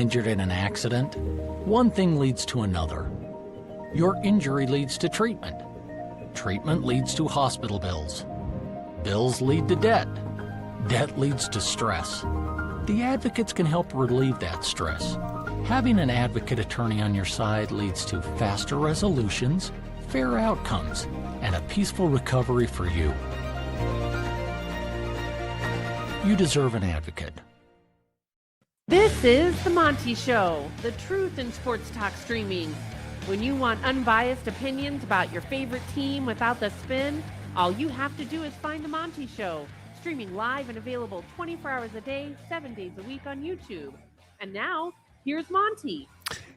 injured in an accident, one thing leads to another. Your injury leads to treatment. Treatment leads to hospital bills. Bills lead to debt. Debt leads to stress. The advocates can help relieve that stress. Having an advocate attorney on your side leads to faster resolutions, fair outcomes, and a peaceful recovery for you. You deserve an advocate. This is The Monty Show, the truth in sports talk streaming. When you want unbiased opinions about your favorite team without the spin, all you have to do is find The Monty Show, streaming live and available 24 hours a day, 7 days a week on YouTube. And now, here's Monty.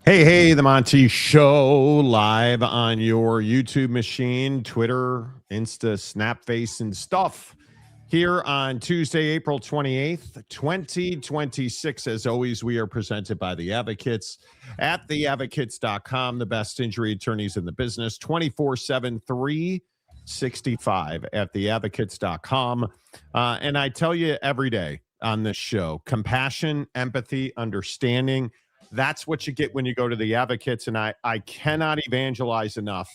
Hey, The Monty Show, live on your YouTube machine, Twitter, Insta, Snapface, and stuff. Here on Tuesday, April 28th, 2026. As always, we are presented by The Advocates at theadvocates.com, the best injury attorneys in the business, 24/7, 365 at theadvocates.com. And I tell you every day on this show, compassion, empathy, understanding, that's what you get when you go to The Advocates. And I cannot evangelize enough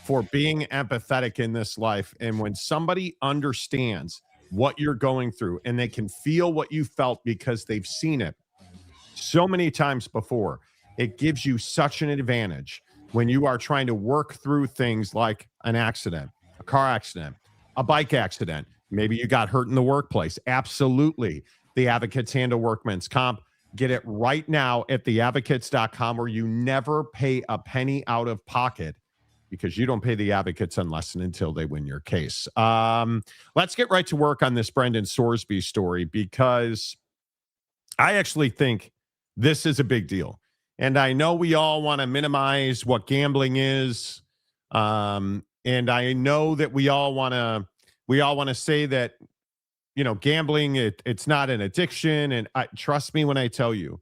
for being empathetic in this life. And when somebody understands what you're going through and they can feel what you felt because they've seen it so many times before, it gives you such an advantage when you are trying to work through things like an accident, a car accident, a bike accident. Maybe you got hurt in the workplace. Absolutely. The Advocates handle workman's comp. Get it right now at theadvocates.com, where you never pay a penny out of pocket, because you don't pay the advocates unless and until they win your case. Let's get right to work on this Brendan Sorsby story, because I actually think this is a big deal. And I know we all want to minimize what gambling is. And I know that we all want to say that, you know, gambling, it's not an addiction. And trust me when I tell you,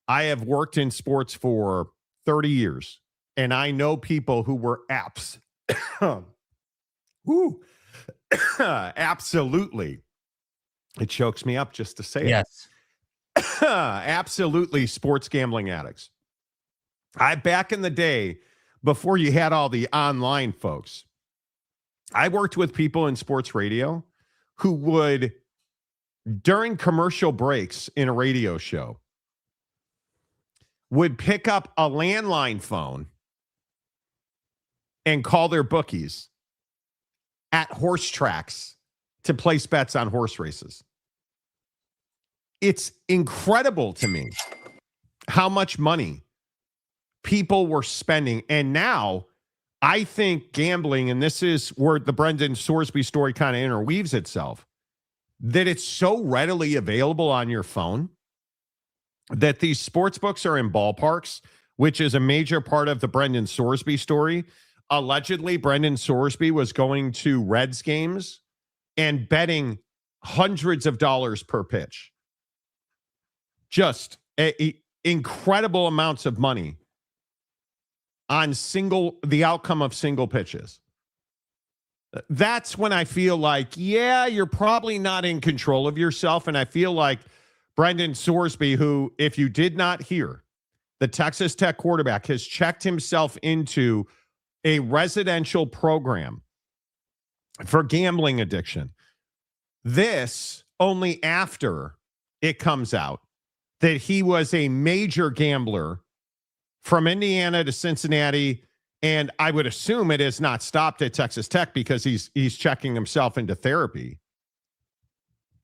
I have worked in sports for 30 years. And I know people who were absolutely, it chokes me up just to say Yes. it. Absolutely sports gambling addicts. Back in the day, before you had all the online folks, I worked with people in sports radio who would, during commercial breaks in a radio show, would pick up a landline phone and call their bookies at horse tracks to place bets on horse races. It's incredible to me how much money people were spending. And now I think gambling, and this is where the Brendan Sorsby story kind of interweaves itself, that it's so readily available on your phone that these sports books are in ballparks, which is a major part of the Brendan Sorsby story. Allegedly, Brendan Sorsby was going to Reds games and betting hundreds of dollars per pitch. Just incredible amounts of money on the outcome of single pitches. That's when I feel like, yeah, you're probably not in control of yourself. And I feel like Brendan Sorsby, who, if you did not hear, the Texas Tech quarterback, has checked himself into a residential program for gambling addiction. This only after it comes out that he was a major gambler from Indiana to Cincinnati, and I would assume it has not stopped at Texas Tech because he's checking himself into therapy.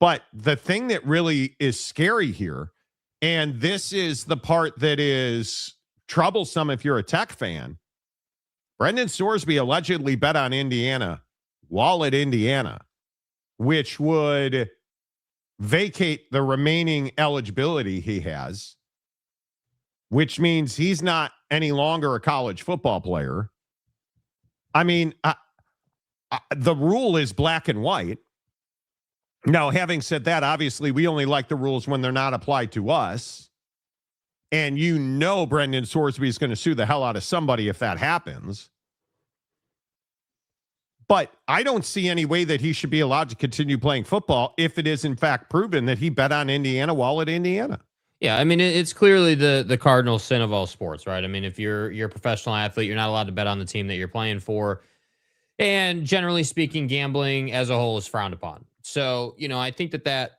But the thing that really is scary here, and this is the part that is troublesome if you're a Tech fan, Brendan Sorsby allegedly bet on Indiana while at Indiana, which would vacate the remaining eligibility he has, which means he's not any longer a college football player. I mean, the rule is black and white. Now, having said that, obviously, we only like the rules when they're not applied to us. And you know Brendan Sorsby is going to sue the hell out of somebody if that happens. But I don't see any way that he should be allowed to continue playing football if it is, in fact, proven that he bet on Indiana while at Indiana. Yeah, I mean, it's clearly the cardinal sin of all sports, right? I mean, if you're a professional athlete, you're not allowed to bet on the team that you're playing for. And generally speaking, gambling as a whole is frowned upon. So, I think that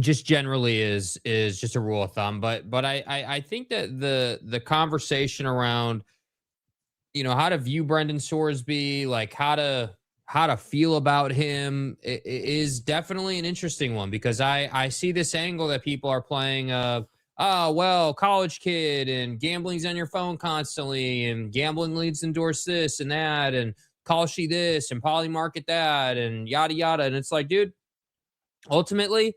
just generally is just a rule of thumb. But I think that the conversation around, how to view Brendan Sorsby, like how to feel about him is definitely an interesting one, because I see this angle that people are playing of, oh, well, college kid and gambling's on your phone constantly and gambling leads endorse this and that and call she this and poly market that and yada yada. And it's like, dude, ultimately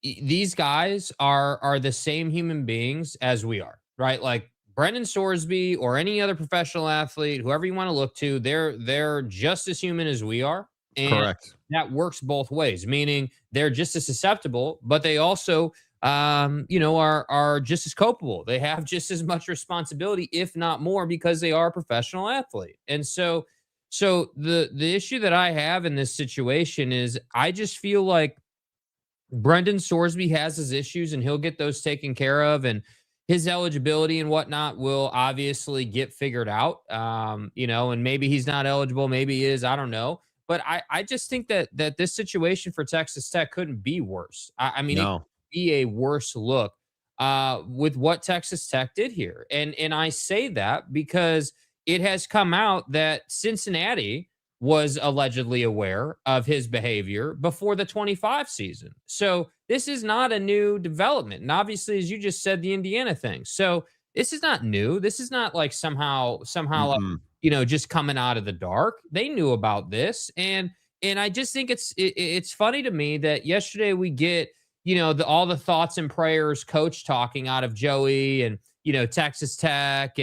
these guys are the same human beings as we are, right? Like Brendan Sorsby or any other professional athlete, whoever you want to look to, they're just as human as we are. And Correct. that works both ways, meaning they're just as susceptible, but they also are just as culpable. They have just as much responsibility, if not more, because they are a professional athlete. And so the issue that I have in this situation is I just feel like Brendan Sorsby has his issues and he'll get those taken care of, and his eligibility and whatnot will obviously get figured out. And maybe he's not eligible, maybe he is, I don't know. But I just think that this situation for Texas Tech couldn't be worse. I mean, it could No. be a worse look with what Texas Tech did here. And I say that because it has come out that Cincinnati was allegedly aware of his behavior before the 25 season. So this is not a new development. And obviously, as you just said, the Indiana thing. So this is not new. This is not like somehow like, Mm-mm. just coming out of the dark. They knew about this. And I just think it's funny to me that yesterday we get, all the thoughts and prayers coach talking out of Joey and, Texas Tech,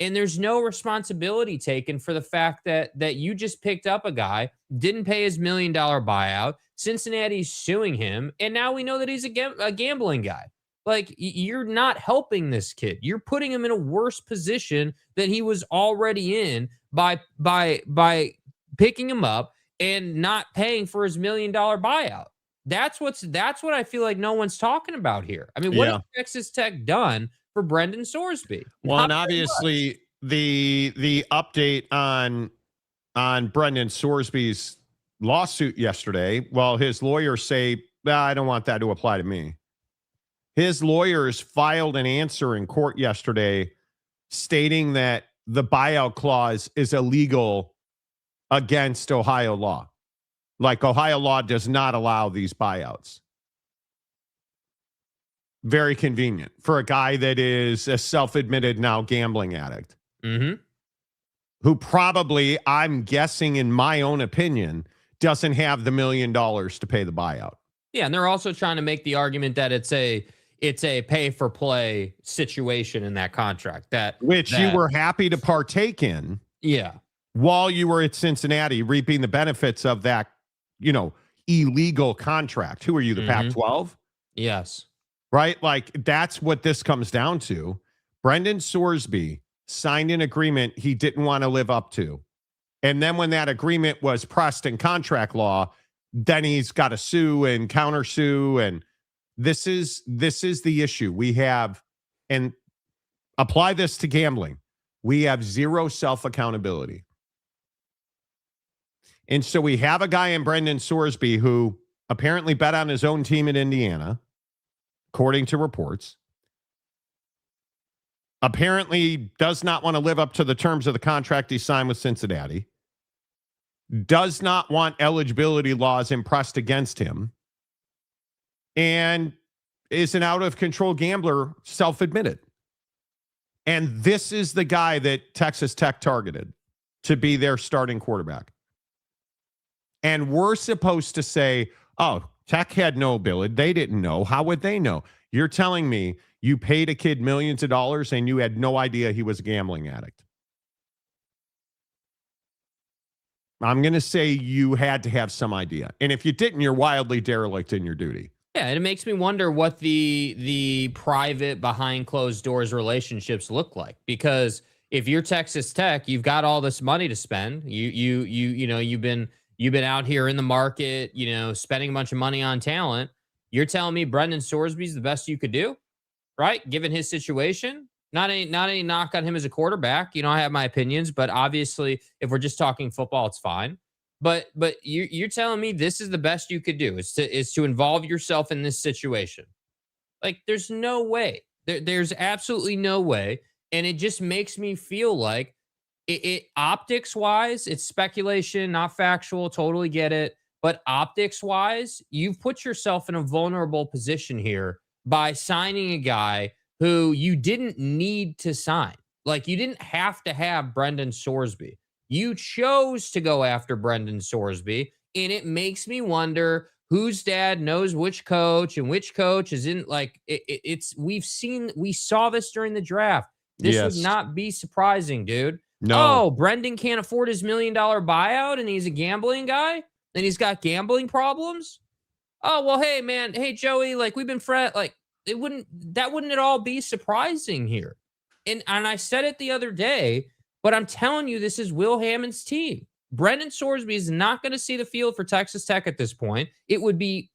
and there's no responsibility taken for the fact that you just picked up a guy, didn't pay his $1 million buyout. Cincinnati's suing him, and now we know that he's a gambling guy. Like, you're not helping this kid. You're putting him in a worse position than he was already in by picking him up and not paying for his $1 million buyout. That's what I feel like no one's talking about here. I mean, what has Texas Tech done for Brendan Sorsby? Well, and obviously the update on Brendan Sorsby's lawsuit yesterday, well, his lawyers say, I don't want that to apply to me. His lawyers filed an answer in court yesterday stating that the buyout clause is illegal against Ohio law. Like, Ohio law does not allow these buyouts. Very convenient for a guy that is a self-admitted now gambling addict. Mm-hmm. Who probably, I'm guessing in my own opinion, doesn't have the $1 million to pay the buyout. Yeah, and they're also trying to make the argument that it's a pay for play situation in that contract. Which you were happy to partake in. Yeah. While you were at Cincinnati reaping the benefits of that, illegal contract. Who are you, the Pac-12? Yes. Right? Like, that's what this comes down to. Brendan Sorsby signed an agreement he didn't want to live up to. And then when that agreement was pressed in contract law, then he's got to sue and countersue. And this is the issue. We have, and apply this to gambling, we have zero self-accountability. And so we have a guy in Brendan Sorsby who apparently bet on his own team in Indiana, according to reports. Apparently does not want to live up to the terms of the contract he signed with Cincinnati. Does not want eligibility laws impressed against him. And is an out-of-control gambler, self-admitted. And this is the guy that Texas Tech targeted to be their starting quarterback. And we're supposed to say, oh, Tech had no ability. They didn't know. How would they know? You're telling me you paid a kid millions of dollars and you had no idea he was a gambling addict. I'm going to say you had to have some idea. And if you didn't, you're wildly derelict in your duty. Yeah, and it makes me wonder what the private behind closed doors relationships look like, because if you're Texas Tech, you've got all this money to spend. You've been out here in the market, spending a bunch of money on talent. You're telling me Brendan Sorsby's the best you could do, right? Given his situation, not any knock on him as a quarterback. You know, I have my opinions, but obviously, if we're just talking football, it's fine. But you're telling me this is the best you could do is to involve yourself in this situation. Like, there's no way. There's absolutely no way. And it just makes me feel like it optics wise, it's speculation, not factual. Totally get it. But optics wise, you've put yourself in a vulnerable position here by signing a guy who you didn't need to sign. Like, you didn't have to have Brendan Sorsby. You chose to go after Brendan Sorsby. And it makes me wonder whose dad knows which coach and which coach is in. Like, we saw this during the draft. This would not be surprising, dude. No. Oh, Brendan can't afford his $1 million buyout and he's a gambling guy and he's got gambling problems. Oh, well, hey, man. Hey, Joey, like, we've been friends. Like, that wouldn't at all be surprising here. And I said it the other day, but I'm telling you, this is Will Hammond's team. Brendan Sorsby is not going to see the field for Texas Tech at this point. It would be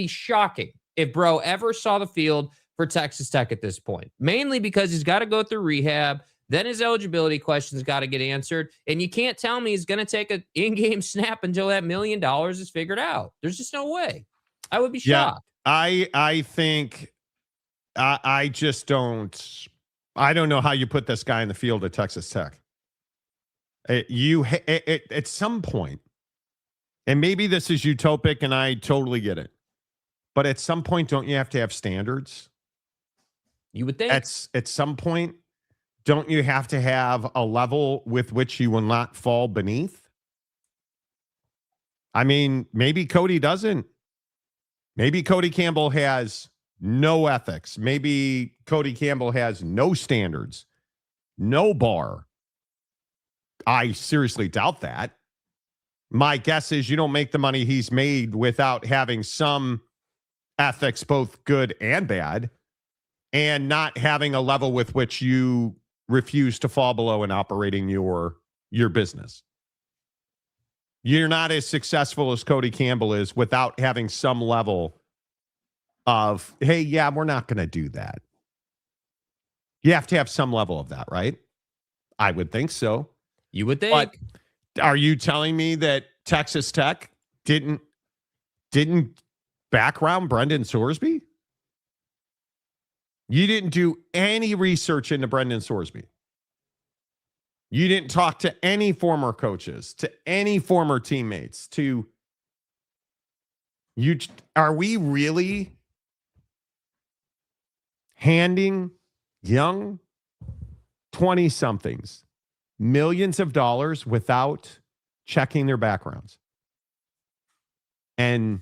shocking if Bro ever saw the field for Texas Tech at this point, mainly because he's got to go through rehab. Then his eligibility questions got to get answered. And you can't tell me he's going to take an in-game snap until that $1 million is figured out. There's just no way. I would be shocked. I think I just don't. I don't know how you put this guy in the field at Texas Tech. At some point, and maybe this is utopic, and I totally get it, but at some point, don't you have to have standards? You would think. At some point, don't you have to have a level with which you will not fall beneath? I mean, maybe Cody doesn't. Maybe Cody Campbell has no ethics. Maybe Cody Campbell has no standards, no bar. I seriously doubt that. My guess is you don't make the money he's made without having some ethics, both good and bad, and not having a level with which you refuse to fall below in operating your business. You're not as successful as Cody Campbell is without having some level of, hey, yeah, we're not going to do that. You have to have some level of that, right? I would think so. You would think. But are you telling me that Texas Tech didn't background Brendan Sorsby? You didn't do any research into Brendan Sorsby. You didn't talk to any former coaches, to any former teammates, are we really handing young 20-somethings millions of dollars without checking their backgrounds? And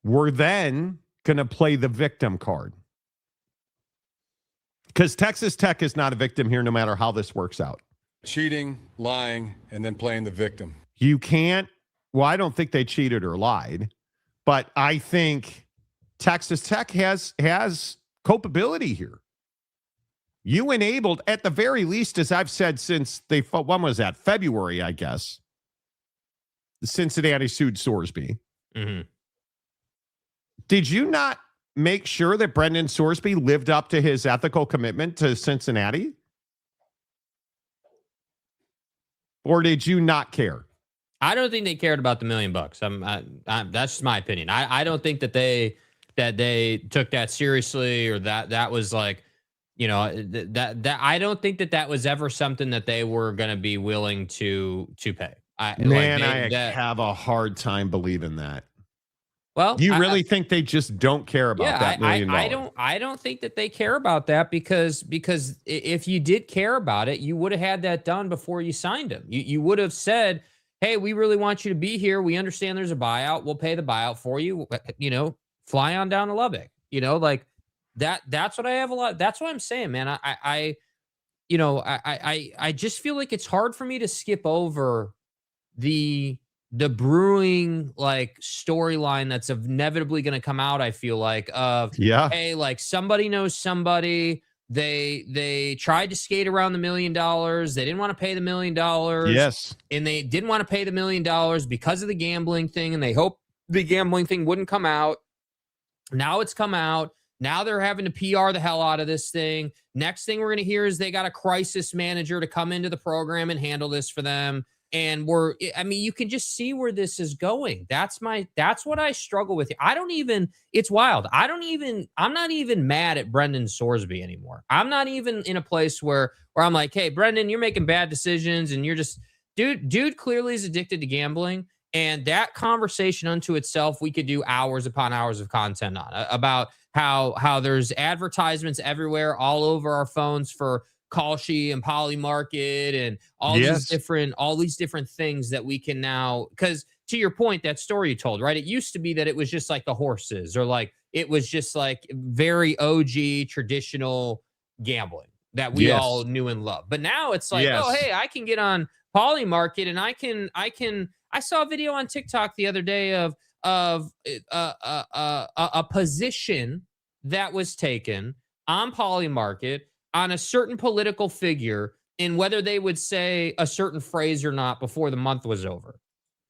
we're then going to play the victim card. Because Texas Tech is not a victim here no matter how this works out. Cheating, lying, and then playing the victim. You can't, well, I don't think they cheated or lied, but I think Texas Tech has culpability here. You enabled, at the very least, as I've said since when was that? February, I guess. The Cincinnati sued Sorsby. Mm-hmm. Did you not make sure that Brendan Sorsby lived up to his ethical commitment to Cincinnati? Or did you not care? I don't think they cared about the $1 million. That's just my opinion. I don't think that they took that seriously, or that was like, you know, that I don't think that was ever something that they were going to be willing to pay. I have a hard time believing that. Well, you really think they just don't care about that $1 million? I don't think that they care about that because if you did care about it, you would have had that done before you signed him. You would have said, hey, we really want you to be here. We understand there's a buyout. We'll pay the buyout for you. You know, fly on down to Lubbock. You know, like that. That's what I have a lot. That's what I'm saying, man. I just feel like it's hard for me to skip over the brewing like storyline that's inevitably going to come out. I feel like hey, like somebody knows somebody. They tried to skate around the $1 million. They didn't want to pay the $1 million. Yes. And they didn't want to pay the $1 million because of the gambling thing. And they hoped the gambling thing wouldn't come out. Now it's come out. Now they're having to PR the hell out of this thing. Next thing we're going to hear is they got a crisis manager to come into the program and handle this for them. And you can just see where this is going. That's what I struggle with. It's wild. I'm not even mad at Brendan Sorsby anymore. I'm not even in a place where I'm like, hey, Brendan, you're making bad decisions and you're just, dude clearly is addicted to gambling. And that conversation unto itself, we could do hours upon hours of content on about how there's advertisements everywhere all over our phones for Kalshi and Poly Market and all these different things that we can now, because to your point, that story you told, right? It used to be that it was just like the horses or like it was just like very OG traditional gambling that we all knew and loved. But now it's like, oh, hey, I can get on Poly Market and I saw a video on TikTok the other day of a position that was taken on Poly Market on a certain political figure and whether they would say a certain phrase or not before the month was over.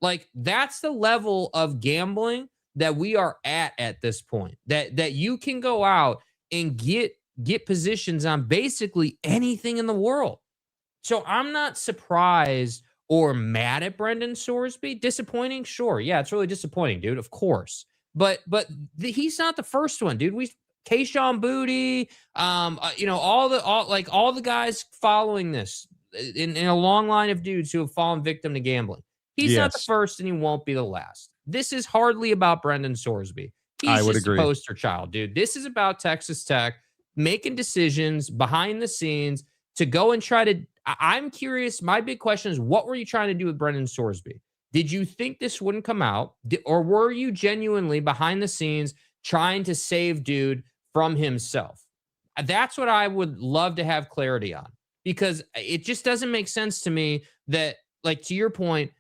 Like, that's the level of gambling that we are at this point, that you can go out and get positions on basically anything in the world. So I'm not surprised or mad at Brendan Sorsby. Disappointing? Sure. Yeah, it's really disappointing, dude. Of course. But he's not the first one, dude. Kayshawn Booty, all the guys following this in a long line of dudes who have fallen victim to gambling. He's not the first and he won't be the last. This is hardly about Brendan Sorsby. He's just a poster child, dude. This is about Texas Tech making decisions behind the scenes to go and try to. I'm curious. My big question is, what were you trying to do with Brendan Sorsby? Did you think this wouldn't come out? Or were you genuinely behind the scenes trying to save dude from himself? That's what I would love to have clarity on, because it just doesn't make sense to me that, like, to your point,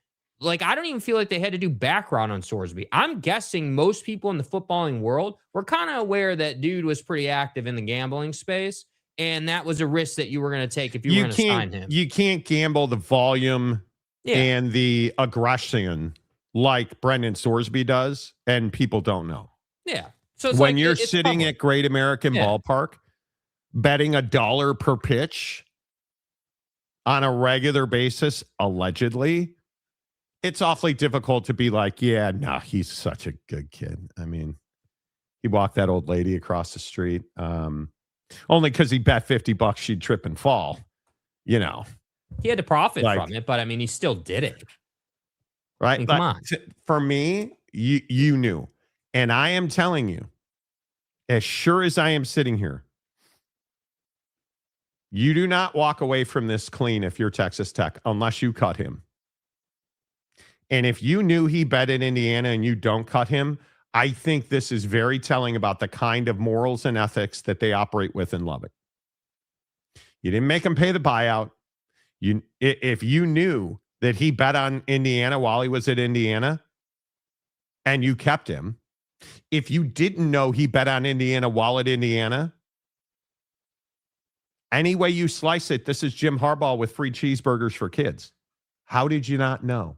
like, I don't even feel like they had to do background on Sorsby. I'm guessing most people in the footballing world were kind of aware that dude was pretty active in the gambling space, and that was a risk that you were going to take if you were going to sign him. You can't gamble the volume and the aggression like Brendan Sorsby does, and people don't know. Yeah. So when you're sitting at Great American Ballpark, betting $1 per pitch on a regular basis, allegedly, it's awfully difficult to be like, he's such a good kid. I mean, he walked that old lady across the street only because he bet $50 she'd trip and fall. You know, he had to profit from it, but I mean, he still did it. Right? I mean, come on. For me, you knew. And I am telling you, as sure as I am sitting here, you do not walk away from this clean if you're Texas Tech unless you cut him. And if you knew he bet in Indiana and you don't cut him, I think this is very telling about the kind of morals and ethics that they operate with in Lubbock. You didn't make him pay the buyout. If you knew that he bet on Indiana while he was at Indiana and you kept him, if you didn't know he bet on Indiana while at Indiana, any way you slice it, this is Jim Harbaugh with free cheeseburgers for kids. How did you not know?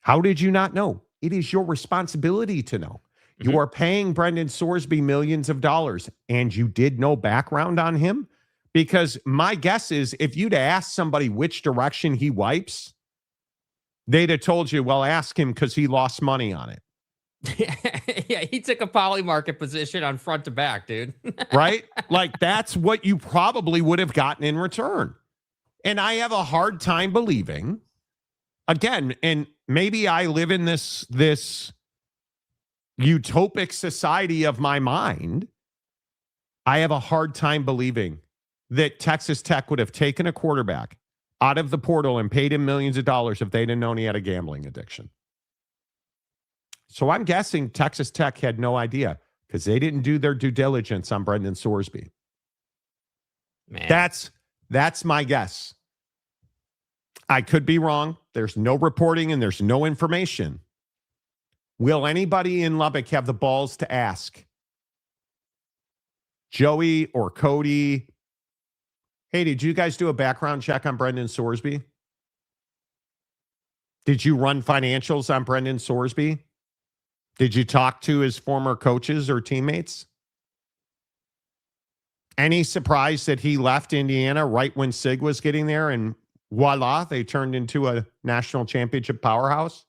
How did you not know? It is your responsibility to know. Mm-hmm. You are paying Brendan Sorsby millions of dollars, and you did no background on him? Because my guess is if you'd asked somebody which direction he wipes, they'd have told you, well, ask him because he lost money on it. Yeah, he took a Poly Market position on front to back, dude. Right? Like, that's what you probably would have gotten in return. And I have a hard time believing, again, and maybe I live in this utopic society of my mind. I have a hard time believing that Texas Tech would have taken a quarterback out of the portal and paid him millions of dollars if they'd have known he had a gambling addiction. So I'm guessing Texas Tech had no idea because they didn't do their due diligence on Brendan Sorsby. Man. That's my guess. I could be wrong. There's no reporting and there's no information. Will anybody in Lubbock have the balls to ask Joey or Cody, hey, did you guys do a background check on Brendan Sorsby? Did you run financials on Brendan Sorsby? Did you talk to his former coaches or teammates? Any surprise that he left Indiana right when Sig was getting there and voila, they turned into a national championship powerhouse?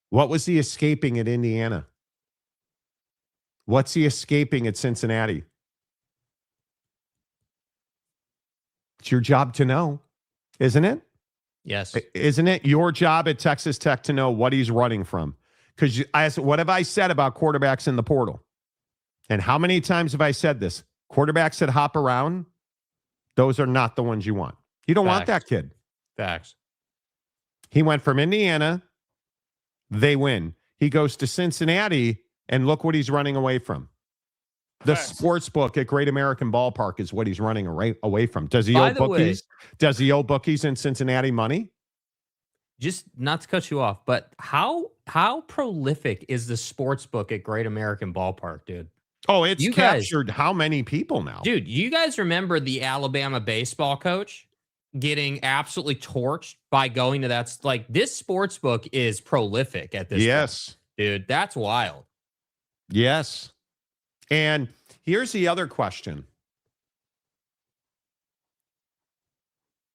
What was he escaping at Indiana? What's he escaping at Cincinnati? It's your job to know, isn't it? Yes. Isn't it your job at Texas Tech to know what he's running from? Because what have I said about quarterbacks in the portal? And how many times have I said this? Quarterbacks that hop around, those are not the ones you want. You don't want that kid. Facts. He went from Indiana. They win. He goes to Cincinnati, and look what he's running away from. The sports book at Great American Ballpark is what he's running away from. Does he owe bookies? Does he owe bookies in Cincinnati money? Just not to cut you off, but how prolific is the sports book at Great American Ballpark, dude? Oh, it's captured how many people now? Dude, you guys remember the Alabama baseball coach getting absolutely torched by going to that? Like, this sports book is prolific at this point. Dude, that's wild. Yes. And here's the other question.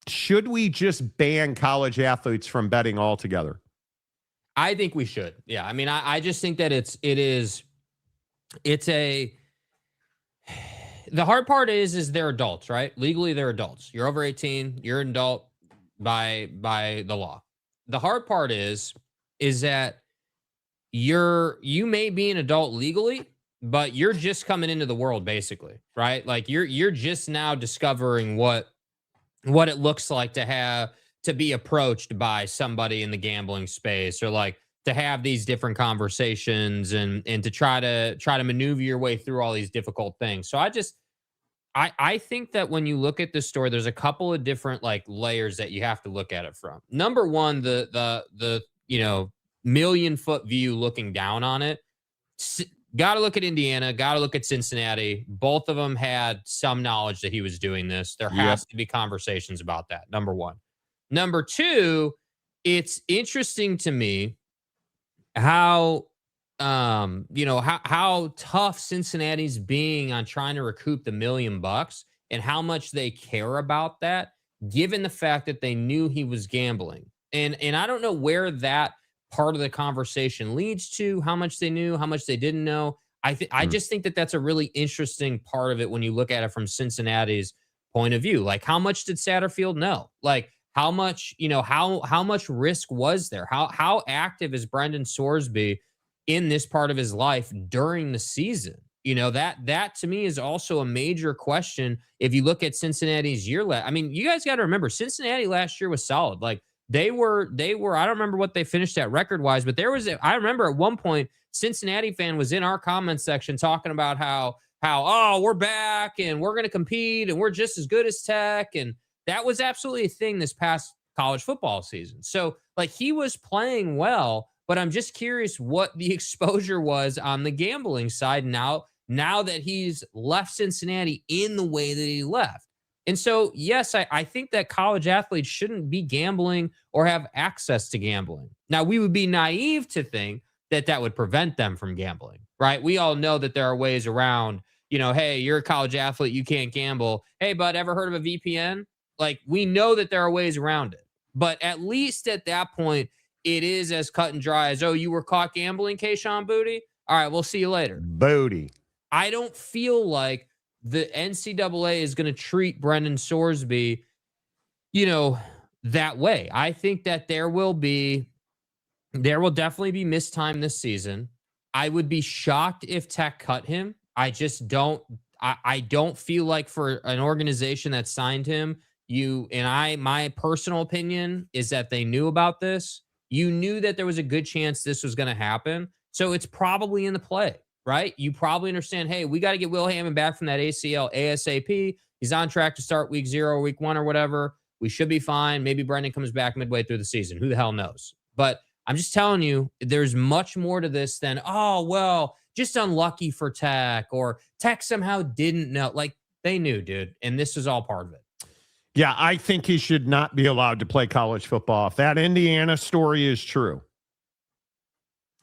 Should we just ban college athletes from betting altogether? I think we should. Yeah. I mean, I just think that the hard part is they're adults, right? Legally, they're adults. You're over 18. You're an adult by the law. The hard part is that you may be an adult legally, but you're just coming into the world, basically, right? Like you're just now discovering what it looks like to be approached by somebody in the gambling space, or like to have these different conversations and to try to maneuver your way through all these difficult things. So I think that when you look at this story, there's a couple of different like layers that you have to look at it from. Number one, the million-foot view looking down on it. Got to look at Indiana, got to look at Cincinnati. Both of them had some knowledge that he was doing this. There has to be conversations about that, number one. Number two, it's interesting to me how tough Cincinnati's being on trying to recoup the $1 million and how much they care about that, given the fact that they knew he was gambling. And I don't know where that part of the conversation leads to, how much they knew, how much they didn't know. I just think that that's a really interesting part of it when you look at it from Cincinnati's point of view. Like, how much did Satterfield know? Like, how much, how much risk was there? How active is Brendan Sorsby in this part of his life during the season? That to me is also a major question. If you look at Cincinnati's year, I mean, you guys got to remember, Cincinnati last year was solid. Like, They were, I don't remember what they finished at record-wise, but I remember at one point, Cincinnati fan was in our comments section talking about how, we're back and we're going to compete and we're just as good as Tech. And that was absolutely a thing this past college football season. So, like, he was playing well, but I'm just curious what the exposure was on the gambling side now that he's left Cincinnati in the way that he left. And so, yes, I think that college athletes shouldn't be gambling or have access to gambling. Now, we would be naive to think that would prevent them from gambling, right? We all know that there are ways around, hey, you're a college athlete, you can't gamble. Hey, bud, ever heard of a VPN? Like, we know that there are ways around it. But at least at that point, it is as cut and dry as, oh, you were caught gambling, Kayshawn Booty? All right, we'll see you later. Booty. I don't feel like the NCAA is going to treat Brendan Sorsby, that way. I think that there will definitely be missed time this season. I would be shocked if Tech cut him. I just don't. I don't feel like for an organization that signed him, my personal opinion is that they knew about this. You knew that there was a good chance this was going to happen. So it's probably in the play, right? You probably understand, hey, we got to get Will Hammond back from that ACL ASAP. He's on track to start week 0 or week 1 or whatever. We should be fine. Maybe Brendan comes back midway through the season. Who the hell knows? But I'm just telling you, there's much more to this than, just unlucky for Tech, or Tech somehow didn't know. Like, they knew, dude. And this is all part of it. Yeah, I think he should not be allowed to play college football. If that Indiana story is true,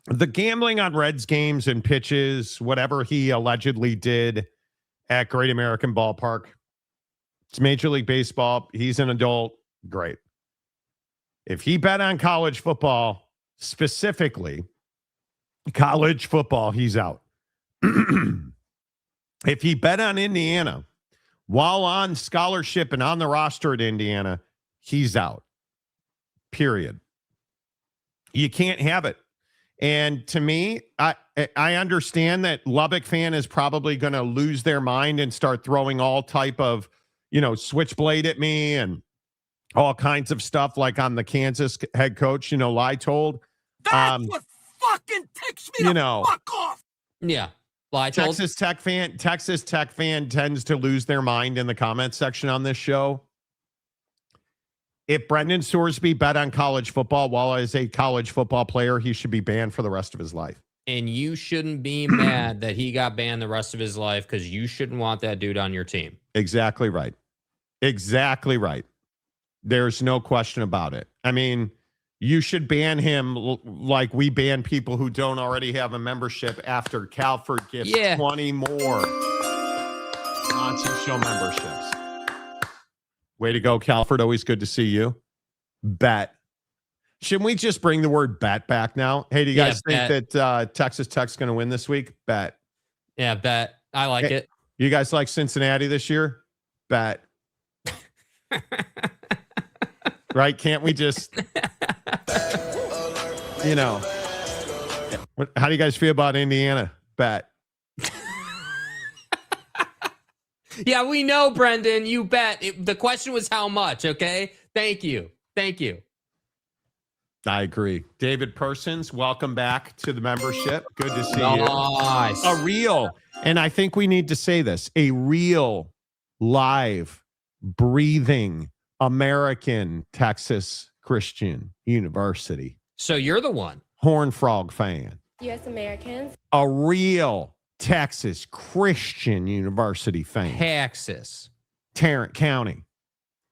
the gambling on Reds games and pitches, whatever he allegedly did at Great American Ballpark, it's Major League Baseball. He's an adult. Great. If he bet on college football, specifically college football, he's out. If he bet on Indiana while on scholarship and on the roster at Indiana, he's out. Period. You can't have it. And to me, I understand that Lubbock fan is probably going to lose their mind and start throwing all type of, switchblade at me and all kinds of stuff like I'm the Kansas head coach, lie told. That's what fucking ticks me the fuck off. Yeah. Lie told. Texas Tech fan tends to lose their mind in the comment section on this show. If Brendan Sorsby bet on college football while as a college football player, he should be banned for the rest of his life. And you shouldn't be mad that he got banned the rest of his life because you shouldn't want that dude on your team. Exactly right. Exactly right. There's no question about it. I mean, you should ban him like we ban people who don't already have a membership after Calford gets 20 more Monty Show memberships. Way to go, Calford. Always good to see you. Bet. Shouldn't we just bring the word bet back now? Hey, do you guys think that Texas Tech's going to win this week? Bet. Yeah, bet. I like it. You guys like Cincinnati this year? Bet. Right? Can't we just, how do you guys feel about Indiana? Bet. Yeah, we know, Brendan. You bet. The question was how much, okay? Thank you. I agree. David Persons, welcome back to the membership. Good to see Nice. you. A real, and I think we need to say this, a real, live, breathing American Texas Christian University. So you're the one. Horned Frog fan. U.S. Americans. A real Texas Christian University fan. Texas. Tarrant County.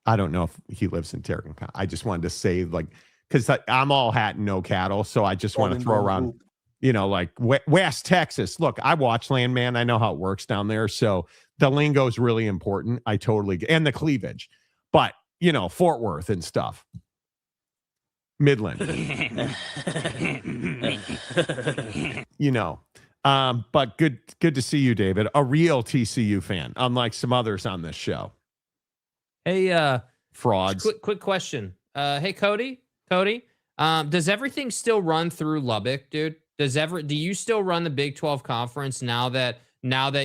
I don't know if he lives in Tarrant County. I just wanted to say, because I'm all hat and no cattle, so I just want to throw around, West Texas. Look, I watch Landman. I know how it works down there, so the lingo is really important. I totally get, and the cleavage. But, Fort Worth and stuff. Midland. But good to see you, David. A real TCU fan, unlike some others on this show. Hey, frauds. Quick question. Hey, Cody, does everything still run through Lubbock, dude? Do you still run the Big 12 conference now that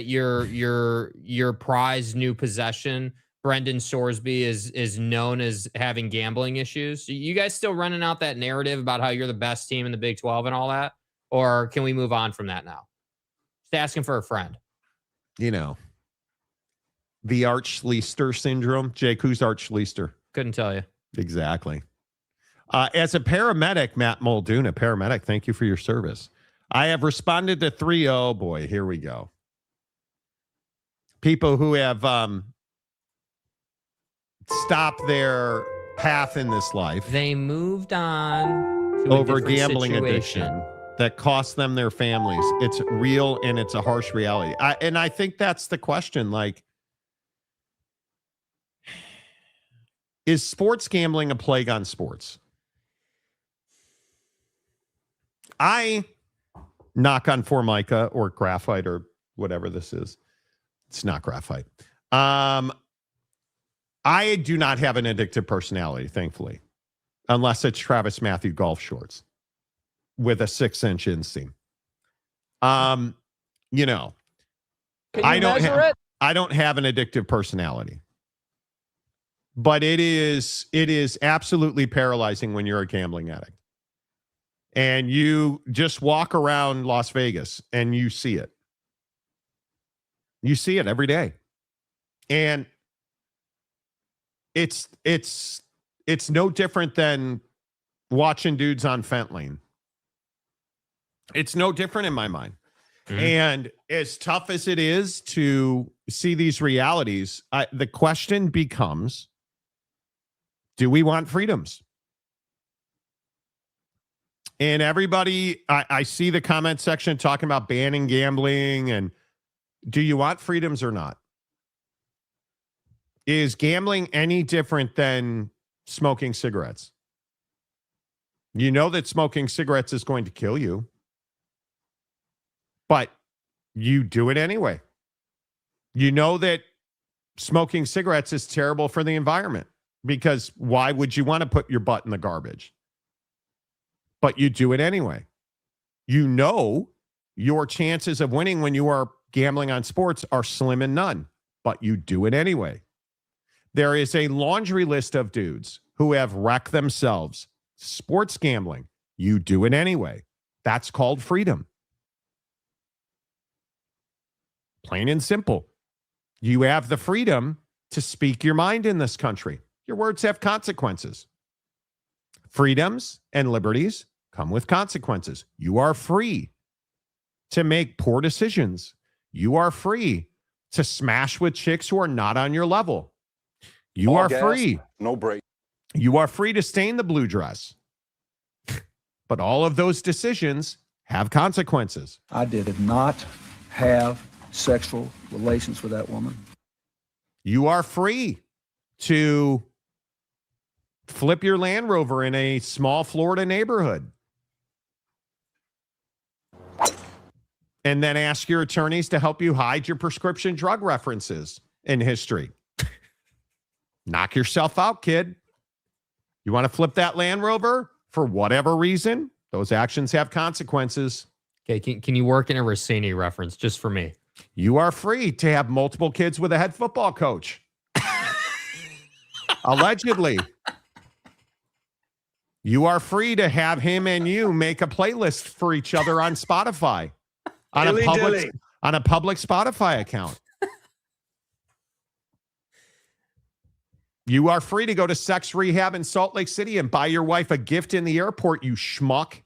your prized new possession, Brendan Sorsby, is known as having gambling issues? You guys still running out that narrative about how you're the best team in the Big 12 and all that? Or can we move on from that now? Just asking for a friend. The Arch Leister syndrome. Jake, who's Arch Leister? Couldn't tell you. Exactly. As a paramedic, Matt Muldoon, a paramedic, thank you for your service. I have responded to 3. Oh boy, here we go. People who have stopped their path in this life. They moved on to over a different gambling situation. addiction that costs them their families. It's real and it's a harsh reality. I think that's the question. Is sports gambling a plague on sports? I knock on Formica or graphite or whatever this is. It's not graphite. I do not have an addictive personality, thankfully, unless it's Travis Matthew golf shorts with a 6-inch inseam. I don't have an addictive personality. But it is absolutely paralyzing when you're a gambling addict. And you just walk around Las Vegas and you see it. You see it every day. And it's no different than watching dudes on fentanyl. It's no different in my mind. Mm-hmm. And as tough as it is to see these realities, the question becomes, do we want freedoms? And everybody, I see the comment section talking about banning gambling. And do you want freedoms or not? Is gambling any different than smoking cigarettes? You know that smoking cigarettes is going to kill you, but you do it anyway. You know that smoking cigarettes is terrible for the environment, because why would you want to put your butt in the garbage? But you do it anyway. You know your chances of winning when you are gambling on sports are slim and none, but you do it anyway. There is a laundry list of dudes who have wrecked themselves sports gambling. You do it anyway. That's called freedom. Plain and simple. You have the freedom to speak your mind in this country. Your words have consequences. Freedoms and liberties come with consequences. You are free to make poor decisions. You are free to smash with chicks who are not on your level. You are free. No break. You are free to stay in the blue dress. But all of those decisions have consequences. I did not have sexual relations with that woman. You are free to flip your Land Rover in a small Florida neighborhood and then ask your attorneys to help you hide your prescription drug references in history. Knock yourself out, kid. You want to flip that Land Rover for whatever reason? Those actions have consequences. Okay, can you work in a Rossini reference just for me? You are free to have multiple kids with a head football coach. Allegedly. You are free to have him and you make a playlist for each other on Spotify. On a public Spotify account. You are free to go to sex rehab in Salt Lake City and buy your wife a gift in the airport, you schmuck.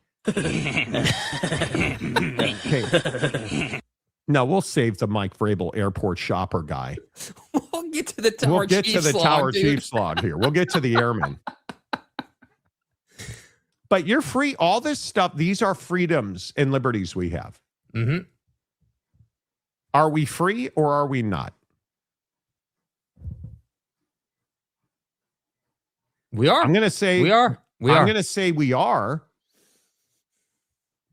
Okay. No, we'll save the Mike Vrabel airport shopper guy. We'll get to the Tower Chiefs log here. We'll get to the airmen. But you're free. All this stuff, these are freedoms and liberties we have. Mm-hmm. Are we free or are we not? We are. I'm going to say we are. I'm going to say we are.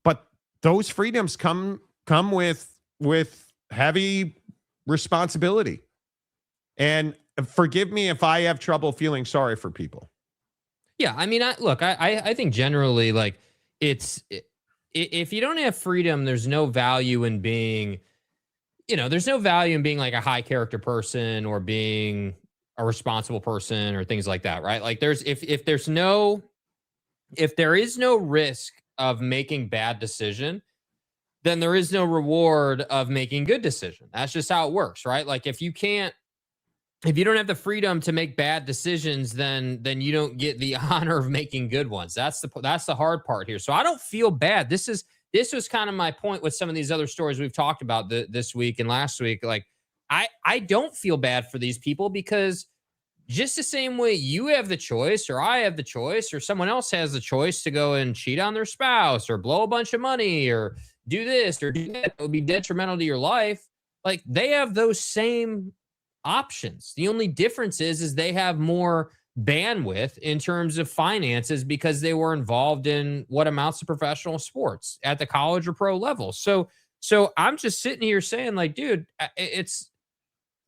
But those freedoms come with heavy responsibility. And forgive me if I have trouble feeling sorry for people. Yeah, I mean, I think generally, like, if you don't have freedom, there's no value in being, there's no value in being like a high character person or being a responsible person or things like that, right? Like, if there is no risk of making bad decision, then there is no reward of making good decision. That's just how it works, right? Like, if you don't have the freedom to make bad decisions, then you don't get the honor of making good ones. That's the hard part here. So I don't feel bad. This was kind of my point with some of these other stories we've talked about this week and last week. Like, I don't feel bad for these people, because just the same way you have the choice, or I have the choice, or someone else has the choice to go and cheat on their spouse or blow a bunch of money or do this or do that, it would be detrimental to your life. Like, they have those same options. The only difference is they have more bandwidth in terms of finances because they were involved in what amounts to professional sports at the college or pro level. So I'm just sitting here saying, like, dude, it's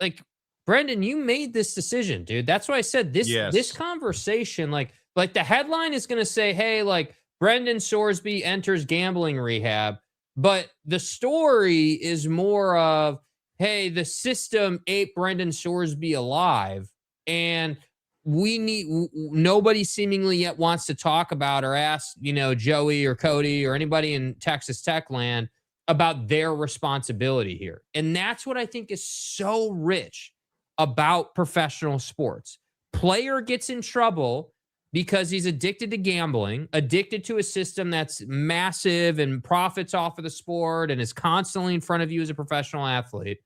like, Brendan, you made this decision, dude. That's why I said this conversation, like the headline is going to say, hey, like, Brendan Sorsby enters gambling rehab. But the story is more of, hey, the system ate Brendan Sorsby alive, and nobody seemingly yet wants to talk about or ask, Joey or Cody or anybody in Texas Tech land about their responsibility here. And that's what I think is so rich about professional sports. Player gets in trouble because he's addicted to gambling, addicted to a system that's massive and profits off of the sport and is constantly in front of you as a professional athlete.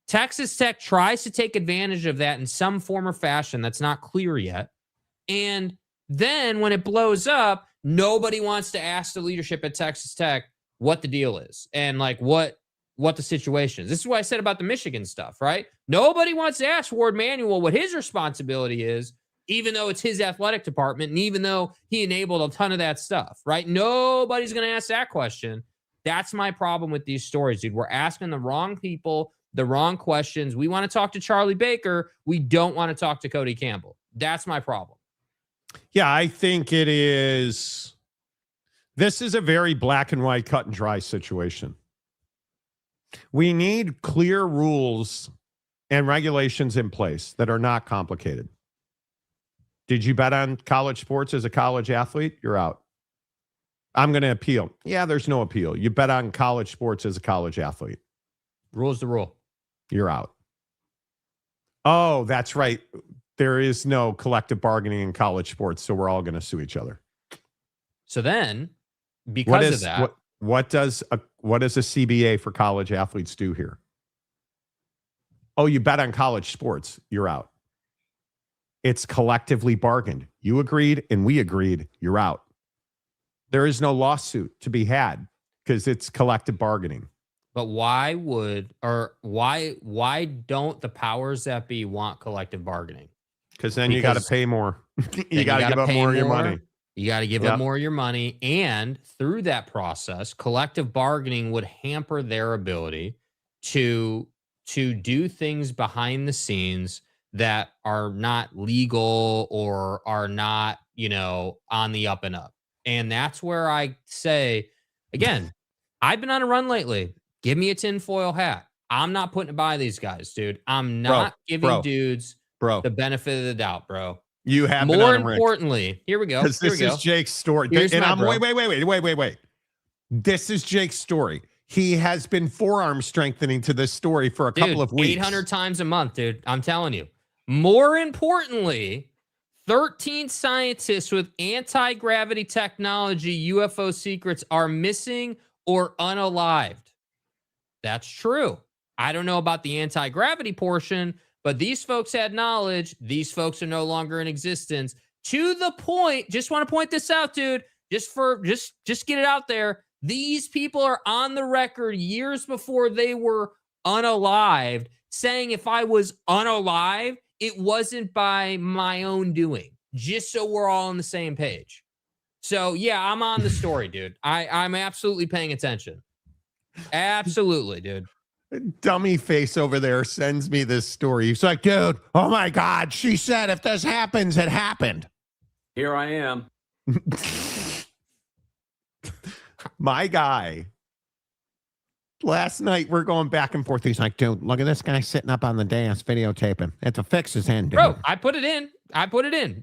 Texas Tech tries to take advantage of that in some form or fashion that's not clear yet. And then when it blows up, Nobody wants to ask the leadership at Texas Tech what the deal is and like what the situation is. This is what I said about the Michigan stuff, right? Nobody wants to ask Ward Manuel what his responsibility is, even though it's his athletic department and even though he enabled a ton of that stuff, right? Nobody's going to ask that question. That's my problem with these stories, dude. We're asking the wrong people the wrong questions. We want to talk to Charlie Baker. We don't want to talk to Cody Campbell. That's my problem. Yeah, I think it is. This is a very black and white, cut and dry situation. We need clear rules and regulations in place that are not complicated. Did you bet on college sports as a college athlete? You're out. I'm going to appeal. Yeah, there's no appeal. You bet on college sports as a college athlete. Rule's the rule. You're out. Oh, that's right. There is no collective bargaining in college sports, so we're all going to sue each other. So then, because of that, what does a CBA for college athletes do here? Oh, you bet on college sports. You're out. It's collectively bargained. You agreed and we agreed. You're out. There is no lawsuit to be had because it's collective bargaining. But why don't the powers that be want collective bargaining? Because then you got to pay more. you got to give up more of your money. You got to give up more of your money. And through that process, collective bargaining would hamper their ability to do things behind the scenes that are not legal or are not, on the up and up. And that's where I say, again, I've been on a run lately. Give me a tinfoil hat. I'm not putting it by these guys, dude. I'm not giving dudes the benefit of the doubt, bro. You have more importantly. Here we go. Because this is Jake's story. Wait. This is Jake's story. He has been forearm strengthening to this story for a couple of weeks. 800 times a month, dude. I'm telling you. More importantly, 13 scientists with anti-gravity technology UFO secrets are missing or unalived. That's true. I don't know about the anti-gravity portion, but these folks had knowledge. These folks are no longer in existence. To the point, just want to point this out, dude. Just get it out there. These people are on the record years before they were unalived, saying if I was unalived, it wasn't by my own doing. Just so we're all on the same page. So yeah, I'm on the story, dude. I'm absolutely paying attention. Absolutely, dude. Dummy face over there sends me this story. He's like, dude, oh my God, she said if this happens, it happened. Here I am. My guy. Last night, we're going back and forth. He's like, dude, look at this guy sitting up on the dance videotaping. It's a fix his end, dude. Bro, I put it in.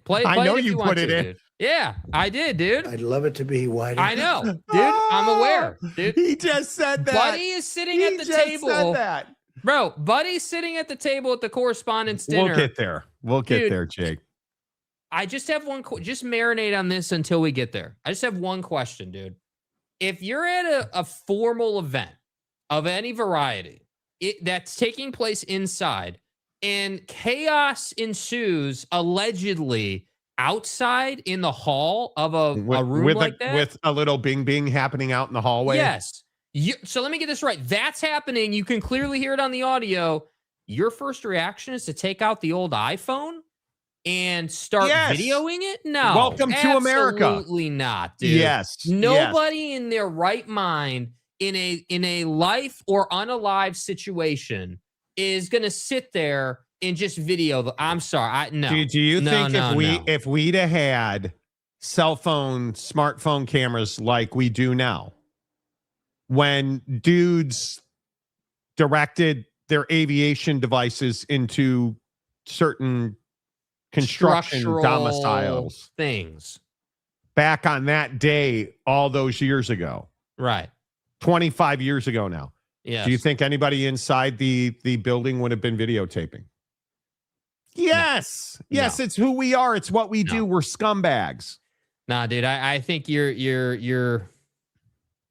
Play I know it if you put it in. Dude. Yeah, I did, dude. I'd love it to be white. I know, dude. I'm aware, dude. He just said that. Buddy is sitting at the table. Said that. Bro, Buddy's sitting at the table at the correspondence dinner. We'll get there. We'll get there, Jake. I just have one. Just marinate on this until we get there. I just have one question, dude. If you're at a formal event of any variety that's taking place inside and chaos ensues allegedly outside in the hall of a room like that. With a little bing bing happening out in the hallway. Yes. So let me get this right. That's happening. You can clearly hear it on the audio. Your first reaction is to take out the old iPhone and start videoing it? No. Welcome to America. Absolutely not, dude. Yes. Nobody in their right mind in a life or unalive situation is going to sit there and just video. I'm sorry. No. Do you think if we'd have had cell phone, smartphone cameras like we do now, when dudes directed their aviation devices into certain construction domiciles things back on that day, all those years ago, right? 25 years ago now. Yeah. Do you think anybody inside the building would have been videotaping? Yes. No. Yes, it's who we are. It's what we do. We're scumbags. Nah, dude, I think you're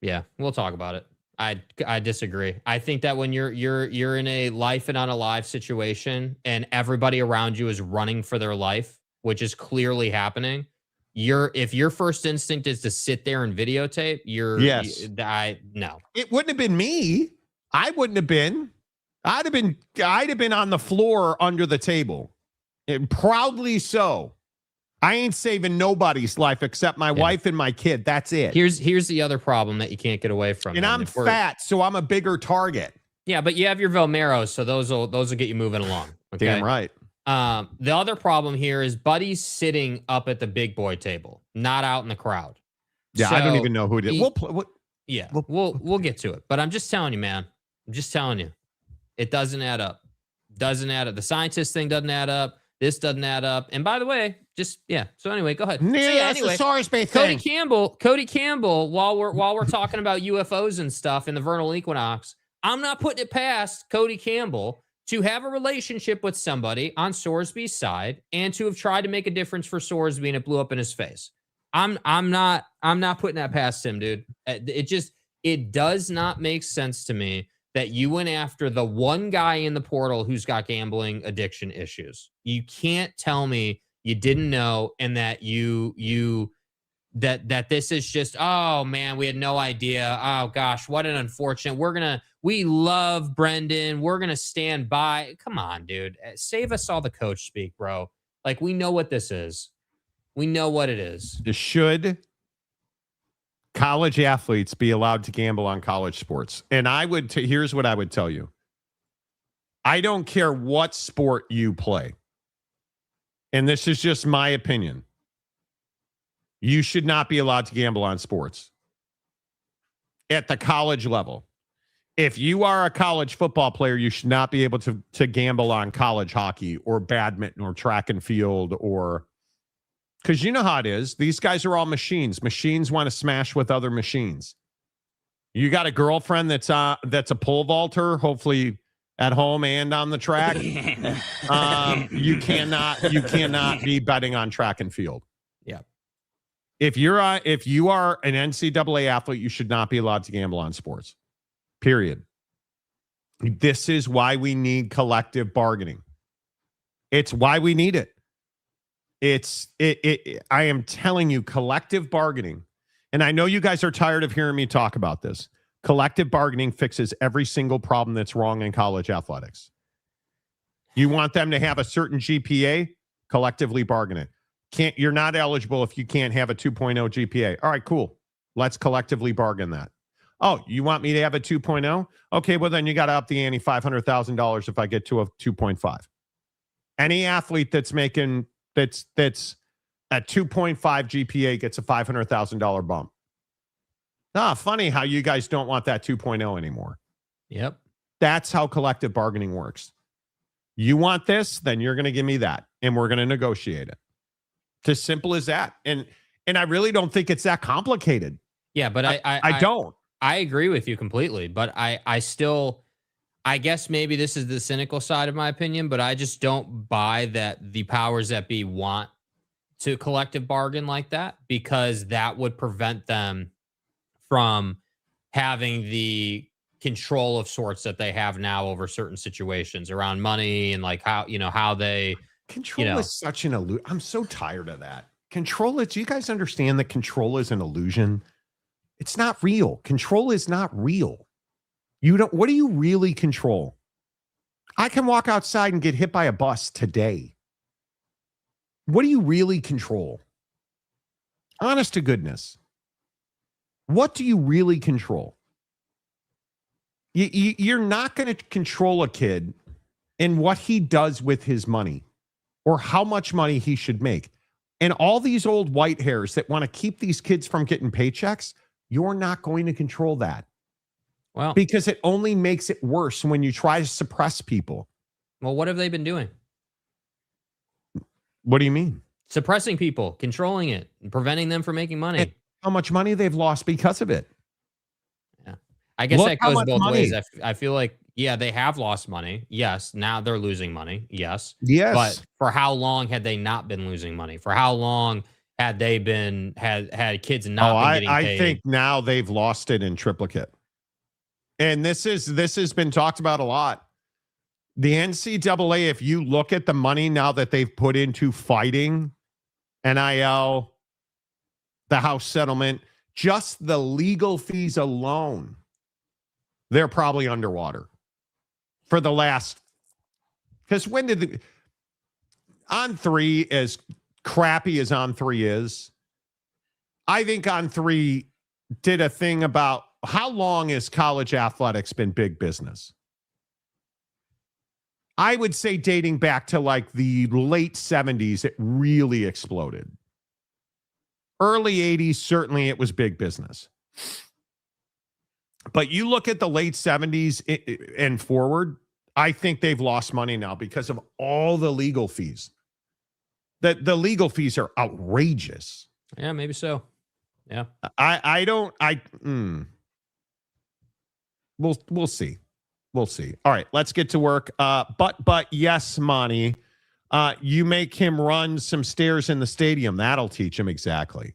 yeah, we'll talk about it. I disagree. I think that when you're in a life and unalive situation and everybody around you is running for their life, which is clearly happening, if your first instinct is to sit there and videotape, no. It wouldn't have been me. I wouldn't have been. I'd have been on the floor under the table. And proudly so. I ain't saving nobody's life except my wife and my kid. That's it. Here's the other problem that you can't get away from. And I'm fat, so I'm a bigger target. Yeah, but you have your Velmeros, so those will get you moving along. Okay? Damn right. The other problem here is Buddy's sitting up at the big boy table, not out in the crowd. Yeah, so I don't even know who it is. We'll get to it. But I'm just telling you, man. I'm just telling you. It doesn't add up. Doesn't add up. The scientist thing doesn't add up. This doesn't add up. And by the way, so anyway, go ahead. Anyway, the Sorsby thing. Cody Campbell, while we're talking about UFOs and stuff in the vernal equinox, I'm not putting it past Cody Campbell to have a relationship with somebody on Sorsby's side and to have tried to make a difference for Sorsby and it blew up in his face. I'm not putting that past him, dude. It does not make sense to me that you went after the one guy in the portal who's got gambling addiction issues. You can't tell me you didn't know and that that this is just, oh man, we had no idea. Oh gosh, what an unfortunate. We love Brendan. We're going to stand by. Come on, dude. Save us all the coach speak, bro. Like, we know what this is. We know what it is. Should college athletes be allowed to gamble on college sports? And here's what I would tell you. I don't care what sport you play. And this is just my opinion. You should not be allowed to gamble on sports at the college level. If you are a college football player, you should not be able to gamble on college hockey or badminton or track and field because you know how it is. These guys are all machines. Machines want to smash with other machines. You got a girlfriend that's a pole vaulter, hopefully at home and on the track. You cannot be betting on track and field. Yeah. If you are an NCAA athlete, you should not be allowed to gamble on sports. Period. This is why we need collective bargaining. It's why we need it. I am telling you, collective bargaining, and I know you guys are tired of hearing me talk about this. Collective bargaining fixes every single problem that's wrong in college athletics. You want them to have a certain GPA, collectively bargain it. You're not eligible if you can't have a 2.0 GPA. All right, cool. Let's collectively bargain that. Oh, you want me to have a 2.0? Okay, well then you got to up the ante $500,000 if I get to a 2.5. Any athlete that's making that's at 2.5 GPA gets a $500,000 bump. Funny how you guys don't want that 2.0 anymore. Yep. That's how collective bargaining works. You want this, then you're going to give me that, and we're going to negotiate it. It's as simple as that. And I really don't think it's that complicated. Yeah, but I don't. I agree with you completely, but I still, I guess maybe this is the cynical side of my opinion, but I just don't buy that the powers that be want to collective bargain like that, because that would prevent them from having the control of sorts that they have now over certain situations around money and like how they control is such an illusion. I'm so tired of that. Control is, do you guys understand that control is an illusion? It's not real. Control is not real. What do you really control? I can walk outside and get hit by a bus today. What do you really control? Honest to goodness. What do you really control? You're not going to control a kid in what he does with his money or how much money he should make. And all these old white hairs that want to keep these kids from getting paychecks, you're not going to control that. Well, because it only makes it worse when you try to suppress people. Well, what have they been doing? What do you mean? Suppressing people, controlling it, and preventing them from making money. And how much money they've lost because of it. Yeah. I guess that goes both ways. I feel like, yeah, they have lost money. Yes. Now they're losing money. Yes. Yes. But for how long had they not been losing money? For how long had they been had kids not been getting paid? I think now they've lost it in triplicate. And this has been talked about a lot. The NCAA, if you look at the money now that they've put into fighting NIL, the house settlement, just the legal fees alone, they're probably underwater for the last, because when did the On3, as crappy as On3 is, I think On3 did a thing about how long has college athletics been big business? I would say dating back to like the late 70s, it really exploded. Early 80s, certainly it was big business. But you look at the late 70s and forward, I think they've lost money now because of all the legal fees. The legal fees are outrageous. Yeah, maybe so. Yeah. We'll see. We'll see. All right, let's get to work. But yes, Monty, you make him run some stairs in the stadium. That'll teach him exactly.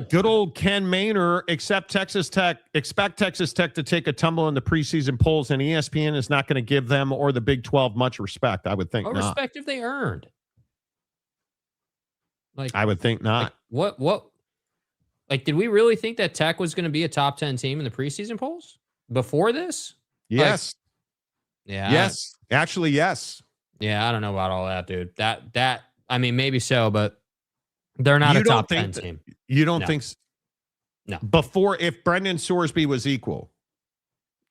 Good old Ken Maynor, expect Texas Tech to take a tumble in the preseason polls, and ESPN is not going to give them or the Big 12 much respect. I would think What not. respect have they earned? Like, I would think not. Like, what? Like, did we really think that Tech was going to be a top 10 team in the preseason polls before this? Yes. Like, yeah. Yes. Actually, yes. Yeah, I don't know about all that, dude. That I mean, maybe so, but they're not a top 10 team. You don't think so? No. Before, if Brendan Sorsby was equal.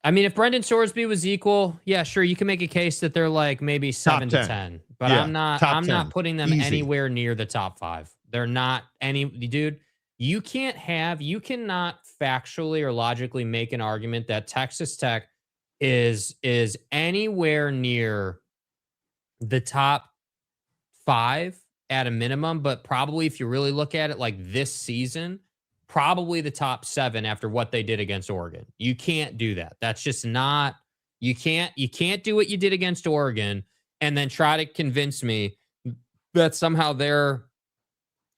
I mean, if Brendan Sorsby was equal, yeah, sure, you can make a case that they're like maybe 7 to 10. But yeah, I'm not putting them anywhere near the top 5. They're not any, dude. You cannot factually or logically make an argument that Texas Tech is anywhere near the top 5 at a minimum, but probably if you really look at it like this season, probably the top 7 after what they did against Oregon. You can't do that. That's just not, you can't do what you did against Oregon and then try to convince me that somehow they're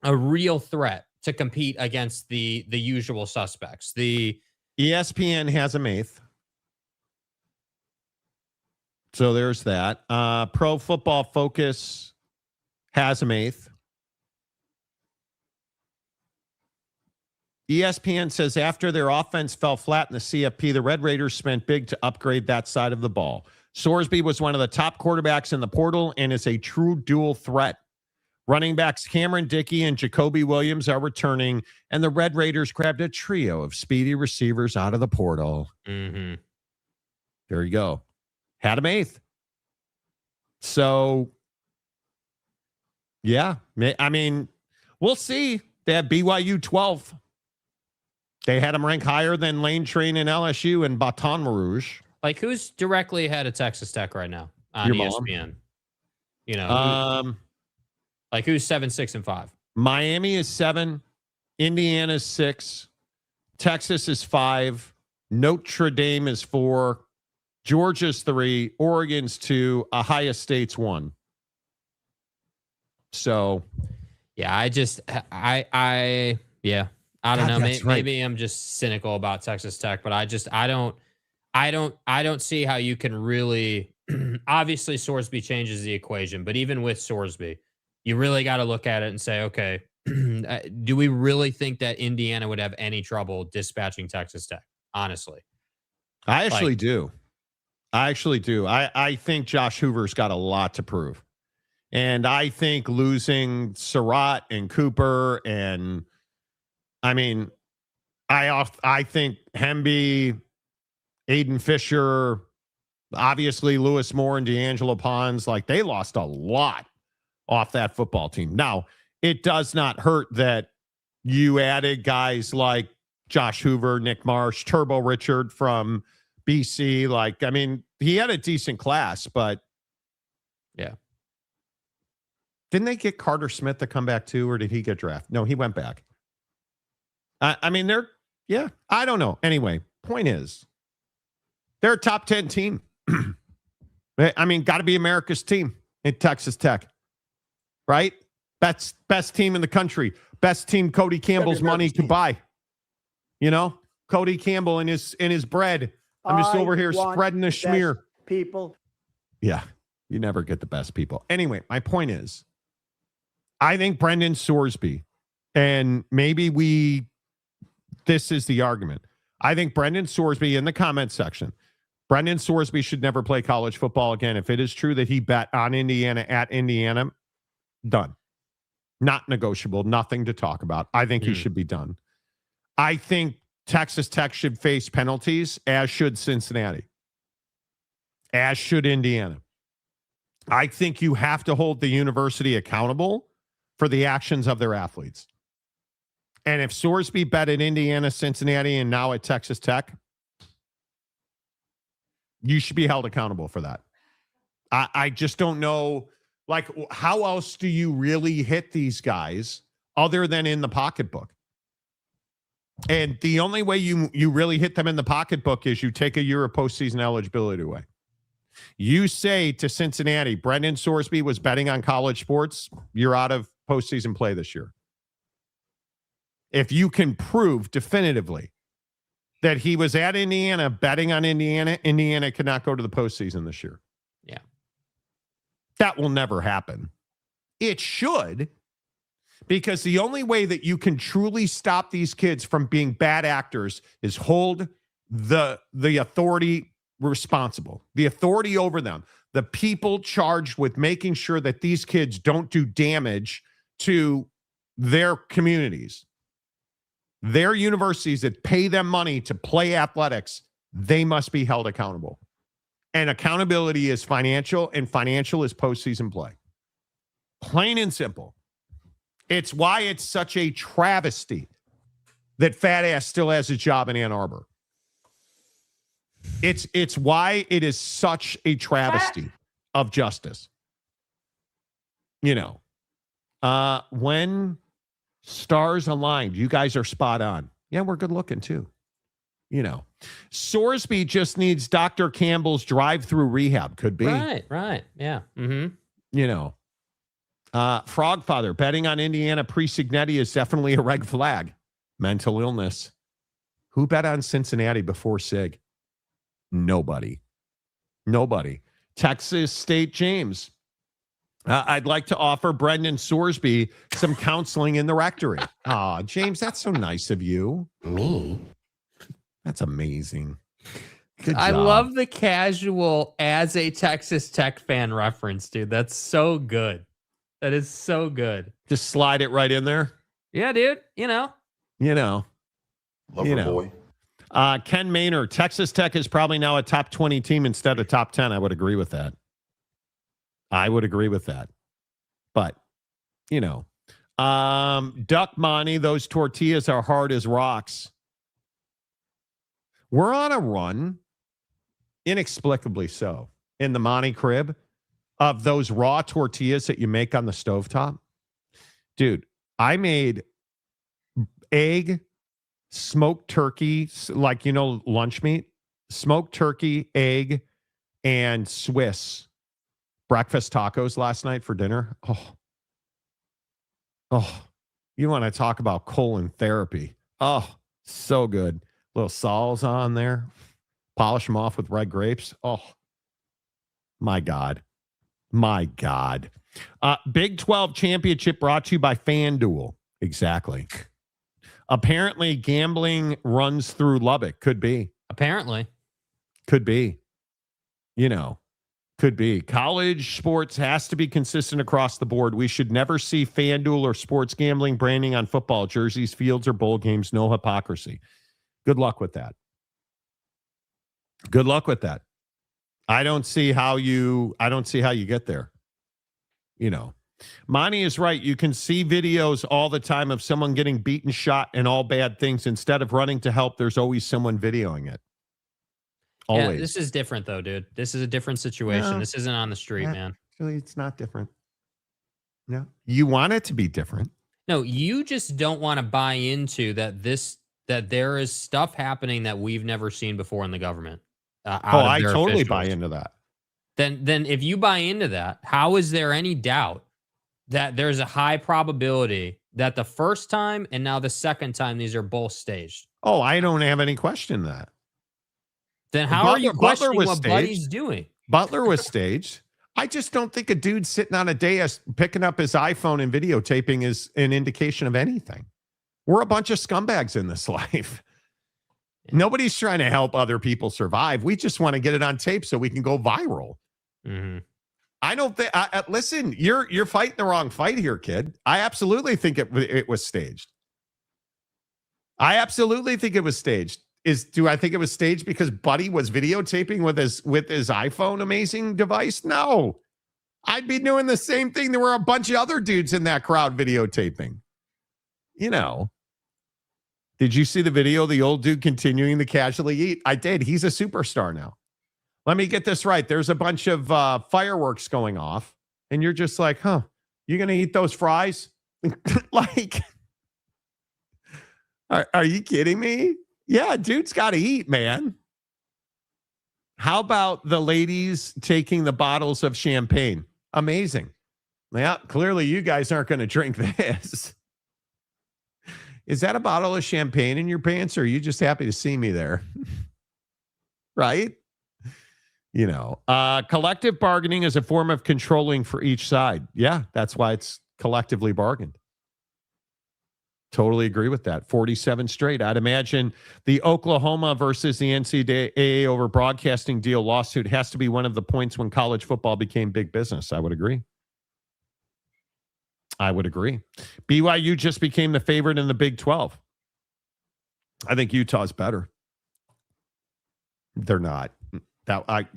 a real threat to compete against the usual suspects. The ESPN has them 8th. So there's that. Pro Football Focus has them 8th. ESPN says after their offense fell flat in the CFP, the Red Raiders spent big to upgrade that side of the ball. Sorsby was one of the top quarterbacks in the portal and is a true dual threat. Running backs Cameron Dickey and Jacoby Williams are returning, and the Red Raiders grabbed a trio of speedy receivers out of the portal. Mm-hmm. There you go. Had him 8th. So, yeah. I mean, we'll see. They had BYU 12th. They had them rank higher than Lane Train and LSU and Baton Rouge. Like, who's directly ahead of Texas Tech right now on ESPN? You know, like who's 7, 6, and 5? Miami is 7. Indiana's 6. Texas is 5. Notre Dame is 4. Georgia's 3. Oregon's 2. Ohio State's 1. So, yeah, I don't know. Maybe I'm just cynical about Texas Tech, but I don't see how you can really. Obviously, Sorsby changes the equation, but even with Sorsby, you really got to look at it and say, okay, do we really think that Indiana would have any trouble dispatching Texas Tech? Honestly, I actually do. I think Josh Hoover's got a lot to prove, and I think losing Surratt and Cooper and. I mean, I think Hemby, Aiden Fisher, obviously Lewis Moore and D'Angelo Pons, like they lost a lot off that football team. Now, it does not hurt that you added guys like Josh Hoover, Nick Marsh, Turbo Richard from BC. Like, I mean, he had a decent class, but yeah. Didn't they get Carter Smith to come back too, or did he get drafted? No, he went back. I mean, I don't know. Anyway, point is, they're a top 10 team. I mean, got to be America's team in Texas Tech, right? Best team in the country. Best team Cody Campbell's money could buy. You know, Cody Campbell and his bread. I'm just over here spreading the schmear. People. Yeah, you never get the best people. Anyway, my point is, I think Brendan Sorsby And maybe this is the argument. I think Brendan Sorsby in the comment section, Brendan Sorsby should never play college football again. If it is true that he bet on Indiana at Indiana, done. Not negotiable. Nothing to talk about. I think he should be done. I think Texas Tech should face penalties, as should Cincinnati, as should Indiana. I think you have to hold the university accountable for the actions of their athletes. And if Sorsby bet at Indiana, Cincinnati, and now at Texas Tech, you should be held accountable for that. I just don't know, like, how else do you really hit these guys other than in the pocketbook? And the only way you really hit them in the pocketbook is you take a year of postseason eligibility away. You say to Cincinnati, Brendan Sorsby was betting on college sports, you're out of postseason play this year. If you can prove definitively that he was at Indiana betting on Indiana, Indiana cannot go to the postseason this year. Yeah. That will never happen. It should, because the only way that you can truly stop these kids from being bad actors is hold the authority responsible, the authority over them, the people charged with making sure that these kids don't do damage to their communities. Their universities that pay them money to play athletics, they must be held accountable. And accountability is financial, and financial is postseason play. Plain and simple. It's why it's such a travesty that Fat Ass still has a job in Ann Arbor. It's why it is such a travesty of justice. You know, when stars aligned, you guys are spot on. Yeah, we're good looking too. You know, Sorsby just needs Dr. Campbell's drive-through rehab. Could be. Right. Yeah. Mm-hmm. You know, Frogfather, betting on Indiana pre-Signetti is definitely a red flag. Mental illness. Who bet on Cincinnati before Sig? Nobody. Texas State James. I'd like to offer Brendan Sorsby some counseling in the rectory. Oh, James, that's so nice of you. Me? That's amazing. Good I job. love the casual as a Texas Tech fan reference, dude. That's so good. That is so good. Just slide it right in there. Yeah, dude. You know. Lover boy. Ken Maynard, Texas Tech is probably now a top 20 team instead of top 10. I would agree with that. But, you know, Duck Monty, those tortillas are hard as rocks. We're on a run, inexplicably so, in the Monty crib of those raw tortillas that you make on the stovetop. Dude, I made egg, smoked turkey, like, you know, lunch meat, smoked turkey, egg, and Swiss breakfast tacos last night for dinner. Oh, you want to talk about colon therapy. Oh, so good. Little Saul's on there. Polish them off with red grapes. Oh, my God. Big 12 championship brought to you by FanDuel. Exactly. Apparently, gambling runs through Lubbock. Could be. Apparently. Could be. You know. Could be. College sports has to be consistent across the board. We should never see FanDuel or sports gambling branding on football jerseys, fields, or bowl games. No hypocrisy. Good luck with that. I don't see how you get there. You know, Monty is right. You can see videos all the time of someone getting beaten, shot, and all bad things. Instead of running to help, there's always someone videoing it. Always. Yeah, this is different though, dude. This is a different situation. No. This isn't on the street, man. Actually, it's not different. No. You want it to be different. No, you just don't want to buy into that there is stuff happening that we've never seen before in the government. I totally buy into that. Then if you buy into that, how is there any doubt that there's a high probability that the first time and now the second time these are both staged? Oh, I don't have any question that. Then how are you questioning what Buddy's doing? Butler was staged. I just don't think a dude sitting on a dais picking up his iPhone and videotaping is an indication of anything. We're a bunch of scumbags in this life. Nobody's trying to help other people survive. We just want to get it on tape so we can go viral. Mm-hmm. I don't think. Listen, you're fighting the wrong fight here, kid. I absolutely think it was staged. I absolutely think it was staged. Do I think it was staged because Buddy was videotaping with his iPhone amazing device? No. I'd be doing the same thing. There were a bunch of other dudes in that crowd videotaping. You know. Did you see the video of the old dude continuing to casually eat? I did. He's a superstar now. Let me get this right. There's a bunch of fireworks going off, and you're just like, huh, you going to eat those fries? Like, are you kidding me? Yeah, dude's got to eat, man. How about the ladies taking the bottles of champagne? Amazing. Yeah, clearly you guys aren't going to drink this. Is that a bottle of champagne in your pants, or are you just happy to see me there? Right? You know, collective bargaining is a form of controlling for each side. Yeah, that's why it's collectively bargained. Totally agree with that. 47 straight. I'd imagine the Oklahoma versus the NCAA over broadcasting deal lawsuit has to be one of the points when college football became big business. I would agree. BYU just became the favorite in the Big 12. I think Utah's better. They're not.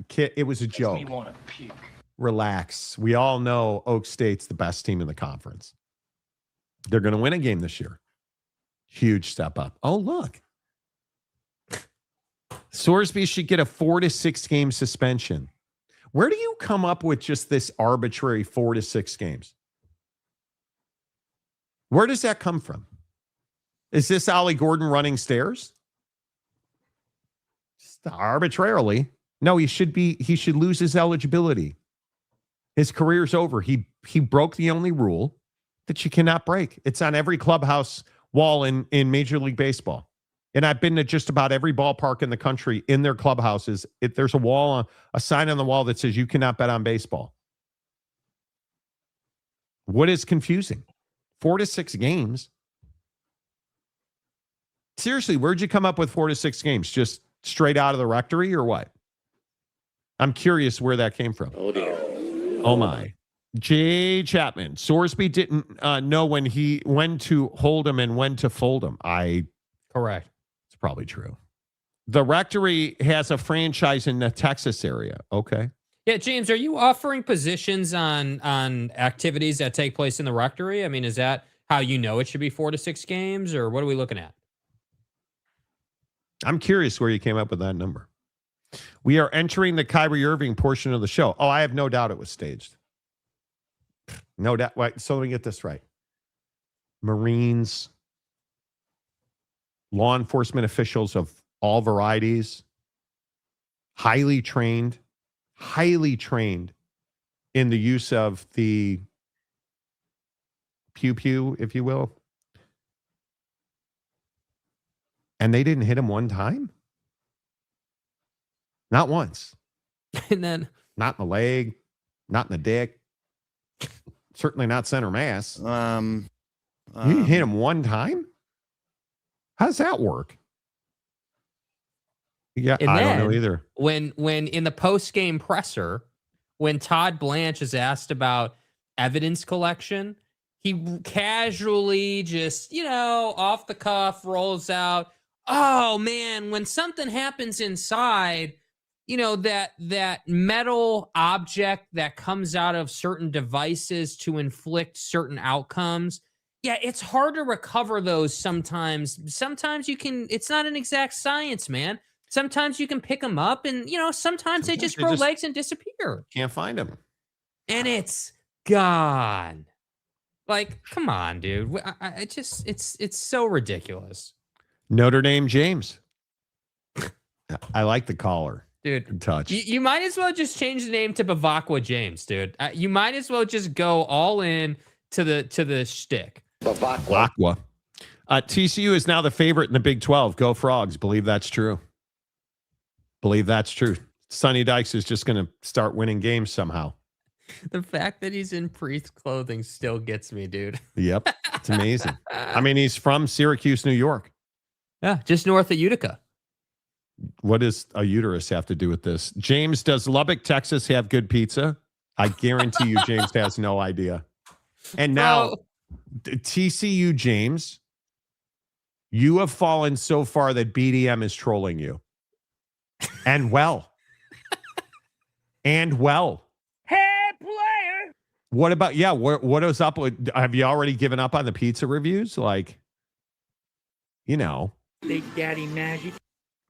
It was a joke. Relax. We all know Oak State's the best team in the conference. They're going to win a game this year. Huge step up. Oh, look. Sorsby should get a 4 to 6 game suspension. Where do you come up with just this arbitrary 4 to 6 games? Where does that come from? Is this Ollie Gordon running stairs? Just arbitrarily. No, he should lose his eligibility. His career's over. He broke the only rule that you cannot break. It's on every clubhouse wall in Major League Baseball. And I've been to just about every ballpark in the country in their clubhouses. There's a sign on the wall that says you cannot bet on baseball. What is confusing? 4 to 6 games. Seriously, where'd you come up with 4 to 6 games? Just straight out of the rectory or what? I'm curious where that came from. Oh, dear. Oh, my. Jay Chapman. Sorsby didn't know when to hold him and when to fold him. Correct. It's probably true. The rectory has a franchise in the Texas area. Okay. Yeah, James, are you offering positions on activities that take place in the rectory? I mean, is that how you know it should be 4 to 6 games, or what are we looking at? I'm curious where you came up with that number. We are entering the Kyrie Irving portion of the show. Oh, I have no doubt it was staged. No doubt. Wait, so let me get this right. Marines, law enforcement officials of all varieties, highly trained in the use of the pew, if you will. And they didn't hit him one time? Not once. And then not in the leg, not in the dick. Certainly not center mass. You didn't hit him one time? How does that work? Yeah, I don't know either. When in the post-game presser, when Todd Blanche is asked about evidence collection, he casually just, off the cuff rolls out, oh man, when something happens inside, that metal object that comes out of certain devices to inflict certain outcomes. Yeah, it's hard to recover those sometimes. Sometimes you can, it's not an exact science, man. Sometimes you can pick them up and, sometimes they just grow legs and disappear. Can't find them. And it's gone. Like, come on, dude. It's so ridiculous. Notre Dame James. I like the caller. Dude, good touch. You might as well just change the name to Bavacqua James, dude. You might as well just go all in to the shtick. Bavacqua. TCU is now the favorite in the Big 12. Go Frogs. Believe that's true. Sonny Dykes is just going to start winning games somehow. The fact that he's in priest clothing still gets me, dude. Yep. It's amazing. I mean, he's from Syracuse, New York. Yeah, just north of Utica. What does a uterus have to do with this? James, does Lubbock, Texas have good pizza? I guarantee you James has no idea. And now, TCU James, you have fallen so far that BDM is trolling you. And well. And well. Hey, player. What about, what is up with, have you already given up on the pizza reviews? Like, Big Daddy Magic.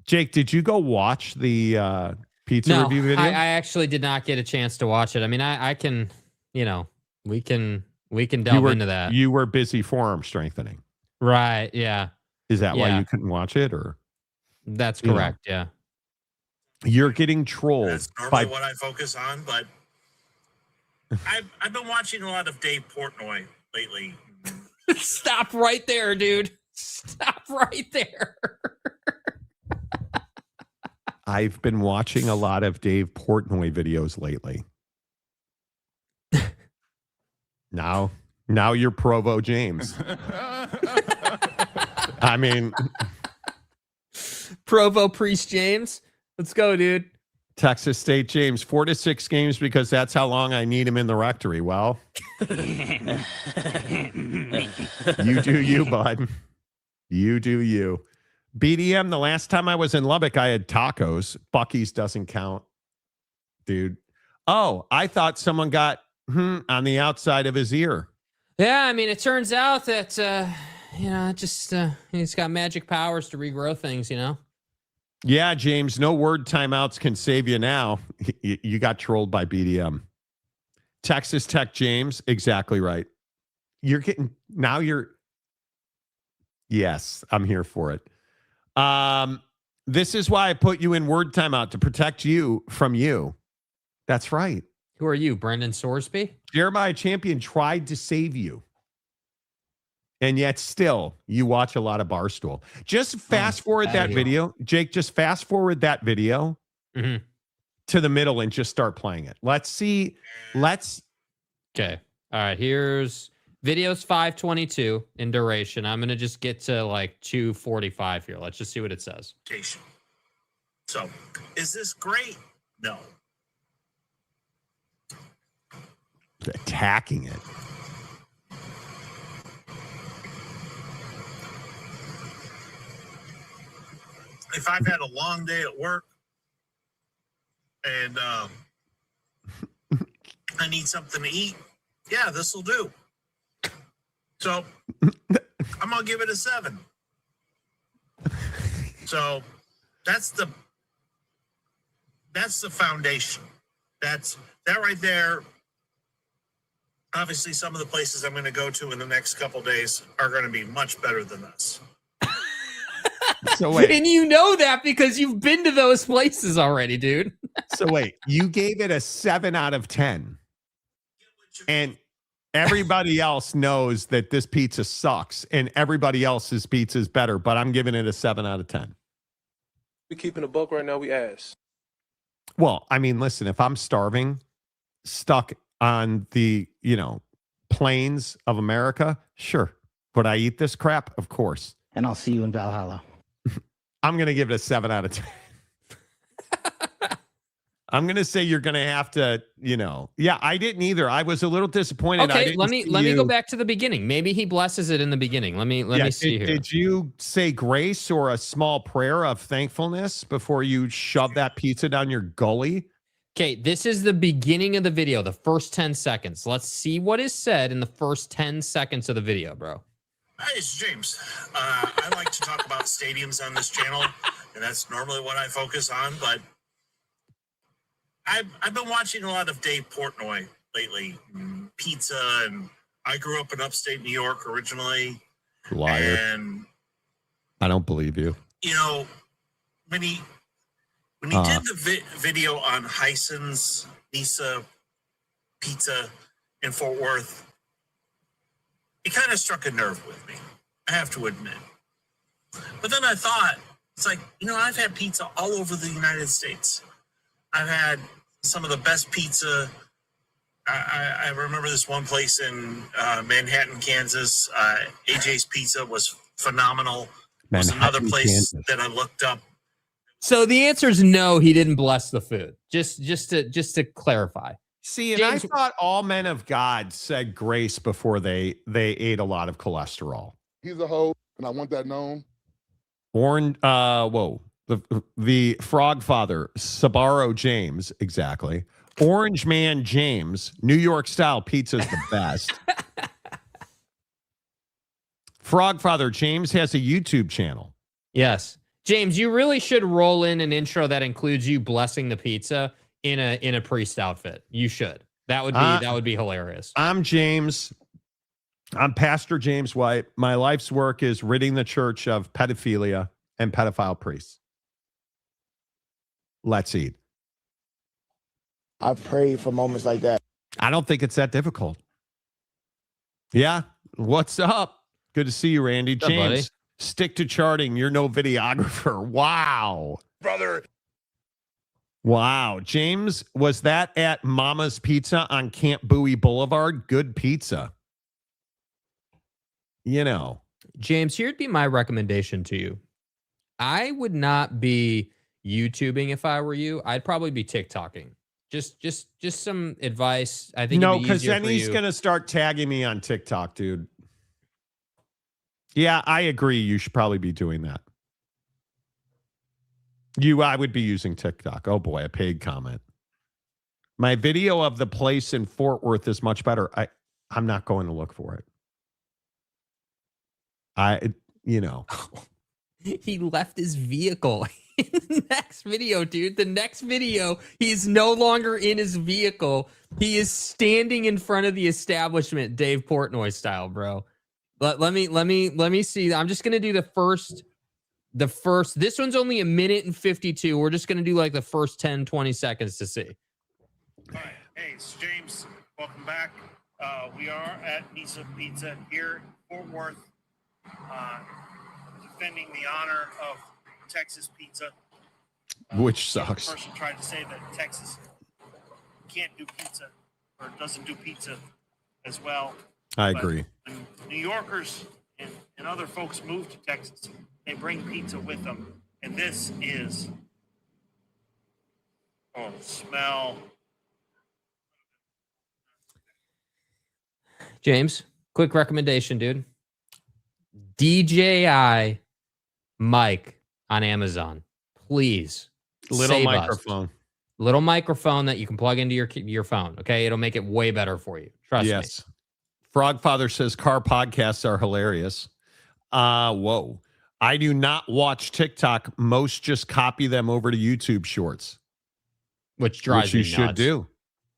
Jake, did you go watch the pizza review video? I actually did not get a chance to watch it. I mean, I can, we can delve into that. You were busy forearm strengthening. Right. Yeah. Is that why you couldn't watch it, or? That's correct. Yeah. You're getting trolled. That's normally what I focus on, but I've been watching a lot of Dave Portnoy lately. Stop right there, dude. Stop right there. I've been watching a lot of Dave Portnoy videos lately. Now you're Provo James. I mean, Provo Priest James. Let's go, dude. Texas State James, 4 to 6 games because that's how long I need him in the rectory. Well, you do you, bud. You do you. BDM, the last time I was in Lubbock, I had tacos. Bucky's doesn't count, dude. Oh, I thought someone got on the outside of his ear. Yeah, I mean, it turns out that, he's got magic powers to regrow things, Yeah, James, no word timeouts can save you now. You got trolled by BDM. Texas Tech James, exactly right. Yes, I'm here for it. This is why I put you in word timeout, to protect you from you. That's right. Who are you, Brendan Sorsby? Jeremiah Champion tried to save you. And yet still, you watch a lot of Barstool. Just fast forward that video. Jake, just fast forward that video to the middle and just start playing it. Let's see. Okay. All right. Here's video's 5:22 in duration. I'm going to just get to like 2:45 here. Let's just see what it says. So, is this great? No. Attacking it. If I've had a long day at work and I need something to eat, yeah, this will do. So I'm gonna give it a 7. So that's the foundation. That right there. Obviously, some of the places I'm going to go to in the next couple days are going to be much better than this. So wait. And you know that because you've been to those places already, dude. So wait, you gave it a 7 out of 10. And everybody else knows that this pizza sucks and everybody else's pizza is better, but I'm giving it a 7 out of 10. We keeping a buck right now, we ass. Well, I mean, listen, if I'm starving, stuck on the, plains of America, sure. Would I eat this crap? Of course. And I'll see you in Valhalla. I'm going to give it a 7 out of 10. I'm going to say you're going to have to, I didn't either. I was a little disappointed. Okay, let me go back to the beginning. Maybe he blesses it in the beginning. Let me see here. Did you say grace or a small prayer of thankfulness before you shove that pizza down your gully? Okay, this is the beginning of the video, the first 10 seconds. Let's see what is said in the first 10 seconds of the video, bro. Hi, it's James. I like to talk about stadiums on this channel, and that's normally what I focus on, but I've been watching a lot of Dave Portnoy lately. Pizza, and I grew up in upstate New York originally. Liar. And I don't believe you. When he did the video on Heisen's Nisa Pizza in Fort Worth, it kind of struck a nerve with me, I have to admit. But then I thought, it's like, I've had pizza all over the United States. I've had some of the best pizza I remember this one place in Manhattan, Kansas. AJ's Pizza was phenomenal. There was another Manhattan, place Kansas. that I looked up. So the answer is no. He didn't bless the food. Just to clarify. See, and James- I thought all men of God said grace before they ate a lot of cholesterol. He's a hoe, and I want that known. The Frog Father, Sabaro James, exactly. Orange Man James, New York style pizza is the best. Frog Father James has a YouTube channel. Yes. James, you really should roll in an intro that includes you blessing the pizza in a priest outfit. You should. That would be hilarious. I'm James. I'm Pastor James White. My life's work is ridding the church of pedophilia and pedophile priests. Let's eat. I've prayed for moments like that. I don't think it's that difficult. Yeah. What's up? Good to see you, Randy. What's up, James, buddy? stick to charting. You're no videographer. Wow. Brother. Wow. James, was that at Mama's Pizza on Camp Bowie Boulevard? Good pizza. You know. James, here'd be my recommendation to you. I would not be YouTubing if I were you. I'd probably be TikToking. Just some advice. I think no, because then he's going to start tagging me on TikTok, dude. Yeah, I agree. You should probably be doing that. I would be using TikTok. Oh boy, a paid comment. My video of the place in Fort Worth is much better. I'm not going to look for it. He left his vehicle in the next video, dude. The next video, he's no longer in his vehicle. He is standing in front of the establishment, Dave Portnoy style, bro. Let me see. I'm just gonna do the first. This one's only 1:52. We're just gonna do like the first 10, 20 seconds to see. All right. Hey, it's James. Welcome back. We are at Nisa Pizza here in Fort Worth, defending the honor of Texas pizza. Which sucks. The person tried to say that Texas can't do pizza or doesn't do pizza as well. I But agree. when New Yorkers and other folks move to Texas, they bring pizza with them. And this is, smell. James, quick recommendation, dude. DJI mic on Amazon, please. Little save us. microphone. Little microphone that you can plug into your phone. Okay, it'll make it way better for you. Trust me. Yes. Frogfather says car podcasts are hilarious. Whoa. I do not watch TikTok. Most just copy them over to YouTube Shorts. Which drives you me should nuts. do.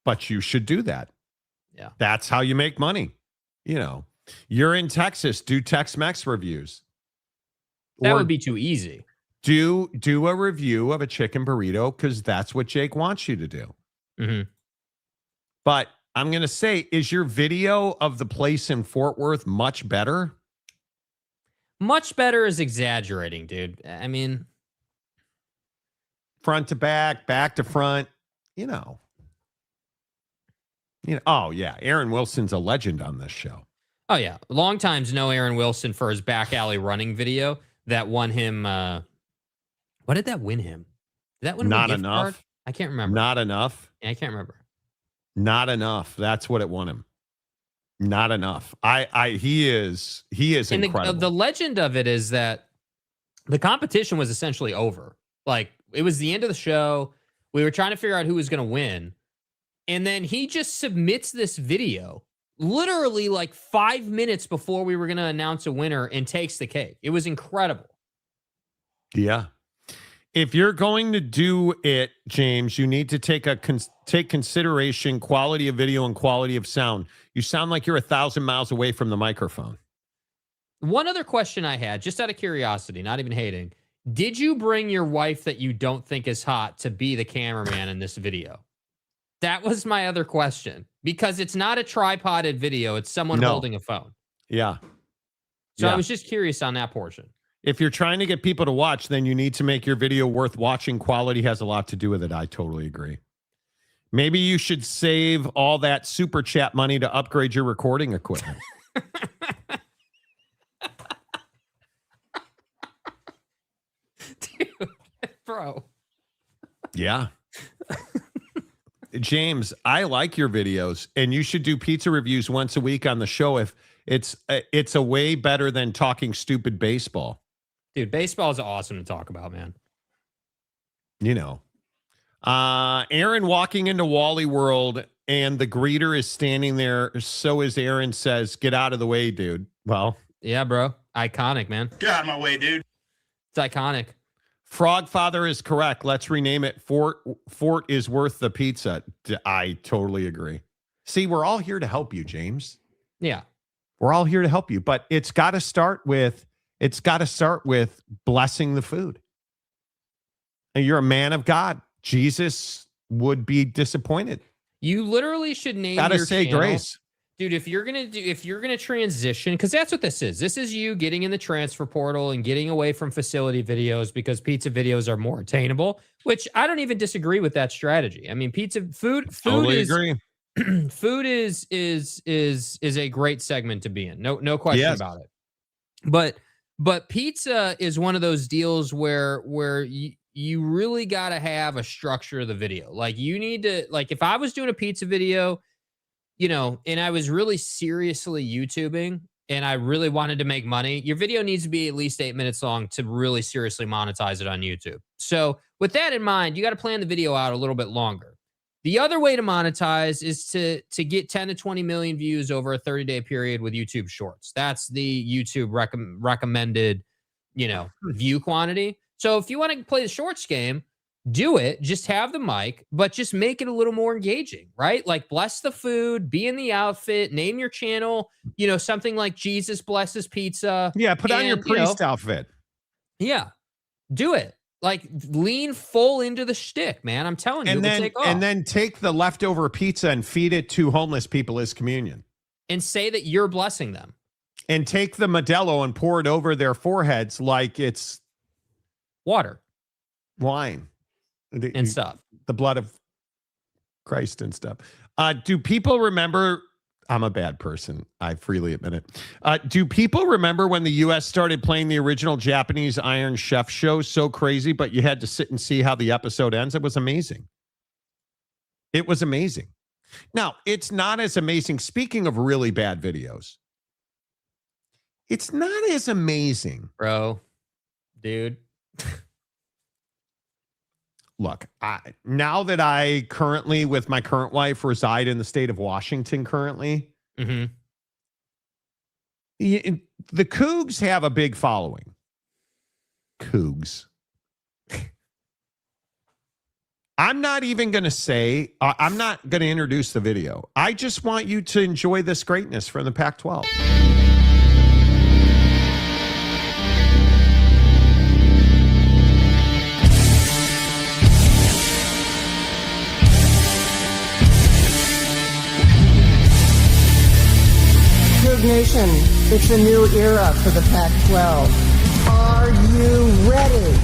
But you should do that. Yeah. That's how you make money. You're in Texas, do Tex-Mex reviews. That Or would be too easy. do a review of a chicken burrito because that's what Jake wants you to do. Mm-hmm. But I'm going to say, is your video of the place in Fort Worth much better? Much better is exaggerating, dude. I mean, Front to back to front, Oh, yeah. Aaron Wilson's a legend on this show. oh yeah. Long times know Aaron Wilson for his back alley running video that won him. What did that win him? Did that win him Not a gift enough. card? I can't remember. Not enough. I can't remember. Not enough. That's what it won him. Not enough. He is And incredible. the legend of it is that the competition was essentially over. Like, it was the end of the show. We were trying to figure out who was going to win. And then he just submits this video literally like 5 minutes before we were going to announce a winner and takes the cake. It was incredible. Yeah. If you're going to do it, James, you need to take consideration quality of video and quality of sound. You sound like you're 1,000 miles away from the microphone. One other question I had, just out of curiosity, not even hating. Did you bring your wife that you don't think is hot to be the cameraman in this video? That was my other question, because it's not a tripoded video. It's someone holding a phone. Yeah. So I was just curious on that portion. If you're trying to get people to watch, then you need to make your video worth watching. Quality has a lot to do with it. I totally agree. Maybe you should save all that super chat money to upgrade your recording equipment. Dude, bro. Yeah. James, I like your videos, and you should do pizza reviews once a week on the show. If it's a way better than talking stupid baseball. Dude, baseball is awesome to talk about, man. You know. Aaron walking into Wally World, and the greeter is standing there. So as Aaron says, "Get out of the way, dude." Well, yeah, bro. Iconic, man. Get out of my way, dude. It's iconic. Frogfather is correct. Let's rename it Fort is worth the pizza. I totally agree. See, we're all here to help you, James. Yeah. We're all here to help you, but it's got to start with blessing the food. And you're a man of God. Jesus would be disappointed. You literally should name Gotta your say channel. grace. Dude, if you're gonna transition, because that's what this is. This is you getting in the transfer portal and getting away from facility videos because pizza videos are more attainable, which I don't even disagree with that strategy. I mean, food Totally is agree. food is a great segment to be in. No question Yes. about it. But pizza is one of those deals where you really got to have a structure of the video. Like you need to, like if I was doing a pizza video, you know, and I was really seriously YouTubing and I really wanted to make money, your video needs to be at least 8 minutes long to really seriously monetize it on YouTube. So with that in mind, you got to plan the video out a little bit longer. The other way to monetize is to get 10 to 20 million views over a 30-day period with YouTube Shorts. That's the YouTube recommended, you know, view quantity. So if you want to play the shorts game, do it. Just have the mic, but just make it a little more engaging, right? Like bless the food, be in the outfit, name your channel, you know, something like Jesus Blesses Pizza. Yeah, put on your priest outfit. Yeah, do it. Like lean full into the shtick, man. I'm telling you, And then take the leftover pizza and feed it to homeless people as communion. And say that you're blessing them. And take the Modelo and pour it over their foreheads like it's water, wine, and stuff. The blood of Christ and stuff. Do people remember? I'm a bad person. I freely admit it. Do people remember when the U.S. started playing the original Japanese Iron Chef show? So crazy, but you had to sit and see how the episode ends. It was amazing. It was amazing. Now, it's not as amazing. Speaking of really bad videos, it's not as amazing. Bro, dude. Look, now that I currently, with my current wife, reside in the state of Washington currently, the Cougs have a big following. Cougs. I'm not even going to say, I'm not going to introduce the video. I just want you to enjoy this greatness from the Pac-12. Nation, it's a new era for the Pac-12. Are you ready?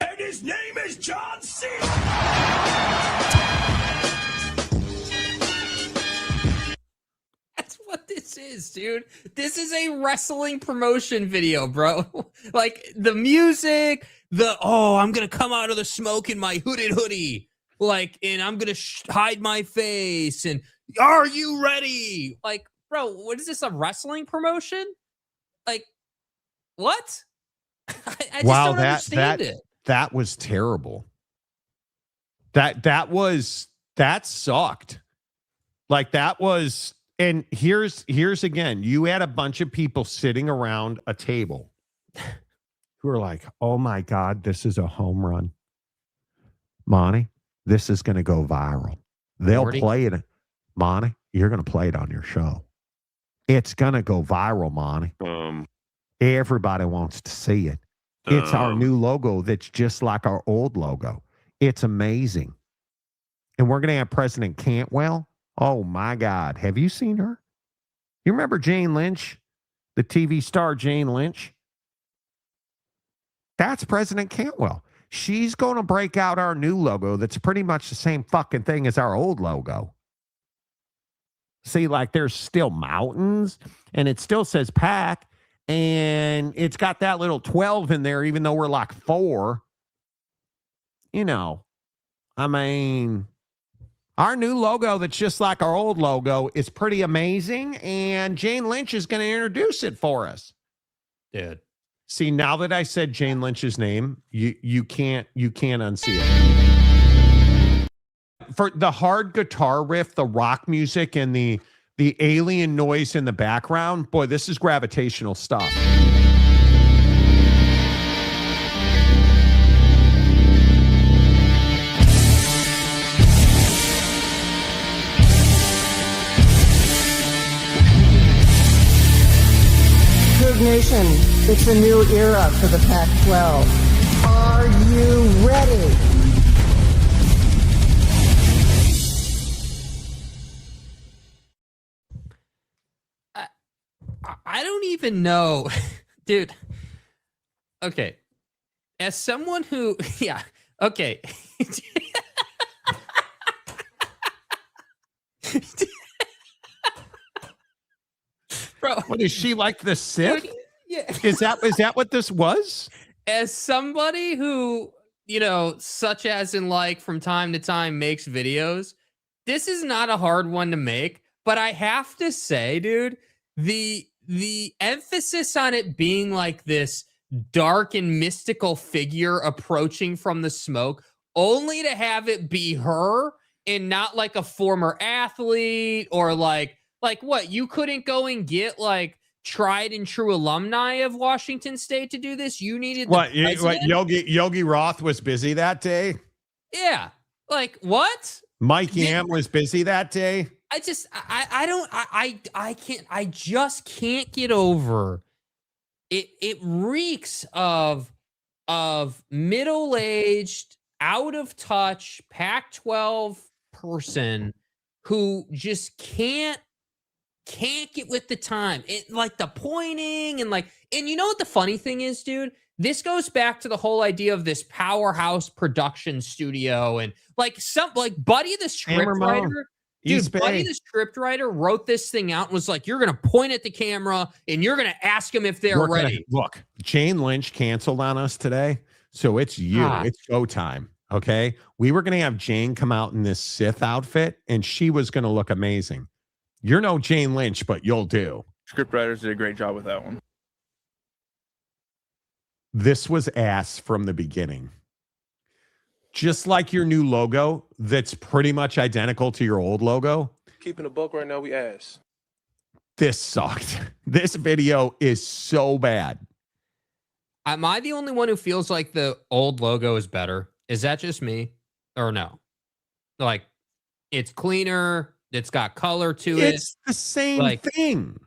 And his name is John C. That's what this is, dude. This is a wrestling promotion video, bro. Like the music, I'm going to come out of the smoke in my hooded hoodie. Like, and I'm going to hide my face. And are you ready? Like, bro, what is this, a wrestling promotion? Like, what? I just don't understand it. That was terrible. That sucked. Like that was, and here's again, you had a bunch of people sitting around a table who are like, oh my God, this is a home run. Monty, this is going to go viral. They'll play it. Monty, you're going to play it on your show. It's going to go viral, Monty. Everybody wants to see it. It's our new logo that's just like our old logo. It's amazing. And we're going to have President Cantwell. Oh, my God. Have you seen her? You remember Jane Lynch? The TV star Jane Lynch? That's President Cantwell. She's going to break out our new logo that's pretty much the same fucking thing as our old logo. See, like there's still mountains and it still says pack and it's got that little 12 in there, even though we're like 4. You know, I mean, our new logo that's just like our old logo is pretty amazing. And Jane Lynch is going to introduce it for us. Dude. See, now that I said Jane Lynch's name, you can't unsee it. For the hard guitar riff, the rock music, and the alien noise in the background, boy, this is gravitational stuff. Cougar Nation, it's a new era for the Pac-12. Are you ready? I don't even know, dude. Okay. As someone who, yeah, okay. Bro, What is she like the Sith? dude, yeah. Is that what this was? As somebody who, you know, such as in like from time to time makes videos, this is not a hard one to make, but I have to say, dude, the emphasis on it being like this dark and mystical figure approaching from the smoke, only to have it be her and not like a former athlete or like what, you couldn't go and get like tried and true alumni of Washington State to do this? You needed What president? Yogi Roth was busy that day? Yeah. Like what? Mike Yam was busy that day? I just can't get over it. It reeks of middle-aged, out of touch Pac-12 person who just can't get with the time. It like the pointing and you know what the funny thing is, dude? This goes back to the whole idea of this powerhouse production studio and Buddy the scriptwriter. Dude, Buddy the scriptwriter wrote this thing out and was like, you're going to point at the camera and you're going to ask them if they're ready. Look, Jane Lynch canceled on us today, so it's you. It's go time, okay? We were going to have Jane come out in this Sith outfit, and she was going to look amazing. You're no Jane Lynch, but you'll do. Scriptwriters did a great job with that one. This was ass from the beginning. Just like your new logo that's pretty much identical to your old logo. Keeping a buck right now, we ass. This sucked. This video is so bad. Am I the only one who feels like the old logo is better? Is that just me or no? Like, it's cleaner. It's got color to it. It's the same thing.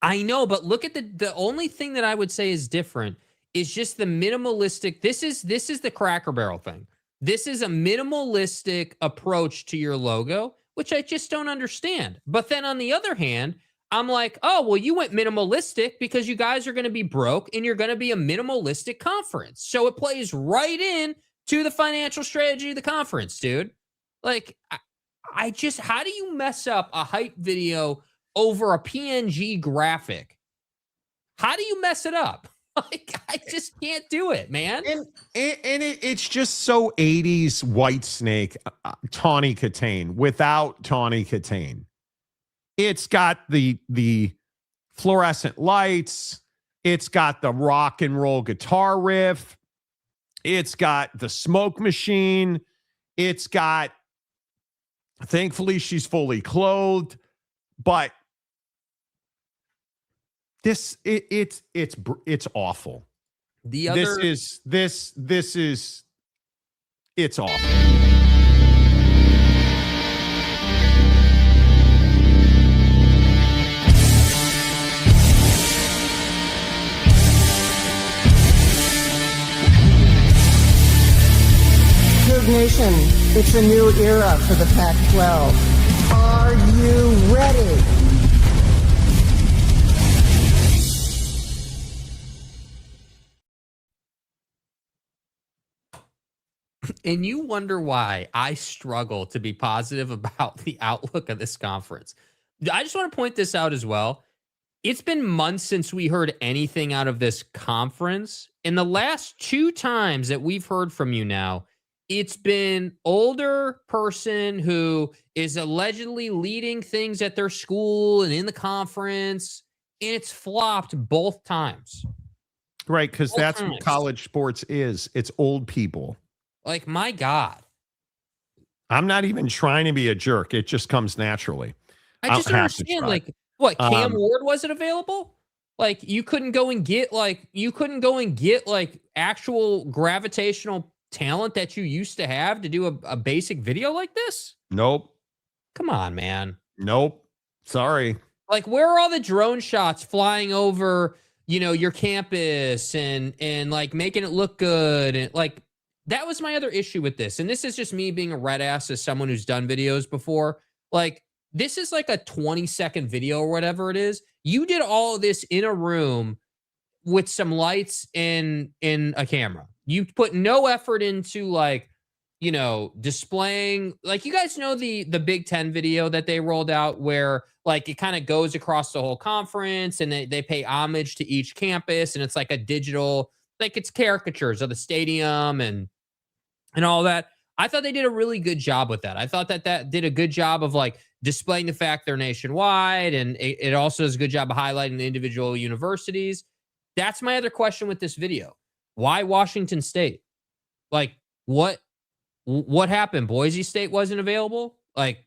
I know, but look at the only thing that I would say is different is just the minimalistic. This is the Cracker Barrel thing. This is a minimalistic approach to your logo, which I just don't understand. But then on the other hand, I'm like, oh, well, you went minimalistic because you guys are going to be broke and you're going to be a minimalistic conference. So it plays right in to the financial strategy of the conference, dude. Like, I just, how do you mess up a hype video over a PNG graphic? How do you mess it up? Like, I just can't do it, man. And it's just so 80s White Snake, Tawny Katane without Tawny Katane. It's got the fluorescent lights. It's got the rock and roll guitar riff. It's got the smoke machine. It's got, thankfully, she's fully clothed, but it's awful. The other this is it's awful. Cougar Nation, it's a new era for the Pac-12. Are you ready? And you wonder why I struggle to be positive about the outlook of this conference. I just want to point this out as well. It's been months since we heard anything out of this conference. In the last 2 times that we've heard from you now, it's been older person who is allegedly leading things at their school and in the conference, and it's flopped both times. Right, because Both that's times. what college sports is. It's old people. Like, my God. I'm not even trying to be a jerk. It just comes naturally. I just don't have to understand. try. Like, what, Cam Ward wasn't available? Like, you couldn't go and get actual gravitational talent that you used to have to do a basic video like this? Nope. Come on, man. Nope. Sorry. Like, where are all the drone shots flying over, your campus and like making it look good? And like, that was my other issue with this. And this is just me being a red ass as someone who's done videos before. Like, this is like a 20-second video or whatever it is. You did all of this in a room with some lights in a camera. You put no effort into displaying, like, you guys know the Big Ten video that they rolled out where like it kind of goes across the whole conference and they pay homage to each campus, and it's like a digital, like it's caricatures of the stadium and all that. I thought they did a really good job with that. I thought that did a good job of like displaying the fact they're nationwide, and it also does a good job of highlighting the individual universities. That's my other question with this video. Why Washington State? Like, what happened? Boise State wasn't available? Like,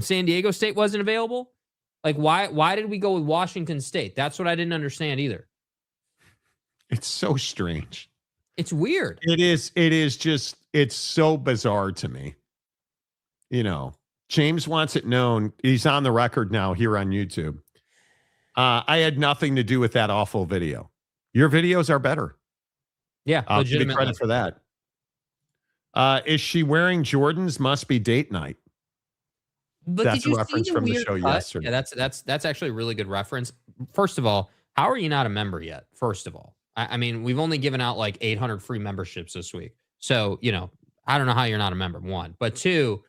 San Diego State wasn't available? Like, why did we go with Washington State? That's what I didn't understand either. It's so strange. It's weird. It is just, it's so bizarre to me. James wants it known. He's on the record now here on YouTube. I had nothing to do with that awful video. Your videos are better. Yeah, I'll give you credit for that. Is she wearing Jordans? Must be date night. But that's did you a reference see from the weird show yesterday. Yeah, that's actually a really good reference. First of all, how are you not a member yet? First of all, I mean, we've only given out like 800 free memberships this week. So, I don't know how you're not a member, one. But two,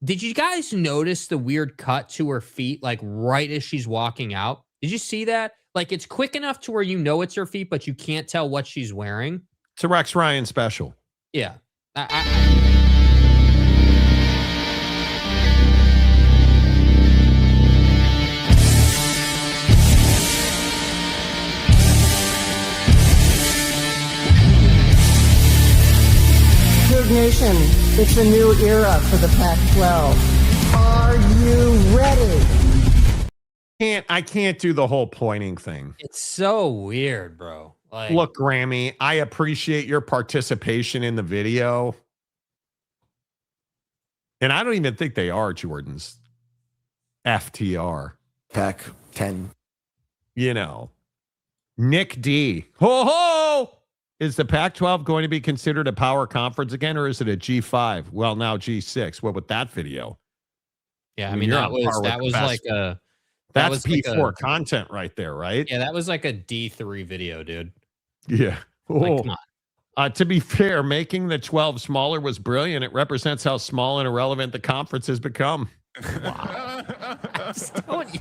did you guys notice the weird cut to her feet, like right as she's walking out? Did you see that? Like, it's quick enough to where it's her feet, but you can't tell what she's wearing. It's a Rex Ryan special. Yeah. Big Nation, it's a new era for the Pac-12. Are you ready? I can't do the whole pointing thing. It's so weird, bro. Like, look, Grammy, I appreciate your participation in the video. And I don't even think they are Jordans. FTR. Pac-10. Nick D. Ho ho! Is the Pac-12 going to be considered a power conference again, or is it a G5? Well, now G6. What with that video? Yeah, I mean, that was like a... That's P4 content right there, right? Yeah, that was like a D3 video, dude. Yeah. Like, come on. To be fair, making the 12 smaller was brilliant. It represents how small and irrelevant the conference has become. Wow. I'm just telling you,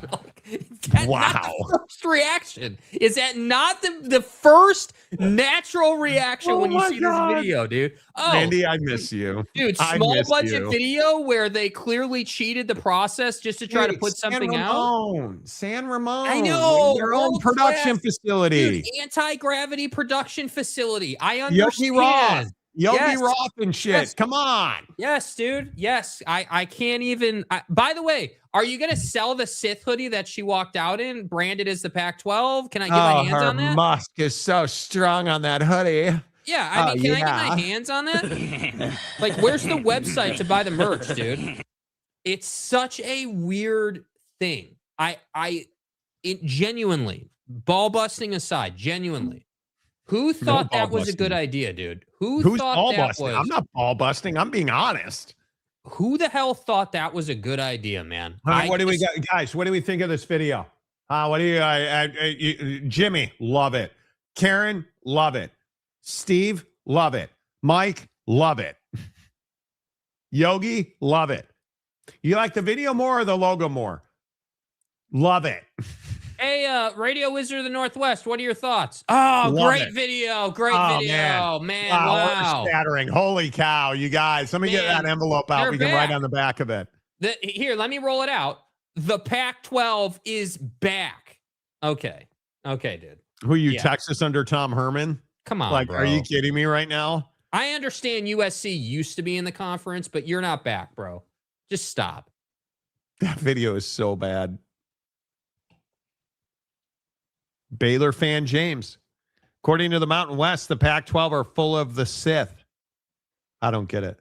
wow. Not the first reaction? Is that not the first natural reaction when you see this video, dude? Oh, Andy, I miss you. Dude, small budget video where they clearly cheated the process just to try to put something out. San Ramon. I know. Their own production facility. Dude, anti-gravity production facility. I understand. Yogi Roth and shit. Yes. Come on. Yes, dude. Yes. I can't even. By the way, are you going to sell the Sith hoodie that she walked out in, branded as the Pac-12? Can I get my hands on that? Musk is so strong on that hoodie. Yeah. I mean, can I get my hands on that? Like, where's the website to buy the merch, dude? It's such a weird thing. It genuinely, ball busting aside, genuinely. Who thought that was a good idea, dude? Who's thought that busting? I'm not ball busting. I'm being honest. Who the hell thought that was a good idea, man? What do we got, guys? What do we think of this video? What do you, Jimmy? Love it. Karen, love it. Steve, love it. Mike, love it. Yogi, love it. You like the video more or the logo more? Love it. Hey, Radio Wizard of the Northwest, what are your thoughts? Oh, Love great it. video. Great Oh, video. Man, wow. Earth-shattering. Holy cow, you guys. Let me get that envelope out. We can write on the back of it. Here, let me roll it out. The Pac-12 is back. Okay, dude. Who you, Texas under Tom Herman? Come on, like, bro. Are you kidding me right now? I understand USC used to be in the conference, but you're not back, bro. Just stop. That video is so bad. Baylor fan James. According to the Mountain West, the Pac-12 are full of the Sith. I don't get it.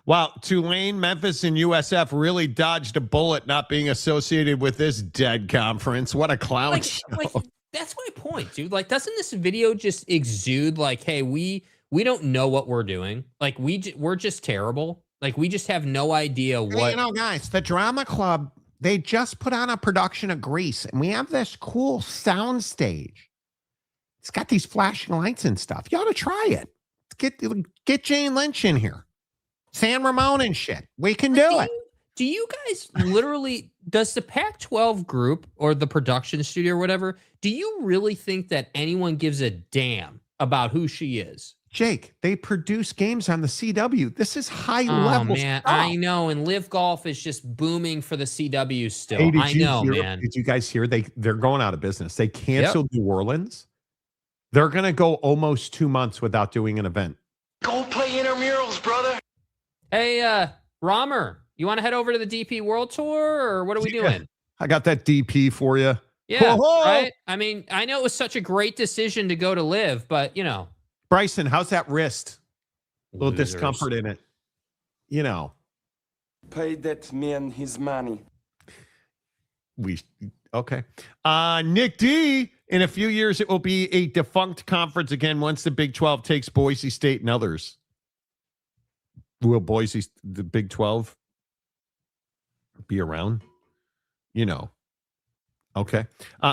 Wow, Tulane, Memphis, and USF really dodged a bullet not being associated with this dead conference. What a clown show. That's my point, dude. Like, doesn't this video just exude like, hey, we don't know what we're doing. Like, we're just terrible. Like, we just have no idea what. Hey, guys, the drama club, they just put on a production of Grease, and we have this cool sound stage. It's got these flashing lights and stuff. You ought to try it. Get Jane Lynch in here. San Ramon and shit. We can do it. Do you guys literally, does the Pac-12 group or the production studio or whatever, do you really think that anyone gives a damn about who she is? Jake, they produce games on the CW. This is high level man, stuff. I know, and Live Golf is just booming for the CW still. Hey, man. Did you guys hear they're going out of business? They canceled New Orleans. They're going to go almost 2 months without doing an event. Go play intramurals, brother. Hey, Romer, you want to head over to the DP World Tour, or what are we doing? I got that DP for you. Yeah, right? I mean, I know it was such a great decision to go to Live, but, you know. Bryson, how's that wrist? A little Losers. discomfort in it. You know. Pay that man his money. Okay. Nick D, in a few years, it will be a defunct conference again once the Big 12 takes Boise State and others. Will the Big 12 be around? You know. Okay.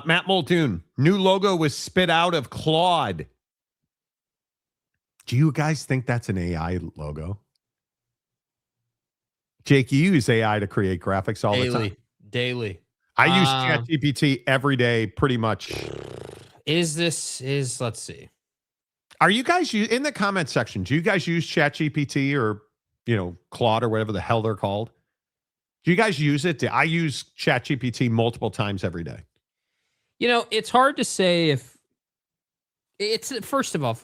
Matt Muldoon, new logo was spit out of Claude. Do you guys think that's an AI logo? Jake, you use AI to create graphics all the time. Daily. I use ChatGPT every day, pretty much. Let's see. Are you guys in the comment section? Do you guys use ChatGPT or, Claude or whatever the hell they're called? Do you guys use it? I use ChatGPT multiple times every day. It's hard to say if it's first of all,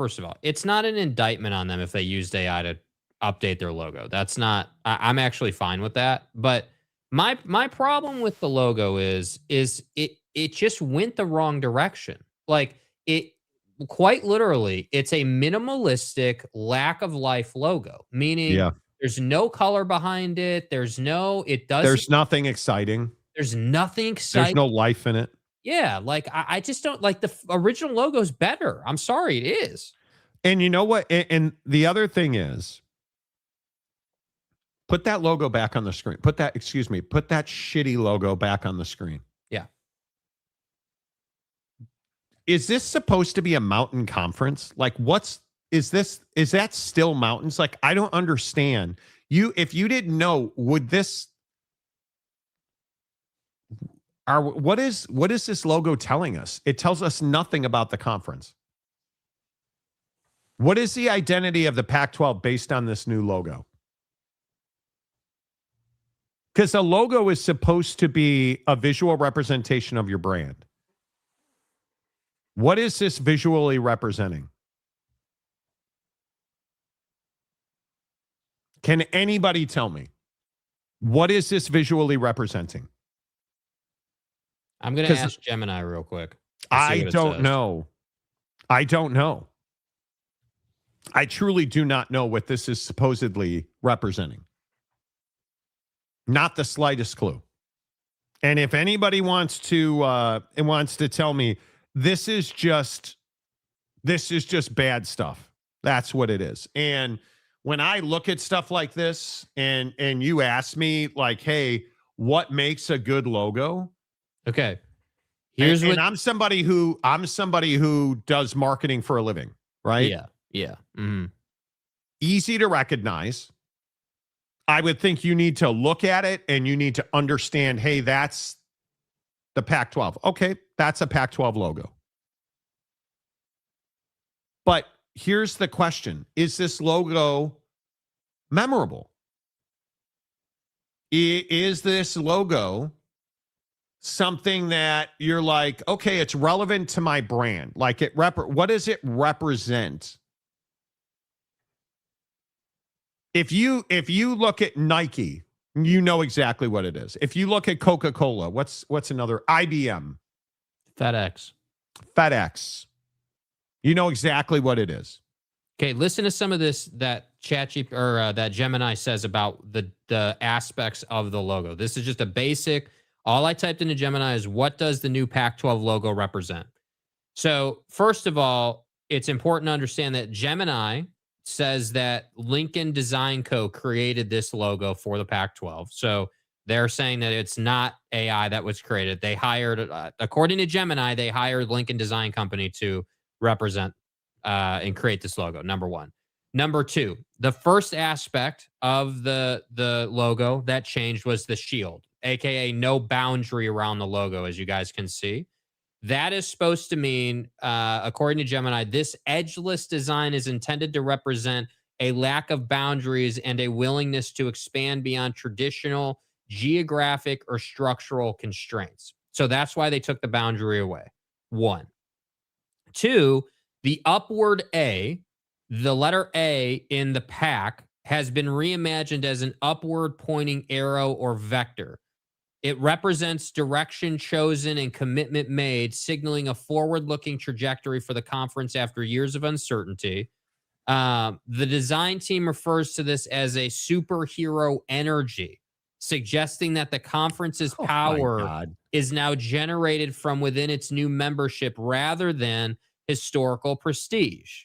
it's not an indictment on them if they used AI to update their logo. That's not. I'm actually fine with that. But my problem with the logo is it just went the wrong direction. Like it quite literally, it's a minimalistic lack of life logo, meaning there's no color behind it. There's nothing exciting. There's nothing exciting. There's no life in it. Yeah, like I just don't like the original logo's better. I'm sorry, it is. And you know what? And the other thing is, put that logo back on the screen. Put that shitty logo back on the screen. Yeah. Is this supposed to be a mountain conference? Like, is that still mountains? Like, I don't understand. If you didn't know, what is this logo telling us? It tells us nothing about the conference. What is the identity of the Pac-12 based on this new logo? Because the logo is supposed to be a visual representation of your brand. What is this visually representing? Can anybody tell me? What is this visually representing? I'm going to ask Gemini real quick. I don't know. I truly do not know what this is supposedly representing. Not the slightest clue. And if anybody wants to tell me this is just bad stuff, that's what it is. And when I look at stuff like this and you ask me like, hey, what makes a good logo? Okay. I'm somebody who does marketing for a living, right? Yeah. Mm-hmm. easy to recognize. I would think you need to look at it and you need to understand, hey, that's the Pac-12. Okay, that's a Pac-12 logo. But here's the question. Is this logo memorable? Is this logo something that you're like, okay, it's relevant to my brand? Like what does it represent? If you look at Nike, you know exactly what it is. If you look at Coca-Cola, what's another? IBM. FedEx. You know exactly what it is. Okay, listen to some of this that that Gemini says about the aspects of the logo. This is just a basic. All I typed into Gemini is, what does the new Pac-12 logo represent? So first of all, it's important to understand that Gemini says that Lincoln Design Co. created this logo for the Pac-12. So they're saying that it's not AI that was created. They hired, according to Gemini, they hired Lincoln Design Company to represent and create this logo, number one. Number two, the first aspect of the logo that changed was the shield, aka no boundary around the logo, as you guys can see. That is supposed to mean, according to Gemini, this edgeless design is intended to represent a lack of boundaries and a willingness to expand beyond traditional geographic or structural constraints. So that's why they took the boundary away. One. Two, the upward A, the letter A in the pack, has been reimagined as an upward pointing arrow or vector. It represents direction chosen and commitment made, signaling a forward-looking trajectory for the conference after years of uncertainty. The design team refers to this as a superhero energy, suggesting that the conference's power is now generated from within its new membership rather than historical prestige.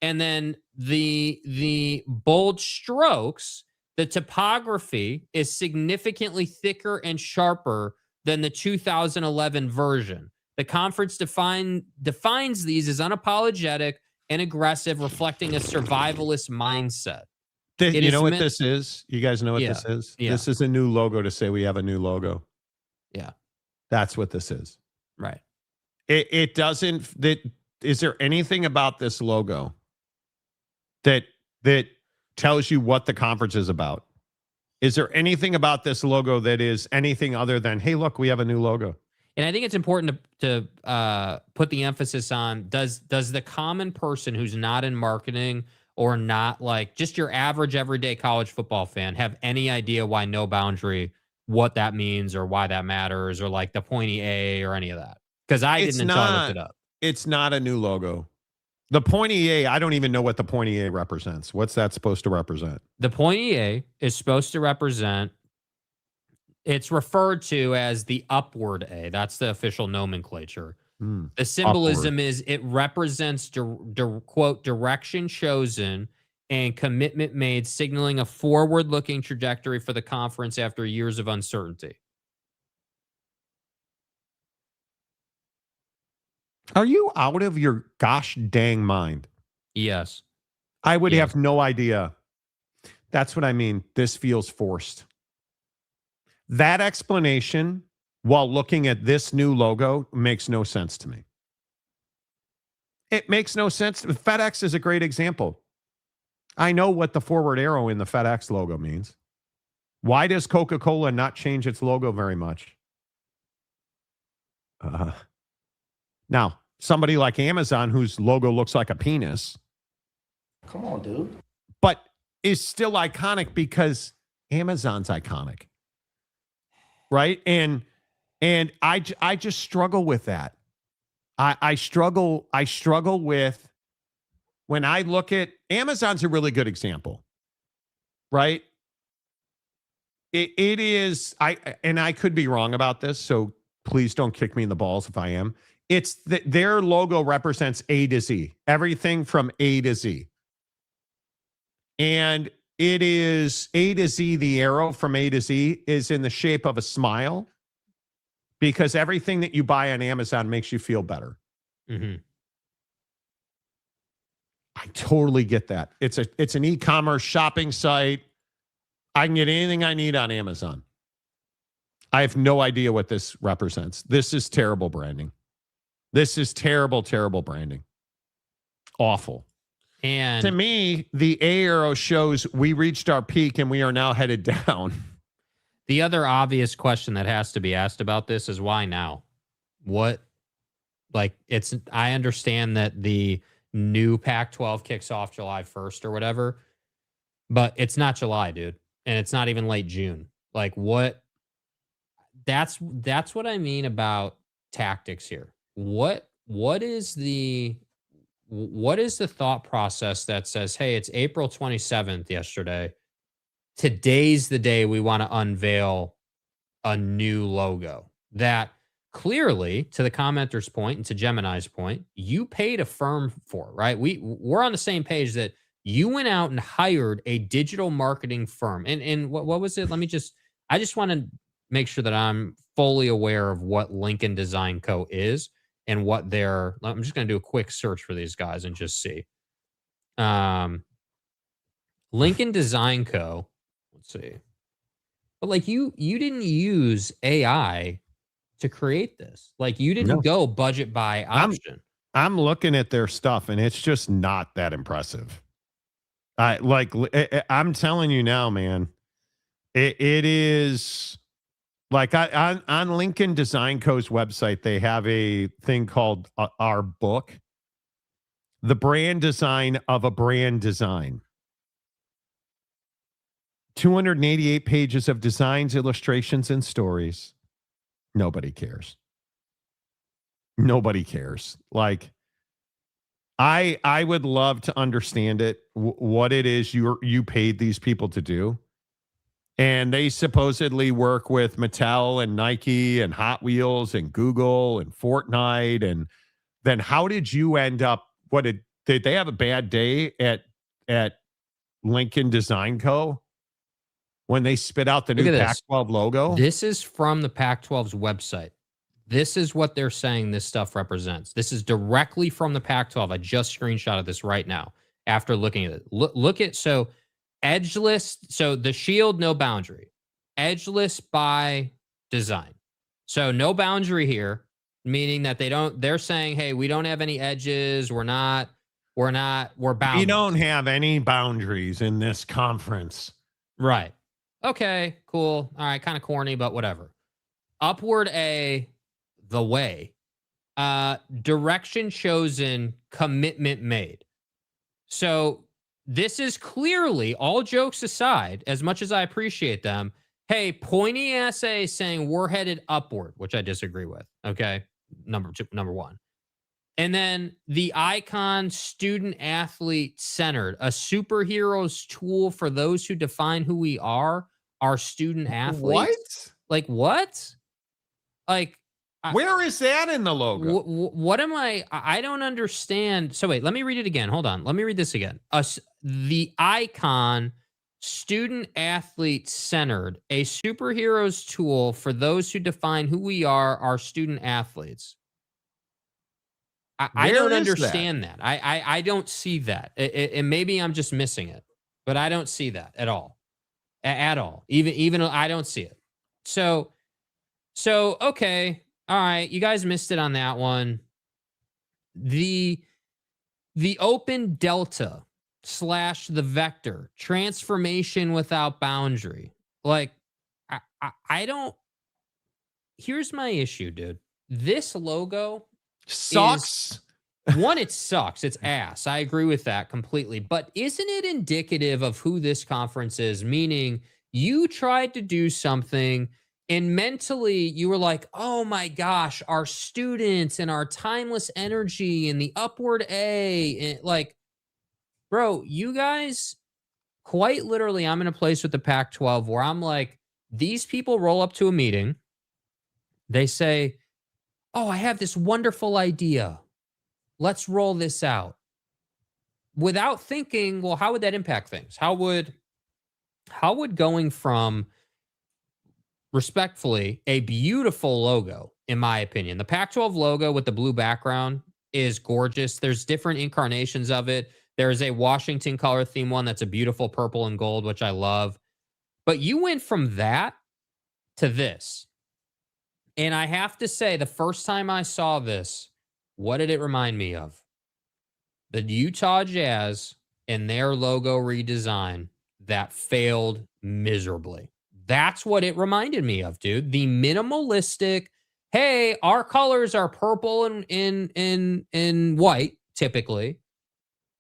And then the bold strokes, the typography is significantly thicker and sharper than the 2011 version. The conference defines these as unapologetic and aggressive, reflecting a survivalist mindset. You know what this is? You guys know what this is? Yeah. This is a new logo to say we have a new logo. Yeah. That's what this is. Right. It doesn't... Is there anything about this logo that tells you what the conference is about? Is there anything about this logo that is anything other than, hey, look, we have a new logo? And I think it's important to put the emphasis on, does the common person who's not in marketing or not like just your average everyday college football fan have any idea why no boundary, what that means or why that matters, or like the pointy A or any of that? Because I didn't until I looked it up. It's not a new logo. The pointy A, I don't even know what the pointy A represents. What's that supposed to represent? The pointy A is supposed to represent, it's referred to as the upward A. That's the official nomenclature. The symbolism is it represents, quote, direction chosen and commitment made, signaling a forward-looking trajectory for the conference after years of uncertainty. Are you out of your gosh dang mind? Yes. I would have no idea. That's what I mean. This feels forced. That explanation, while looking at this new logo, makes no sense to me. It makes no sense. FedEx is a great example. I know what the forward arrow in the FedEx logo means. Why does Coca-Cola not change its logo very much? Now, somebody like Amazon, whose logo looks like a penis. Come on, dude. But is still iconic because Amazon's iconic. Right? And I just struggle with that. I struggle with, when I look at Amazon's a really good example. Right? It is, and I could be wrong about this, so please don't kick me in the balls if I am. It's that their logo represents A to Z, everything from A to Z. And it is A to Z, the arrow from A to Z is in the shape of a smile, because everything that you buy on Amazon makes you feel better. Mm-hmm. I totally get that. It's an e-commerce shopping site. I can get anything I need on Amazon. I have no idea what this represents. This is terrible branding. This is terrible, terrible branding. Awful. And to me, the A arrow shows we reached our peak and we are now headed down. the other obvious question that has to be asked about this is why now? What, like, I understand that the new Pac-12 kicks off July 1st or whatever, but it's not July, dude. And it's not even late June. Like, what? That's what I mean about tactics here. What is the thought process that says, hey, it's April 27th yesterday. Today's the day we want to unveil a new logo that clearly, to the commenter's point and to Gemini's point, you paid a firm for, right? We're on the same page that you went out and hired a digital marketing firm. And what was it? I just want to make sure that I'm fully aware of what Lincoln Design Co. is and what I'm just going to do a quick search for these guys and just see. Lincoln Design Co. Let's see. But like you didn't use AI to create this. Like you didn't go budget by option. I'm looking at their stuff and it's just not that impressive. I'm telling you now, man, it is like on Lincoln Design Co.'s website, they have a thing called our book, The Brand Design of a Brand Design. 288 pages of designs, illustrations, and stories. Nobody cares. Nobody cares. Like, I would love to understand it, what it is you paid these people to do. And they supposedly work with Mattel and Nike and Hot Wheels and Google and Fortnite. And then how did you end up, did they have a bad day at Lincoln Design Co. when they spit out the new Pac-12 logo? This is from the Pac-12's website. This is what they're saying this stuff represents. This is directly from the Pac-12. I just screenshotted this right now after looking at it. Look at, so edgeless, so the shield, no boundary. Edgeless by design. So no boundary here, meaning that they're saying, hey, we don't have any edges. We're bound. We don't have any boundaries in this conference. Right. Okay, cool. All right, kind of corny, but whatever. Upward A, the way. Direction chosen, commitment made. So this is clearly, all jokes aside, as much as I appreciate them, hey, pointy ass A saying we're headed upward, which I disagree with. Okay, number one. And then the icon, student athlete centered, a superhero's tool for those who define who we are, our student athletes. What? Like what? Like, where is that in the logo? What am I don't understand. So wait, let me read it again. Hold on. Let me read this again. The icon, student athlete centered, a superhero's tool for those who define who we are, our student athletes. I don't understand that. I don't see that. And maybe I'm just missing it, but I don't see that at all. At all. Even I don't see it. So okay. All right. You guys missed it on that one. The open delta / the vector transformation without boundary. Like I don't, here's my issue, dude. This logo sucks. One, it sucks. It's ass. I agree with that completely. But isn't it indicative of who this conference is? Meaning you tried to do something and mentally you were like, oh my gosh, our students and our timeless energy and the upward A. And like, bro, you guys, quite literally, I'm in a place with the Pac-12 where I'm like, these people roll up to a meeting. They say, oh, I have this wonderful idea. Let's roll this out. Without thinking, well, how would that impact things? How would going from, respectfully, a beautiful logo, in my opinion, the Pac-12 logo with the blue background is gorgeous. There's different incarnations of it. There is a Washington color theme one that's a beautiful purple and gold, which I love. But you went from that to this. And I have to say, the first time I saw this, what did it remind me of? The Utah Jazz and their logo redesign that failed miserably. That's what it reminded me of, dude. The minimalistic, hey, our colors are purple and white, typically.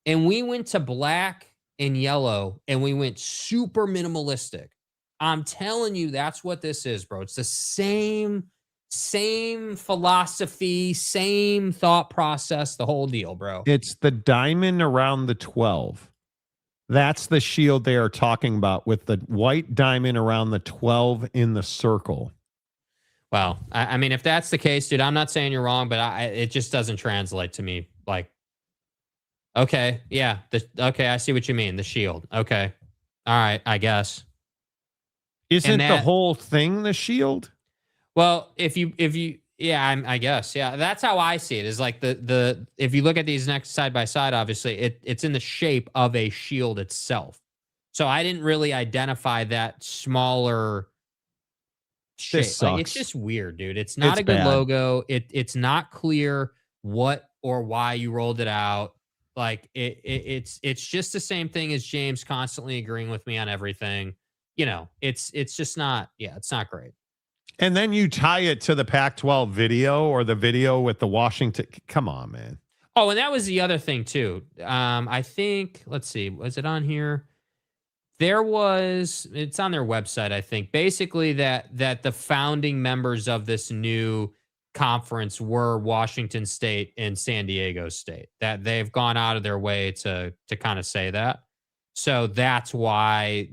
And we went to black and yellow, and we went super minimalistic. I'm telling you, that's what this is, bro. It's the same philosophy, same thought process, the whole deal, bro. It's the diamond around the 12. That's the shield they are talking about, with the white diamond around the 12 in the circle. Well, I mean, if that's the case, dude, I'm not saying you're wrong, but it just doesn't translate to me. Like, okay, yeah, okay, I see what you mean. The shield. Okay. All right, I guess. Isn't the whole thing the shield? Well, if you yeah, I guess. Yeah, that's how I see it. Is like the if you look at these next side by side, obviously it's in the shape of a shield itself. So I didn't really identify that smaller shape. Like, it's just weird, dude. It's not a good logo. It's not clear what or why you rolled it out. Like it's just the same thing as James constantly agreeing with me on everything. You know, it's just not, it's not great. And then you tie it to the Pac-12 video, or the video with the Washington. Come on, man. Oh, and that was the other thing too. I think, let's see, was it on here? It's on their website, I think. Basically that the founding members of this new conference were Washington State and San Diego State. That they've gone out of their way to kind of say that. So that's why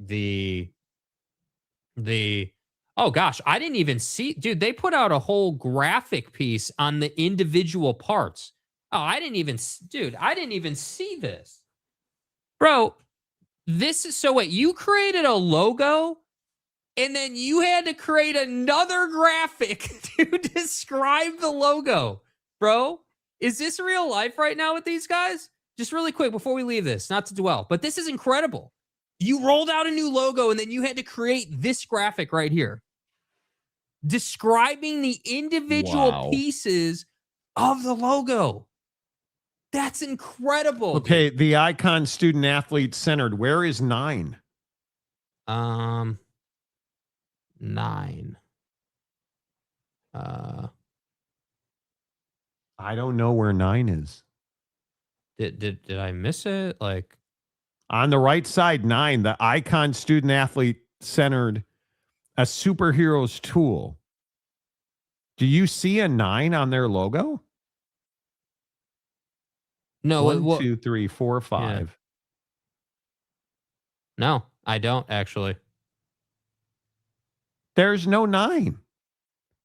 oh gosh, I didn't even see, dude, they put out a whole graphic piece on the individual parts. Oh, I didn't even see this. Bro, this is, so wait, you created a logo and then you had to create another graphic to describe the logo. Bro, is this real life right now with these guys? Just really quick before we leave this, not to dwell, but this is incredible. You rolled out a new logo and then you had to create this graphic right here, describing the individual pieces of the logo. That's incredible. Okay, dude. The icon student athlete centered. Where is 9? 9. I don't know where 9 is. Did I miss it? Like, on the right side, 9, the icon student athlete centered, a superhero's tool. Do you see a 9 on their logo? No. 1, 2, 3, 4, 5. Yeah. No, I don't actually. There's no 9.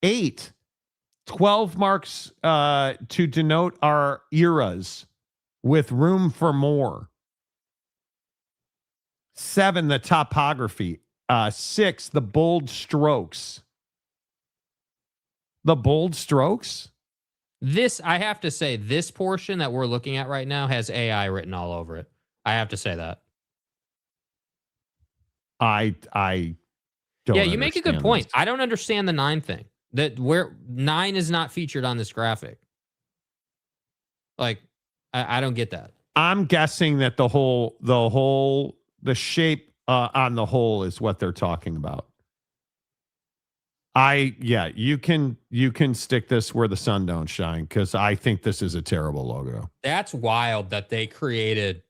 8. 12 marks to denote our eras with room for more. 7, the topography. 6, the bold strokes. The bold strokes? This, I have to say, this portion that we're looking at right now has AI written all over it. I have to say that. I don't. Yeah, you make a good point. This. I don't understand the 9 thing. That where 9 is not featured on this graphic. Like, I don't get that. I'm guessing that the shape on the whole is what they're talking about. You can stick this where the sun don't shine, because I think this is a terrible logo. That's wild that they created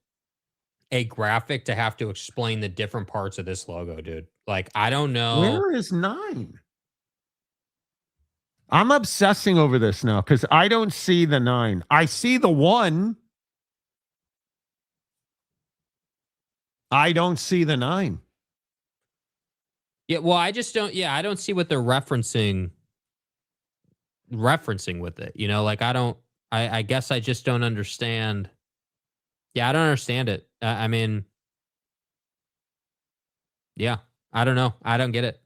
a graphic to have to explain the different parts of this logo, dude. Like, I don't know. Where is 9? I'm obsessing over this now because I don't see the 9. I see the 1. I don't see the 9. Yeah, well, I just don't. Yeah, I don't see what they're referencing with it. You know, like I guess I just don't understand. Yeah, I don't understand it. I mean, yeah, I don't know. I don't get it.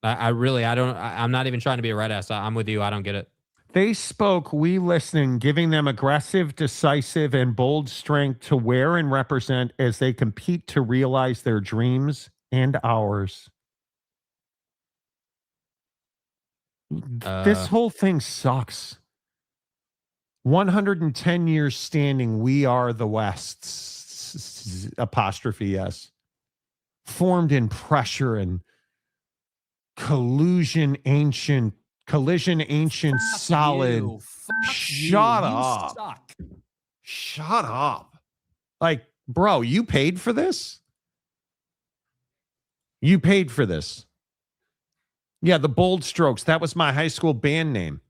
I really don't. I'm not even trying to be a red ass. I'm with you. I don't get it. They spoke, we listening, giving them aggressive, decisive, and bold strength to wear and represent as they compete to realize their dreams and ours. This whole thing sucks. 110 years standing, we are the West, apostrophe S. Formed in pressure and collision, ancient, solid. Shut up. Suck. Shut up. Like, bro, you paid for this? You paid for this. Yeah, the Bold Strokes. That was my high school band name.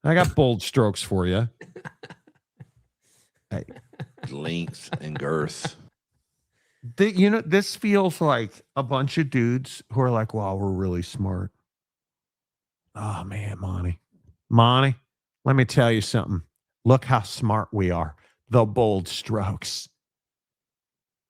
I got Bold Strokes for you. Hey. Length and girth. This feels like a bunch of dudes who are like, wow, we're really smart. Oh, man, Monty, let me tell you something. Look how smart we are. The Bold Strokes.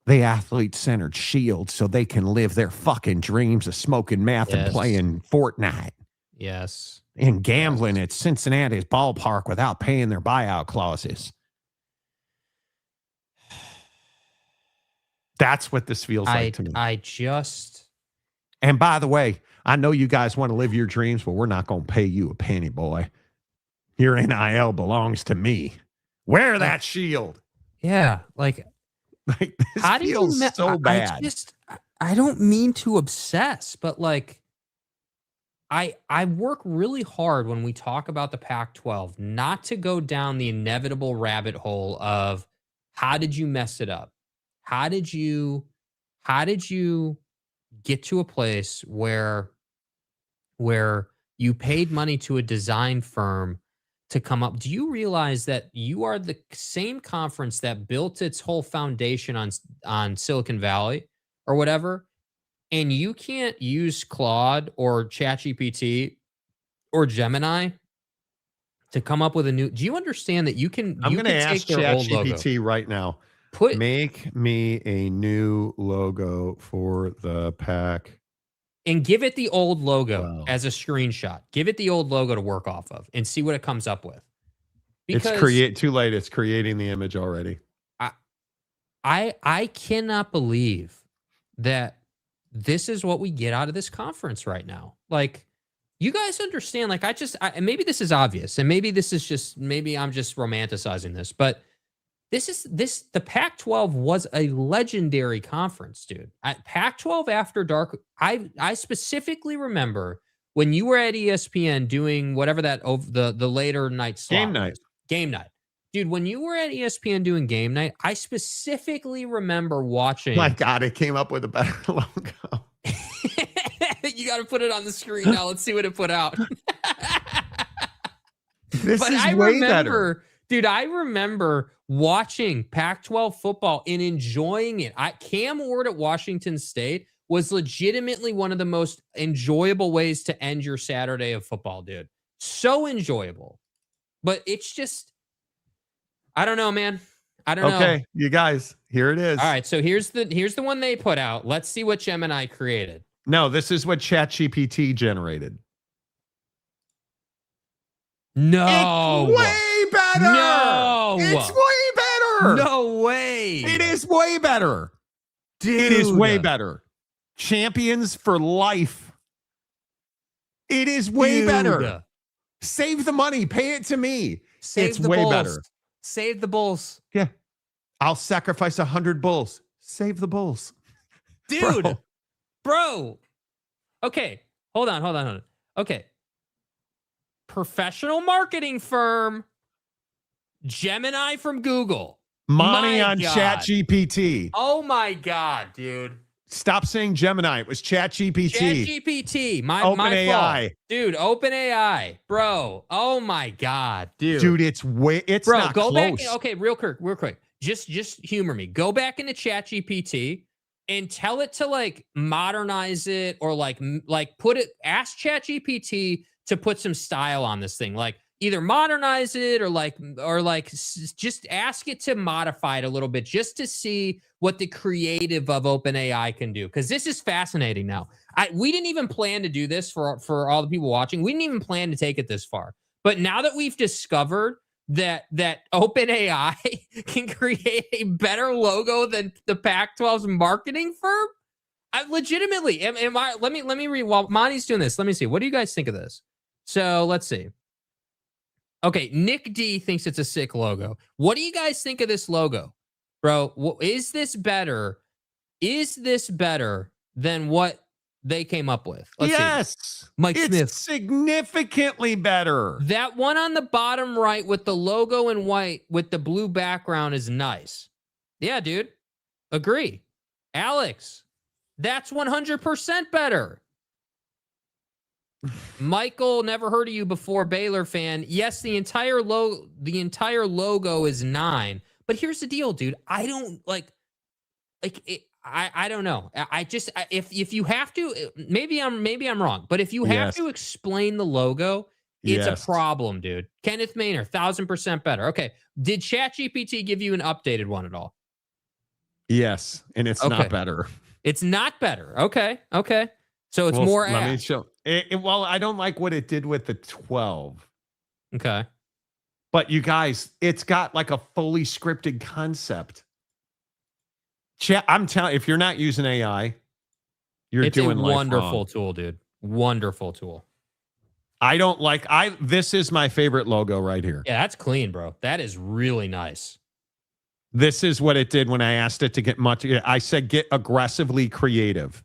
The athlete-centered shield so they can live their fucking dreams of smoking meth and playing Fortnite. Yes. And gambling at Cincinnati's ballpark without paying their buyout clauses. That's what this feels like to me. And by the way, I know you guys want to live your dreams, but we're not going to pay you a penny, boy. Your NIL belongs to me. Wear that shield. Yeah. Like this how feels so bad. I don't mean to obsess, but like I work really hard when we talk about the Pac-12 not to go down the inevitable rabbit hole of how did you mess it up? How did you get to a place where you paid money to a design firm to come up? Do you realize that you are the same conference that built its whole foundation on Silicon Valley or whatever, and you can't use Claude or ChatGPT or Gemini to come up with a new? Do you understand that you can? I'm going to ask ChatGPT right now. Make me a new logo for the pack. And give it the old logo as a screenshot. Give it the old logo to work off of and see what it comes up with. Because too late. It's creating the image already. I cannot believe that this is what we get out of this conference right now. Like, you guys understand, like maybe this is obvious and maybe this is just, maybe I'm just romanticizing this, but the Pac-12 was a legendary conference, dude. Pac-12 After Dark, I specifically remember when you were at ESPN doing whatever that the later night slot Game night. Dude, when you were at ESPN doing game night, I specifically remember watching. My God, it came up with a better logo. You got to put it on the screen now. Let's see what it put out. I way better. Dude, I remember watching Pac-12 football and enjoying it. Cam Ward at Washington State was legitimately one of the most enjoyable ways to end your Saturday of football, dude. So enjoyable. But it's just, I don't know, man. I don't know. Okay, you guys, here it is. All right, so here's the one they put out. Let's see what Gemini created. No, this is what ChatGPT generated. No. It's way better. No. It's way better. No way. It is way better. Dude. It is way better. Champions for life. It is way better. Save the money. Pay it to me. It's way better. Save the Bulls. Yeah. I'll sacrifice 100 Bulls. Save the Bulls. Dude. Bro. Okay. Hold on. Okay. Professional marketing firm. Gemini from Google. Money on ChatGPT. Oh my God, dude. Stop saying Gemini. It was ChatGPT. ChatGPT. My fault. Dude, OpenAI. Bro. Oh my God, dude. Dude, it's not go close. back. Okay, real quick. Just humor me. Go back into ChatGPT and tell it to like modernize it or like ask ChatGPT to put some style on this thing. Like either modernize it or just ask it to modify it a little bit just to see what the creative of OpenAI can do. Because this is fascinating now. We didn't even plan to do this for all the people watching. We didn't even plan to take it this far. But now that we've discovered that OpenAI can create a better logo than the Pac-12's marketing firm, I legitimately am I. Let me read while Monty's doing this. Let me see. What do you guys think of this? So let's see. Okay, Nick D thinks it's a sick logo. What do you guys think of this logo, bro? Is this better? Is this better than what they came up with? Let's see. Mike Smith. Significantly better. That one on the bottom right with the logo in white with the blue background is nice. Yeah, dude. Agree. Alex, that's 100% better. Michael, never heard of you before, Baylor fan. Yes, the entire logo is 9. But here's the deal, dude. I don't I don't know. If you have to, maybe I'm wrong, but if you have to explain the logo, it's a problem, dude. Kenneth Maynard, 1,000% better. Okay. Did ChatGPT give you an updated one at all? Yes, and it's not better. It's not better. Okay. So it's more. Let me show. Well, I don't like what it did with the 12. Okay. But you guys, it's got like a fully scripted concept. Chat, I'm telling, if you're not using AI, you're doing a life wonderful wrong. tool, dude. Wonderful tool. This is my favorite logo right here. Yeah, that's clean, bro. That is really nice. This is what it did when I asked it to get much. I said, get aggressively creative.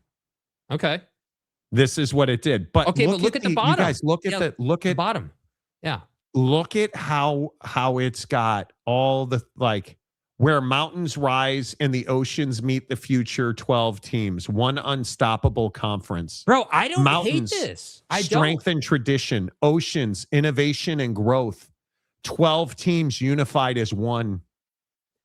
Okay. This is what it did. But look at the bottom. You guys, look at the bottom. Yeah. Look at how it's got all the, like, where mountains rise and the oceans meet the future, 12 teams, one unstoppable conference. Bro, I don't mountains, hate this. Strength and tradition, oceans, innovation and growth, 12 teams unified as one.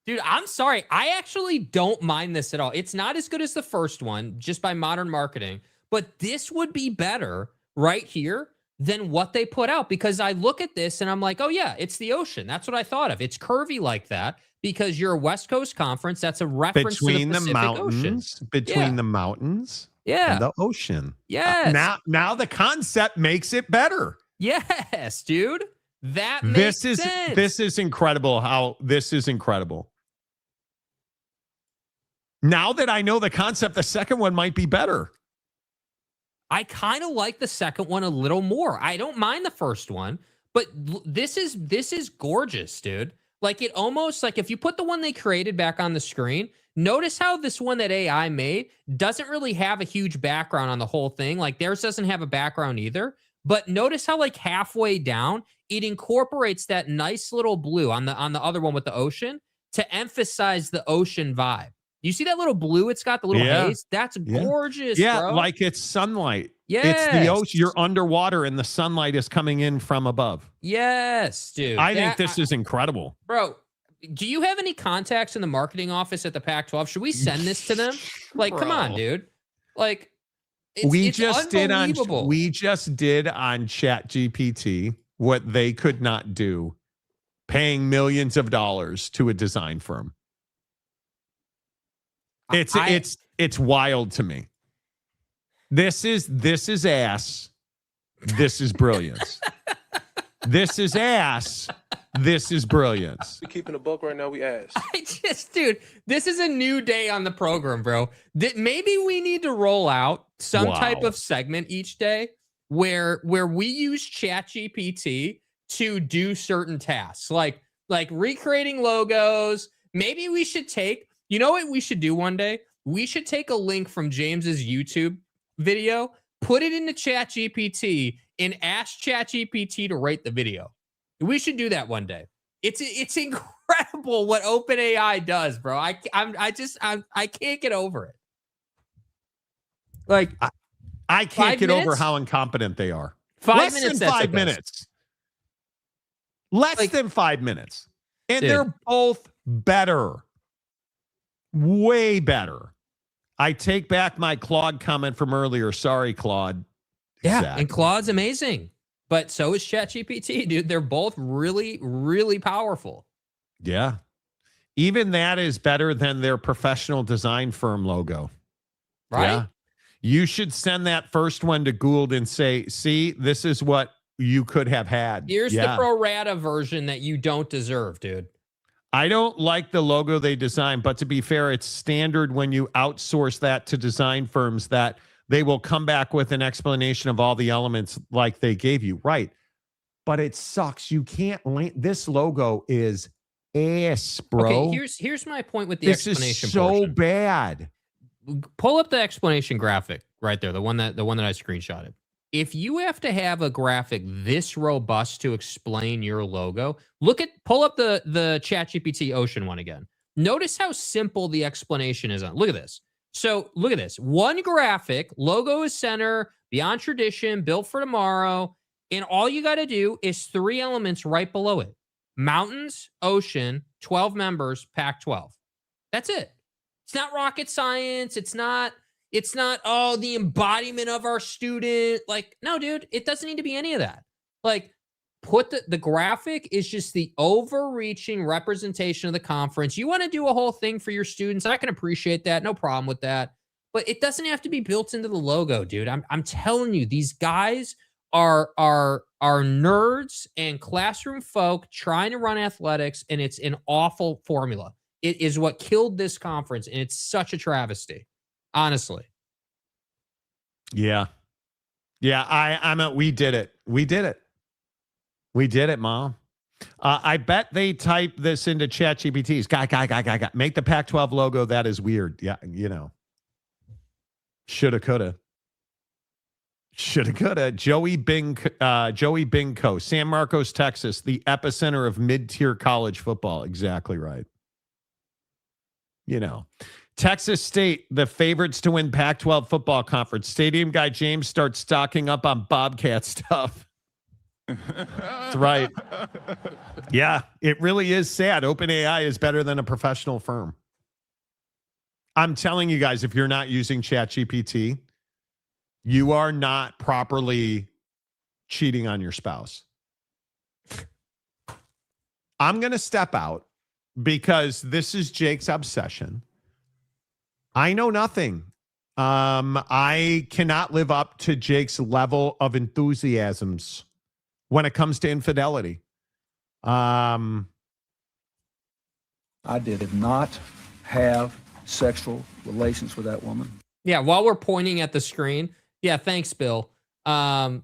Dude, I'm sorry. I actually don't mind this at all. It's not as good as the first one, just by modern marketing, but this would be better right here than what they put out, because I look at this and I'm like, oh yeah, it's the ocean. That's what I thought of. It's curvy like that because you're a West Coast conference. That's a reference between to the Pacific Ocean. Between the mountains and the ocean. Yes. Now the concept makes it better. Yes, dude. That makes sense. This is incredible how this is incredible. Now that I know the concept, the second one might be better. I kind of like the second one a little more. I don't mind the first one, but this is gorgeous, dude. Like, it almost, like, if you put the one they created back on the screen, notice how this one that AI made doesn't really have a huge background on the whole thing. Like, theirs doesn't have a background either. But notice how, like, halfway down, it incorporates that nice little blue on the other one with the ocean to emphasize the ocean vibe. You see that little blue it's got, the little haze? That's gorgeous, bro. Like it's sunlight. Yes. It's the ocean. You're underwater and the sunlight is coming in from above. Yes, dude. I think this is incredible. Bro, do you have any contacts in the marketing office at the Pac-12? Should we send this to them? Like, come on, dude. Like, it's unbelievable. We just did on ChatGPT what they could not do, paying millions of dollars to a design firm. It's wild to me. This is ass. This is brilliance. This is ass. This is brilliance. We keeping a book right now. We ass. Dude, this is a new day on the program, bro. Maybe we need to roll out some type of segment each day where we use ChatGPT to do certain tasks, like recreating logos. Maybe we should take, you know what we should do one day? We should take a link from James's YouTube video, put it into ChatGPT, and ask ChatGPT to rate the video. We should do that one day. It's incredible what OpenAI does, bro. I can't get over it. Like, I can't get over how incompetent they are. Less than 5 minutes. Less than 5 minutes. And they're both better. Way better. I take back my Claude comment from earlier. Sorry, Claude. Yeah, exactly. And Claude's amazing. But so is ChatGPT, dude. They're both really, really powerful. Yeah. Even that is better than their professional design firm logo. Right? Yeah. You should send that first one to Gould and say, see, this is what you could have had. Here's the pro rata version that you don't deserve, dude. I don't like the logo they designed, but to be fair, it's standard when you outsource that to design firms that they will come back with an explanation of all the elements like they gave you. Right. But it sucks. You can't this logo is ass, bro. Okay, here's my point with the explanation. This is so bad. Pull up the explanation graphic right there, the one that I screenshotted. If you have to have a graphic this robust to explain your logo, pull up the ChatGPT Ocean one again. Notice how simple the explanation is on. Look at this. So look at this. One graphic, logo is center, beyond tradition, built for tomorrow. And all you got to do is 3 elements right below it. Mountains, ocean, 12 members, Pac-12. That's it. It's not rocket science. It's not, the embodiment of our student. Like, no, dude, it doesn't need to be any of that. Like, put the graphic is just the overreaching representation of the conference. You want to do a whole thing for your students. I can appreciate that. No problem with that. But it doesn't have to be built into the logo, dude. I'm telling you, these guys are nerds and classroom folk trying to run athletics, and it's an awful formula. It is what killed this conference, and it's such a travesty. Honestly. Yeah. We did it. We did it, Mom. I bet they type this into ChatGPT's. Guy. Make the Pac-12 logo. That is weird. Yeah, Shoulda, coulda. Joey Bingco, San Marcos, Texas, the epicenter of mid-tier college football. Exactly right. Texas State, the favorites to win Pac-12 football conference. Stadium guy James starts stocking up on Bobcat stuff. That's right. Yeah, it really is sad. OpenAI is better than a professional firm. I'm telling you guys, if you're not using ChatGPT, you are not properly cheating on your spouse. I'm going to step out because this is Jake's obsession. I know nothing. I cannot live up to Jake's level of enthusiasms when it comes to infidelity. I did not have sexual relations with that woman. Yeah, while we're pointing at the screen. Yeah, thanks, Bill. Dude,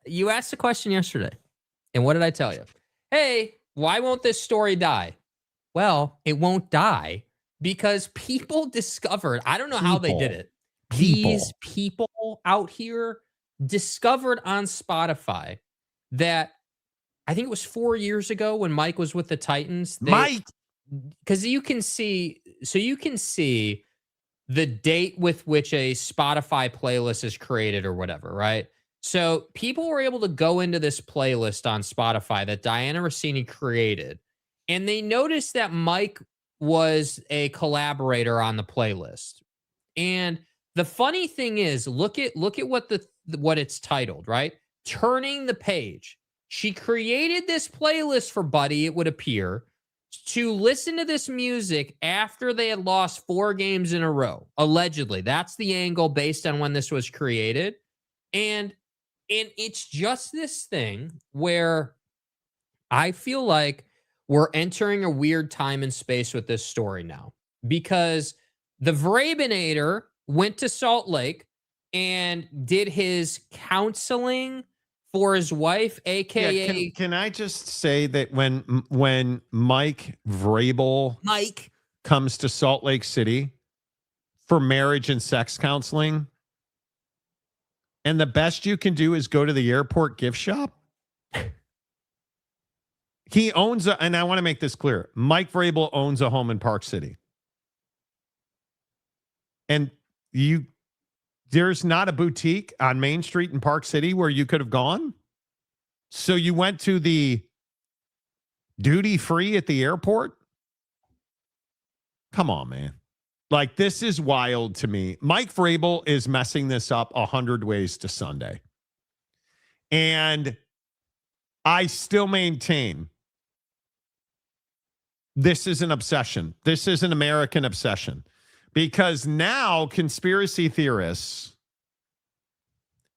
you asked the question yesterday. And what did I tell you? Hey, why won't this story die? Well, it won't die because people discovered, I don't know how they did it. These people out here discovered on Spotify that I think it was 4 years ago when Mike was with the Titans. Because you can see the date with which a Spotify playlist is created or whatever, right? So people were able to go into this playlist on Spotify that Diana Rossini created, and they noticed that Mike was a collaborator on the playlist. And the funny thing is, look at what it's titled, right? Turning the Page. She created this playlist for Buddy, it would appear, to listen to this music after they had lost 4 games in a row. Allegedly. That's the angle based on when this was created. And it's just this thing where I feel like we're entering a weird time and space with this story now. Because the Vrabinator went to Salt Lake and did his counseling for his wife, aka. Can I just say that when Mike Vrabel comes to Salt Lake City for marriage and sex counseling, and the best you can do is go to the airport gift shop? He owns and I want to make this clear, Mike Vrabel owns a home in Park City. And there's not a boutique on Main Street in Park City where you could have gone. So you went to the duty free at the airport? Come on, man. Like, this is wild to me. Mike Vrabel is messing this up 100 ways to Sunday. And I still maintain this is an obsession. This is an American obsession. Because now conspiracy theorists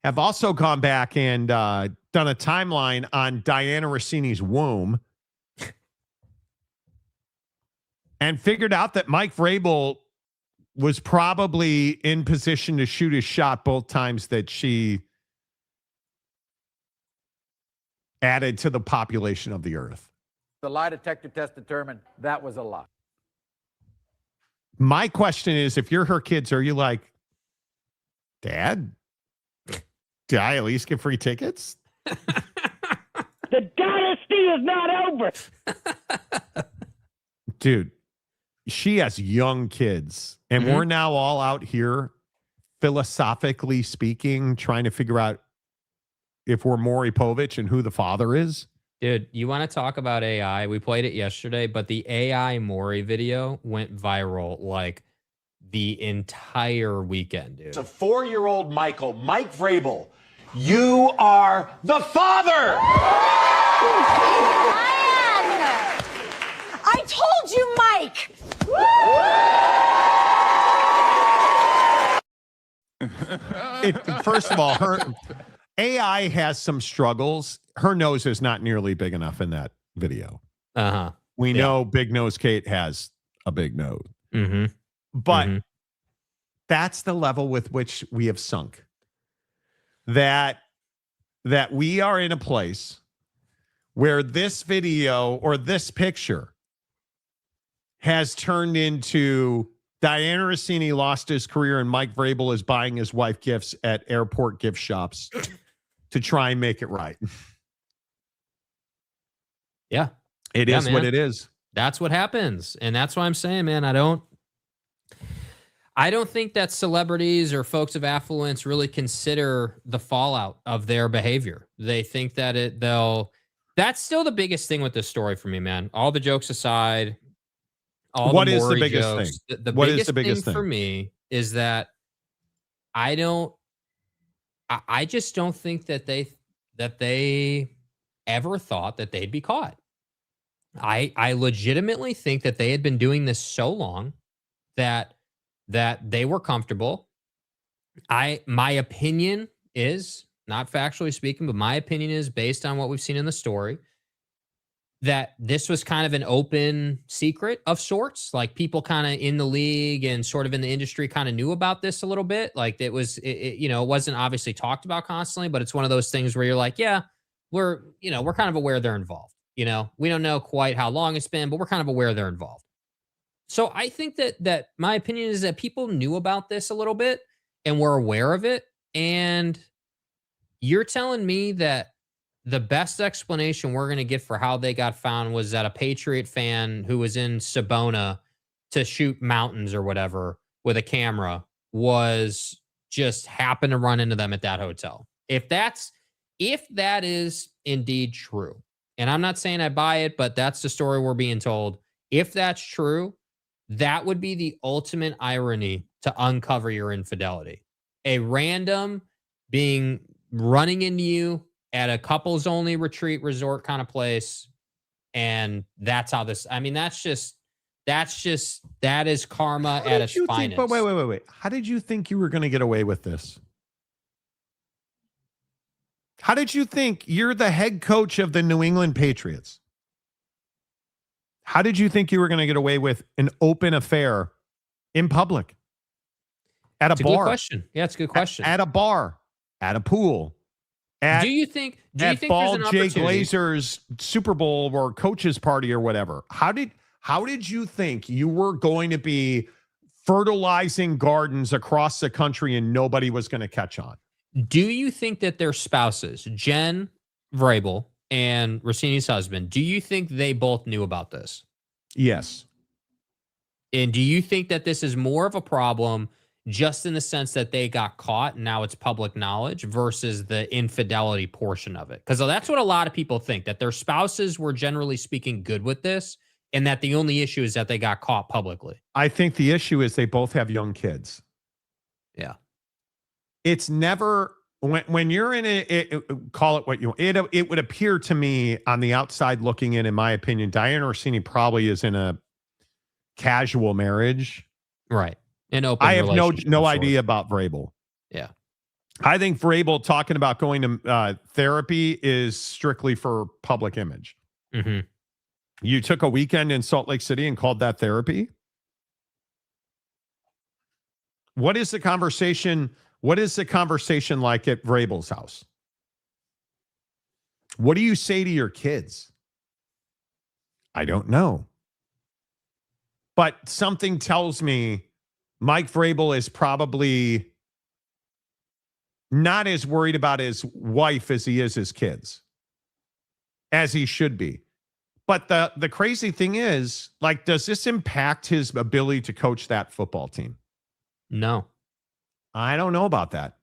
have also gone back and done a timeline on Diana Rossini's womb and figured out that Mike Vrabel was probably in position to shoot his shot both times that she added to the population of the earth. The lie detector test determined that was a lie. My question is, if you're her kids, are you like, Dad, did I at least get free tickets? The dynasty is not over. Dude, she has young kids, and we're now all out here, philosophically speaking, trying to figure out if we're Maury Povich and who the father is. Dude, you want to talk about AI? We played it yesterday, but the AI Maury video went viral like the entire weekend, dude. It's a 4-year-old Mike Vrabel. You are the father! I told you, Mike. First of all, her AI has some struggles. Her nose is not nearly big enough in that video. We know Big Nose Kate has a big nose. But that's the level with which we have sunk. That we are in a place where this video or this picture has turned into Diana Rossini lost his career and Mike Vrabel is buying his wife gifts at airport gift shops to try and make it right. Yeah. It is what it is. That's what happens. And that's why I'm saying, man, I don't think that celebrities or folks of affluence really consider the fallout of their behavior. They think that that's still the biggest thing with this story for me, man. All the jokes aside, what is the biggest thing? The biggest thing for me is that I just don't think that they ever thought that they'd be caught. I legitimately think that they had been doing this so long that they were comfortable. My opinion is, not factually speaking, but my opinion is based on what we've seen in the story, that this was kind of an open secret of sorts. Like people kind of in the league and sort of in the industry kind of knew about this a little bit. Like it wasn't obviously talked about constantly, but it's one of those things where you're like, yeah, we're kind of aware they're involved. We don't know quite how long it's been, but we're kind of aware they're involved. So I think that my opinion is that people knew about this a little bit and were aware of it. And you're telling me that the best explanation we're going to get for how they got found was that a Patriot fan who was in Sabona to shoot mountains or whatever with a camera was just happened to run into them at that hotel. If that is indeed true, and I'm not saying I buy it, but that's the story we're being told. If that's true, that would be the ultimate irony to uncover your infidelity. A random being running into you at a couples only retreat resort kind of place. And that's how that is karma at its finest. But wait. How did you think you were going to get away with this? How did you think you're the head coach of the New England Patriots? How did you think you were going to get away with an open affair in public? At a bar? Good question. Yeah, it's a good question. At a bar, at a pool. Do you think Bald there's an Jay opportunity? Glazer's Super Bowl or coach's party or whatever? How did you think you were going to be fertilizing gardens across the country and nobody was going to catch on? Do you think that their spouses, Jen Vrabel and Rossini's husband, do you think they both knew about this? Yes. And do you think that this is more of a problem just in the sense that they got caught and now it's public knowledge versus the infidelity portion of it? Because that's what a lot of people think, that their spouses were generally speaking good with this and that the only issue is that they got caught publicly. I think the issue is they both have young kids. Yeah. It's never when you're in call it what you want. It would appear to me on the outside looking in my opinion, Diana Rossini probably is in a casual marriage. Right. An open I have relationship no of idea about Vrabel. Yeah. I think Vrabel talking about going to therapy is strictly for public image. Mm-hmm. You took a weekend in Salt Lake City and called that therapy? What is the conversation? What is the conversation like at Vrabel's house? What do you say to your kids? I don't know. But something tells me Mike Vrabel is probably not as worried about his wife as he is his kids, as he should be. But the crazy thing is, like, does this impact his ability to coach that football team? No. I don't know about that.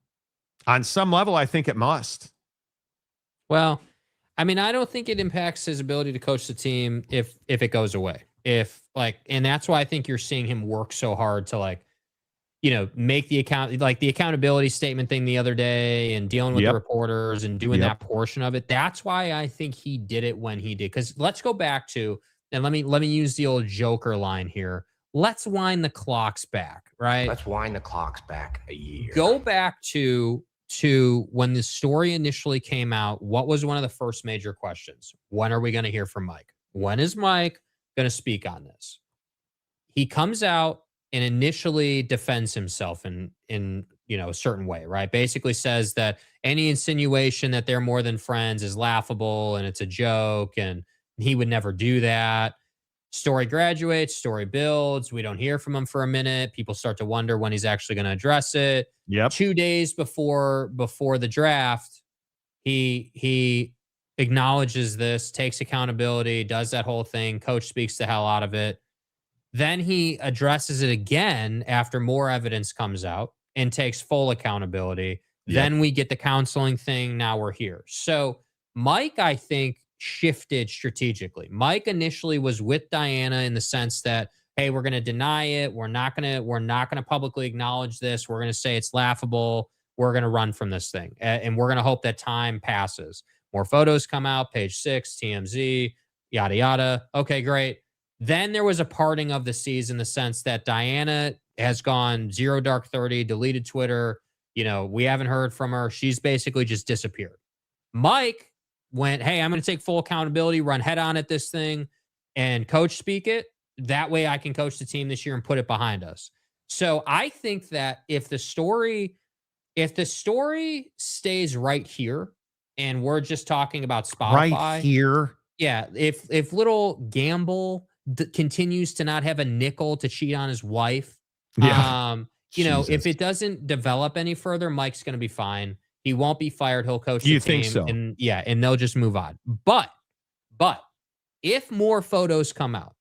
On some level, I think it must. Well, I mean, I don't think it impacts his ability to coach the team if it goes away. And that's why I think you're seeing him work so hard to make the accountability statement thing the other day and dealing with the reporters and doing that portion of it. That's why I think he did it when he did. Because let's go back to, and let me use the old Joker line here. Let's wind the clocks back, right? Let's wind the clocks back a year. Go back to when the story initially came out. What was one of the first major questions? When are we going to hear from Mike? When is Mike going to speak on this? He comes out and initially defends himself in a certain way, right? Basically says that any insinuation that they're more than friends is laughable and it's a joke and he would never do that. Story graduates, story builds. We don't hear from him for a minute. People start to wonder when he's actually going to address it. 2 days before the draft, he acknowledges this, takes accountability, does that whole thing. Coach speaks the hell out of it. Then he addresses it again after more evidence comes out and takes full accountability. Then we get the counseling thing. Now we're here. So Mike, I think, shifted strategically. Mike initially was with Diana in the sense that, hey, we're going to deny it. We're not going to publicly acknowledge this. We're going to say it's laughable. We're going to run from this thing. And we're going to hope that time passes. More photos come out, page 6, TMZ, yada, yada. Okay, great. Then there was a parting of the seas in the sense that Diana has gone zero dark 30, deleted Twitter. We haven't heard from her. She's basically just disappeared. Mike went, hey, I'm going to take full accountability, run head on at this thing, and coach speak it. That way I can coach the team this year and put it behind us. So I think that if the story stays right here and we're just talking about Spotify. Right here. Yeah. If little Gamble continues to not have a nickel to cheat on his wife, if it doesn't develop any further, Mike's going to be fine. He won't be fired. He'll coach the team. You think so? And they'll just move on. But if more photos come out,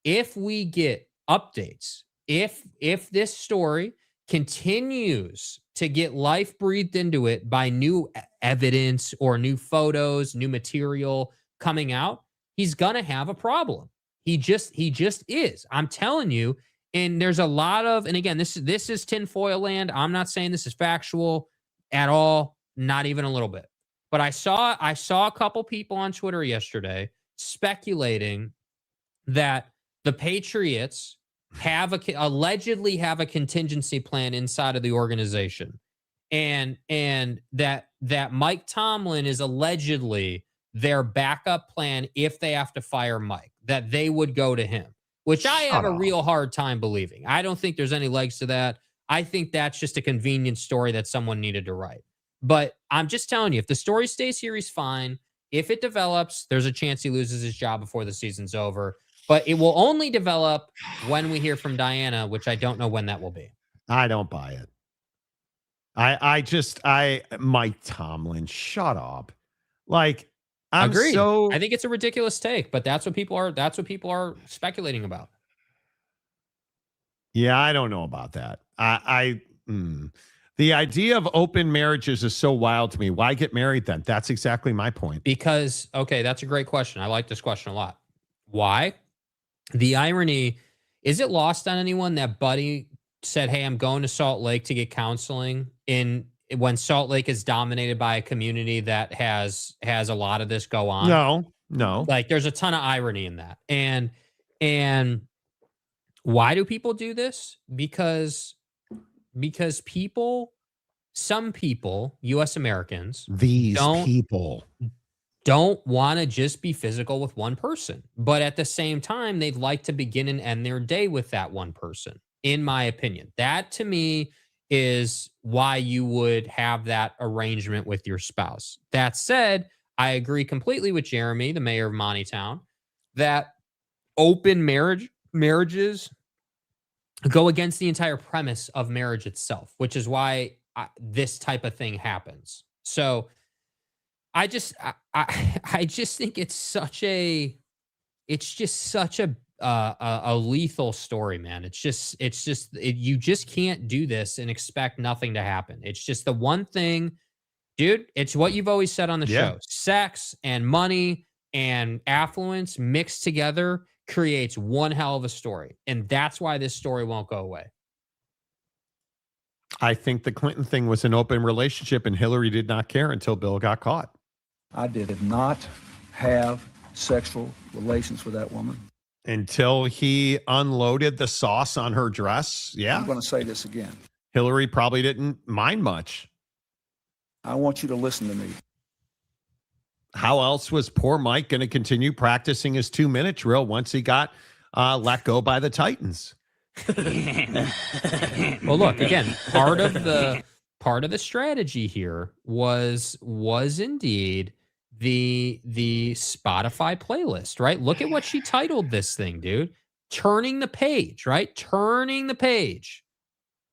if we get updates, if this story continues to get life breathed into it by new evidence or new photos, new material coming out, he's going to have a problem. He just is. I'm telling you. And there's a lot of, and again, this is tinfoil land. I'm not saying this is factual at all, not even a little bit. But I saw a couple people on Twitter yesterday speculating that the Patriots allegedly have a contingency plan inside of the organization, and that Mike Tomlin is allegedly their backup plan if they have to fire Mike, that they would go to him, which I have a real hard time believing. I don't think there's any legs to that. I think that's just a convenient story that someone needed to write. But I'm just telling you, if the story stays here, he's fine. If it develops, there's a chance he loses his job before the season's over. But it will only develop when we hear from Diana, which I don't know when that will be. I don't buy it. Mike Tomlin, shut up. Like, I'm Agreed. I think it's a ridiculous take, but that's what people are speculating about. Yeah, I don't know about that. The idea of open marriages is so wild to me. Why get married then? That's exactly my point. Because, okay, that's a great question. I like this question a lot. Why? The irony, is it lost on anyone that Buddy said, hey, I'm going to Salt Lake to get counseling when Salt Lake is dominated by a community that has a lot of this go on? No. Like, there's a ton of irony in that. And why do people do this? Because people some people, U.S. Americans, These people don't want to just be physical with one person. But at the same time, they'd like to begin and end their day with that one person, in my opinion. That, to me, is why you would have that arrangement with your spouse. That said, I agree completely with Jeremy, the mayor of Montytown, that open marriages go against the entire premise of marriage itself, which is why this type of thing happens. So I just think it's just such a lethal story, man. You just can't do this and expect nothing to happen. It's just the one thing, dude. It's what you've always said on the show: sex and money and affluence mixed together creates one hell of a story, and that's why this story won't go away. I think the Clinton thing was an open relationship, and Hillary did not care until Bill got caught. I did not have sexual relations with that woman. Until he unloaded the sauce on her dress. Yeah. I'm going to say this again. Hillary probably didn't mind much. I want you to listen to me. How else was poor Mike going to continue practicing his 2-minute drill once he got let go by the Titans? Well, look, again, part of the strategy here was indeed the Spotify playlist, right? Look at what she titled this thing, dude. Turning the page, right? Turning the page.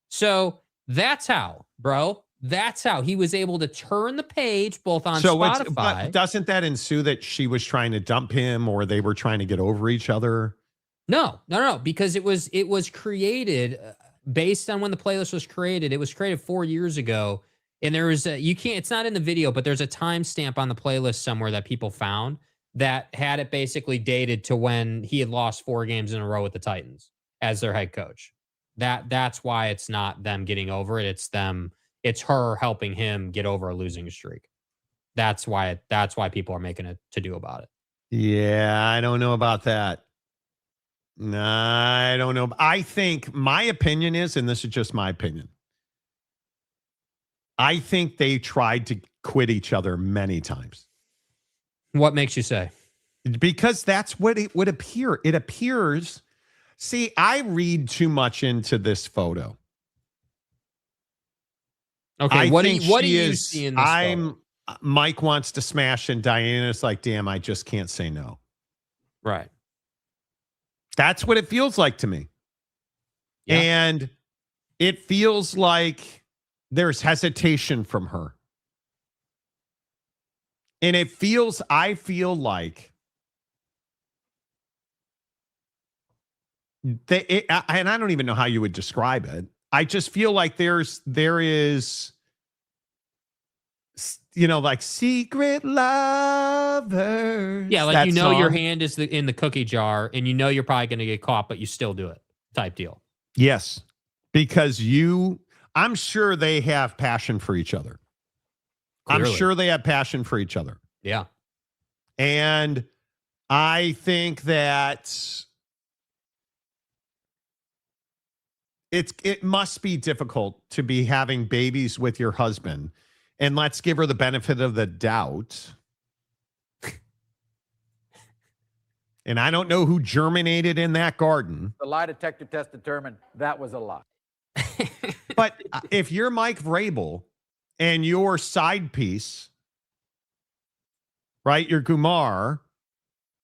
So that's how, bro. That's how he was able to turn the page both on Spotify. But doesn't that ensue that she was trying to dump him or they were trying to get over each other? No, because it was created based on when the playlist was created. It was created 4 years ago, and there was it's not in the video, but there's a timestamp on the playlist somewhere that people found that had it basically dated to when he had lost 4 games in a row with the Titans as their head coach. That's why it's not them getting over it. It's her helping him get over a losing streak. That's why people are making a to-do about it. Yeah, I don't know about that. No, I don't know. I think my opinion is, and this is just my opinion, I think they tried to quit each other many times. What makes you say? Because that's what it would appear. It appears. See, I read too much into this photo. Okay, what do you see in this photo? Mike wants to smash, and Diana's like, damn, I just can't say no. Right. That's what it feels like to me. Yeah. And it feels like there's hesitation from her. And I feel like and I don't even know how you would describe it. I just feel like there is, like secret lovers. Yeah, like that song. your hand is in the cookie jar, and you're probably going to get caught, but you still do it, type deal. Yes, because I'm sure they have passion for each other. Clearly. I'm sure they have passion for each other. Yeah. And I think that it must be difficult to be having babies with your husband. And let's give her the benefit of the doubt. And I don't know who germinated in that garden. The lie detector test determined that was a lie. But if you're Mike Vrabel and your side piece, right, your Gumar,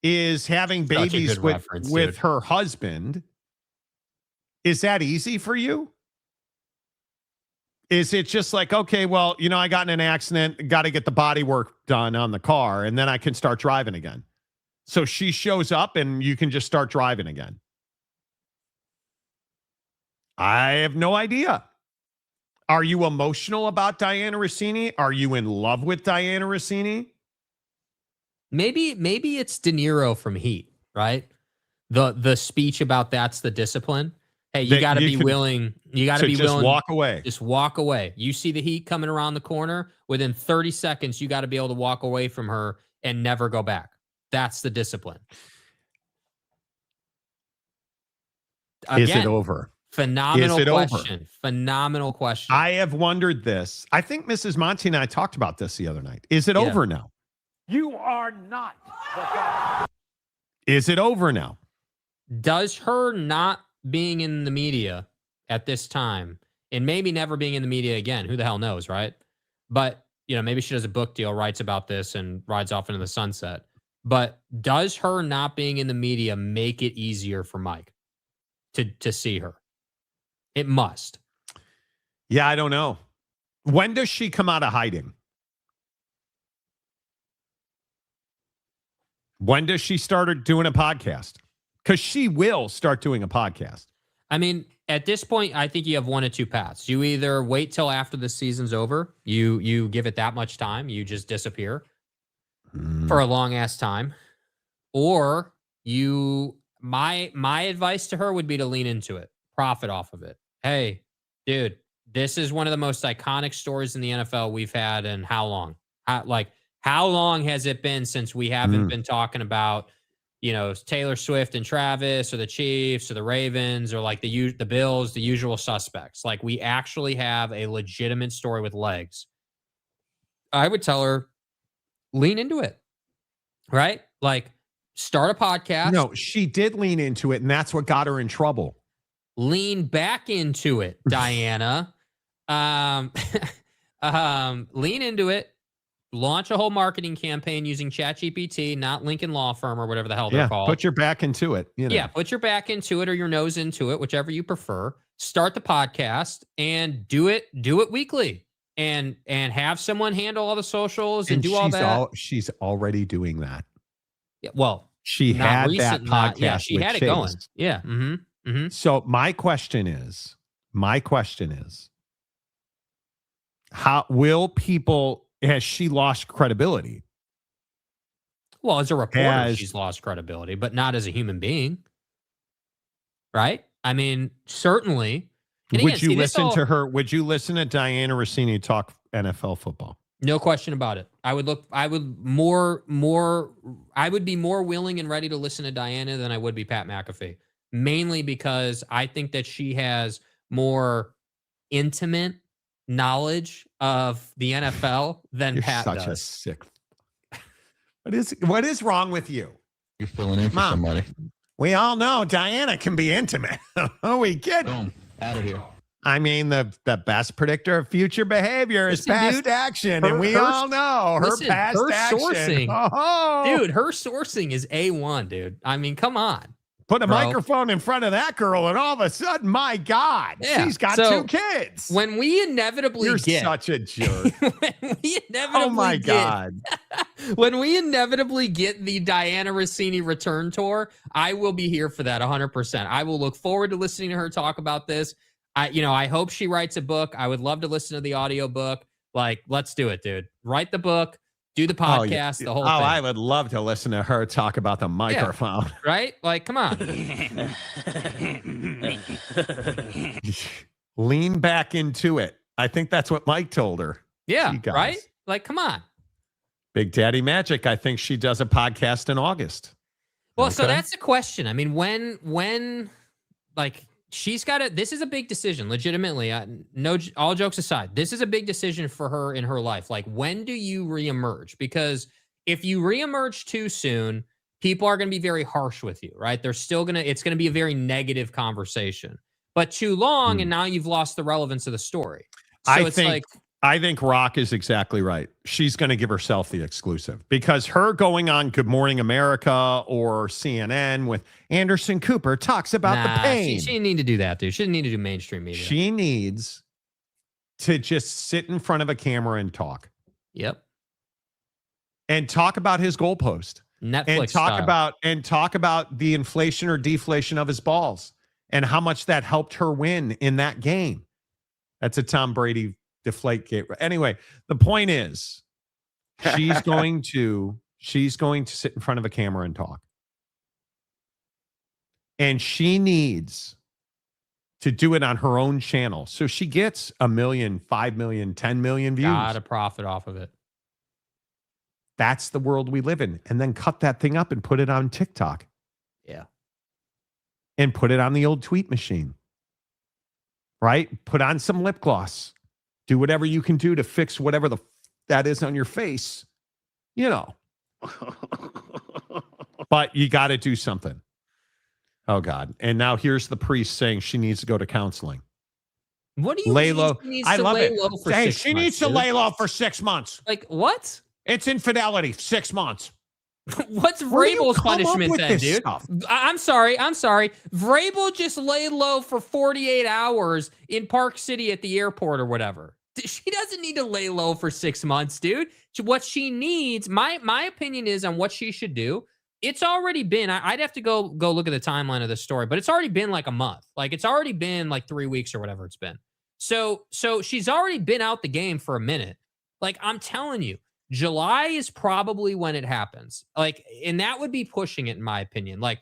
is having babies with her husband, is that easy for you? Is it just like, okay, well, I got in an accident, got to get the body work done on the car, and then I can start driving again? So she shows up and you can just start driving again. I have no idea. Are you emotional about Diana Rossini? Are you in love with Diana Rossini? Maybe it's De Niro from Heat, right? The speech about that's the discipline. Hey, you got to be willing. You got to be willing. Just walk away. Just walk away. You see the Heat coming around the corner. Within 30 seconds, you got to be able to walk away from her and never go back. That's the discipline. Again, is it over? Phenomenal Is it question. over? Phenomenal question. I have wondered this. I think Mrs. Monty and I talked about this the other night. Is it over now? You are not the father. Is it over now? Does her not being in the media at this time, and maybe never being in the media again, who the hell knows, right? But, maybe she does a book deal, writes about this, and rides off into the sunset. But does her not being in the media make it easier for Mike to see her? It must. Yeah, I don't know. When does she come out of hiding? When does she start doing a podcast? Because she will start doing a podcast. I mean, at this point, I think you have one of two paths. You either wait till after the season's over, you give it that much time, you just disappear for a long ass time, or my advice to her would be to lean into it, profit off of it. Hey, dude, this is one of the most iconic stories in the NFL we've had in how long? How long has it been since we haven't been talking about, Taylor Swift and Travis, or the Chiefs, or the Ravens, or like the Bills, the usual suspects? Like, we actually have a legitimate story with legs. I would tell her, lean into it, right? Like, start a podcast. No, she did lean into it, and that's what got her in trouble. Lean back into it, Diana. Lean into it. Launch a whole marketing campaign using ChatGPT, not Lincoln Law Firm or whatever the hell they're called. Put your back into it. Yeah, put your back into it or your nose into it, whichever you prefer. Start the podcast and do it weekly, and have someone handle all the socials and do all that. She's already doing that. Yeah, well, she had that podcast. Yeah, she had it going. Yeah. So my question is, how will people? Has she lost credibility? Well, as a reporter, she's lost credibility, but not as a human being. Right? I mean, certainly. Would you listen to her? Would you listen to Diana Rossini talk NFL football? No question about it. I would be more willing and ready to listen to Diana than I would be Pat McAfee. Mainly because I think that she has more intimate knowledge of the NFL than Pat does. Such a sick. What is wrong with you? You're filling in for somebody. We all know Diana can be intimate. Oh, we get out of here. I mean, the best predictor of future behavior is past action, and we all know her past action. Sourcing, oh. Dude, her sourcing is A1, dude. I mean, come on. Put a microphone in front of that girl, and all of a sudden, my God, she's got 2 kids. When we inevitably You're such a jerk. Oh my God. When we inevitably get the Diana Rossini return tour, I will be here for that 100%. I will look forward to listening to her talk about this. I hope she writes a book. I would love to listen to the audio book. Like, let's do it, dude. Write the book. Do the podcast, the whole thing. I would love to listen to her talk about the microphone. Yeah, right? Like, come on. Lean back into it. I think that's what Mike told her. Yeah, right? Like, come on. Big Daddy Magic, I think she does a podcast in August. Well, so that's the question. I mean, when like, she's got this is a big decision, legitimately. All jokes aside, this is a big decision for her in her life. Like, when do you reemerge? Because if you reemerge too soon, people are going to be very harsh with you, right? It's going to be a very negative conversation. But too long, and now you've lost the relevance of the story. So I think Rock is exactly right. She's going to give herself the exclusive, because her going on Good Morning America or CNN with Anderson Cooper talks about the pain. She didn't need to do that, dude. She didn't need to do mainstream media. She needs to just sit in front of a camera and talk. Yep. And talk about his goalpost. Netflix and talk about the inflation or deflation of his balls and how much that helped her win in that game. That's a Tom Brady deflate gate. Anyway, the point is, she's going to sit in front of a camera and talk. And she needs to do it on her own channel. So she gets 1 million, 5 million, 10 million views. Gotta profit off of it. That's the world we live in. And then cut that thing up and put it on TikTok. Yeah. And put it on the old tweet machine. right? Put on some lip gloss. Do whatever you can do to fix whatever that is on your face. You know. But you got to do something. Oh, God. And now here's the priest saying she needs to go to counseling. What do you lay mean low? she needs I to love lay it. low for Hey, 6 she months, needs to dude? lay low for 6 months. Like, what? It's infidelity. 6 months. What's Where do you Vrabel's come up punishment with then, this dude? stuff? I'm sorry. Vrabel just laid low for 48 hours in Park City at the airport or whatever. She doesn't need to lay low for 6 months, dude. What she needs, my opinion is on what she should do. It's already been, I'd have to go look at the timeline of this story, but it's already been like a month. Like it's already been like 3 weeks or whatever it's been. So she's already been out the game for a minute. Like I'm telling you, July is probably when it happens. Like, and that would be pushing it in my opinion. Like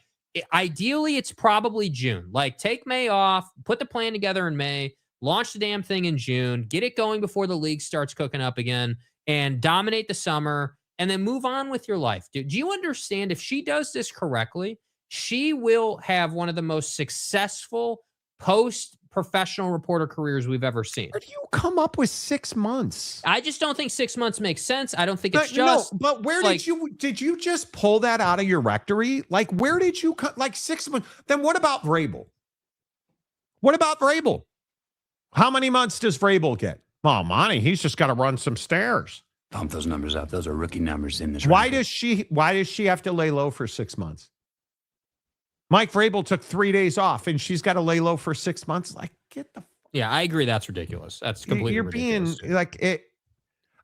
ideally it's probably June. Like take May off, put the plan together in May, launch the damn thing in June, get it going before the league starts cooking up again and dominate the summer and then move on with your life. Dude, do you understand if she does this correctly, she will have one of the most successful post-professional reporter careers we've ever seen. Where do you come up with 6 months? I just don't think 6 months makes sense. I don't think it's just. No, but where like, did you just pull that out of your rectory? Like, where did you cut like 6 months? Then what about Vrabel? What about Vrabel? How many months does Vrabel get? Oh, Monty, he's just got to run some stairs. Pump those numbers up. Those are rookie numbers in this. Why does she have to lay low for 6 months? Mike Vrabel took 3 days off and she's got to lay low for 6 months. Like, get the. Yeah, I agree. That's ridiculous. That's completely ridiculous. Being like it.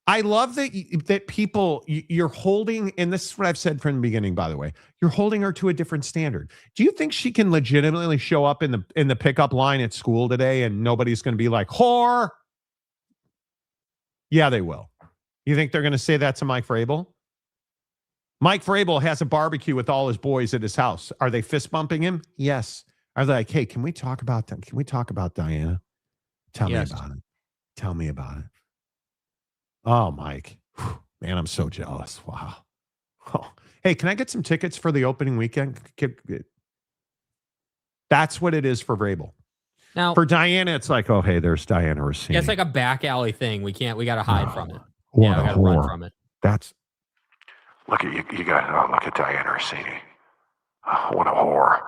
I love that people you're holding, and this is what I've said from the beginning, by the way, you're holding her to a different standard. Do you think she can legitimately show up in the pickup line at school today and nobody's going to be like, whore? Yeah, they will. You think they're going to say that to Mike Vrabel? Mike Vrabel has a barbecue with all his boys at his house. Are they fist bumping him? Yes. Are they like, hey, can we talk about that? Can we talk about Diana? Tell me about it. Tell me about it. Oh, Mike. Whew, man, I'm so jealous. Wow. Oh. Hey, can I get some tickets for the opening weekend? That's what it is for Vrabel. Now, for Diana, it's like, oh, hey, there's Diana Rossini. Yeah, it's like a back alley thing. We got to hide from it. What we a got to run from it. That's. Look at you got look at Diana Rossini. Oh, what a whore.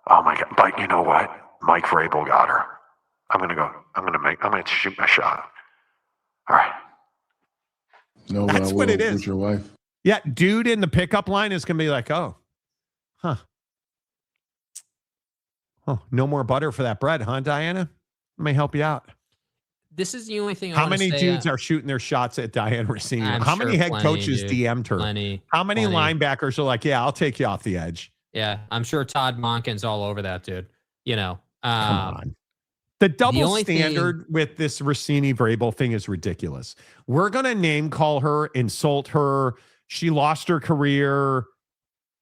Oh my God. But you know what? Mike Vrabel got her. I'm gonna shoot my shot. All right. No, that's what it is. With your wife. Yeah, dude in the pickup line is gonna be like, oh, no more butter for that bread, huh, Diana? Let me help you out. This is the only thing. How many dudes are shooting their shots at Diana Rossini? How many head coaches DM'd her? How many linebackers are like, yeah, I'll take you off the edge? Yeah, I'm sure Todd Monken's all over that, dude. You know, come on. The double standard with this Rossini Vrabel thing is ridiculous. We're going to name call her, insult her. She lost her career.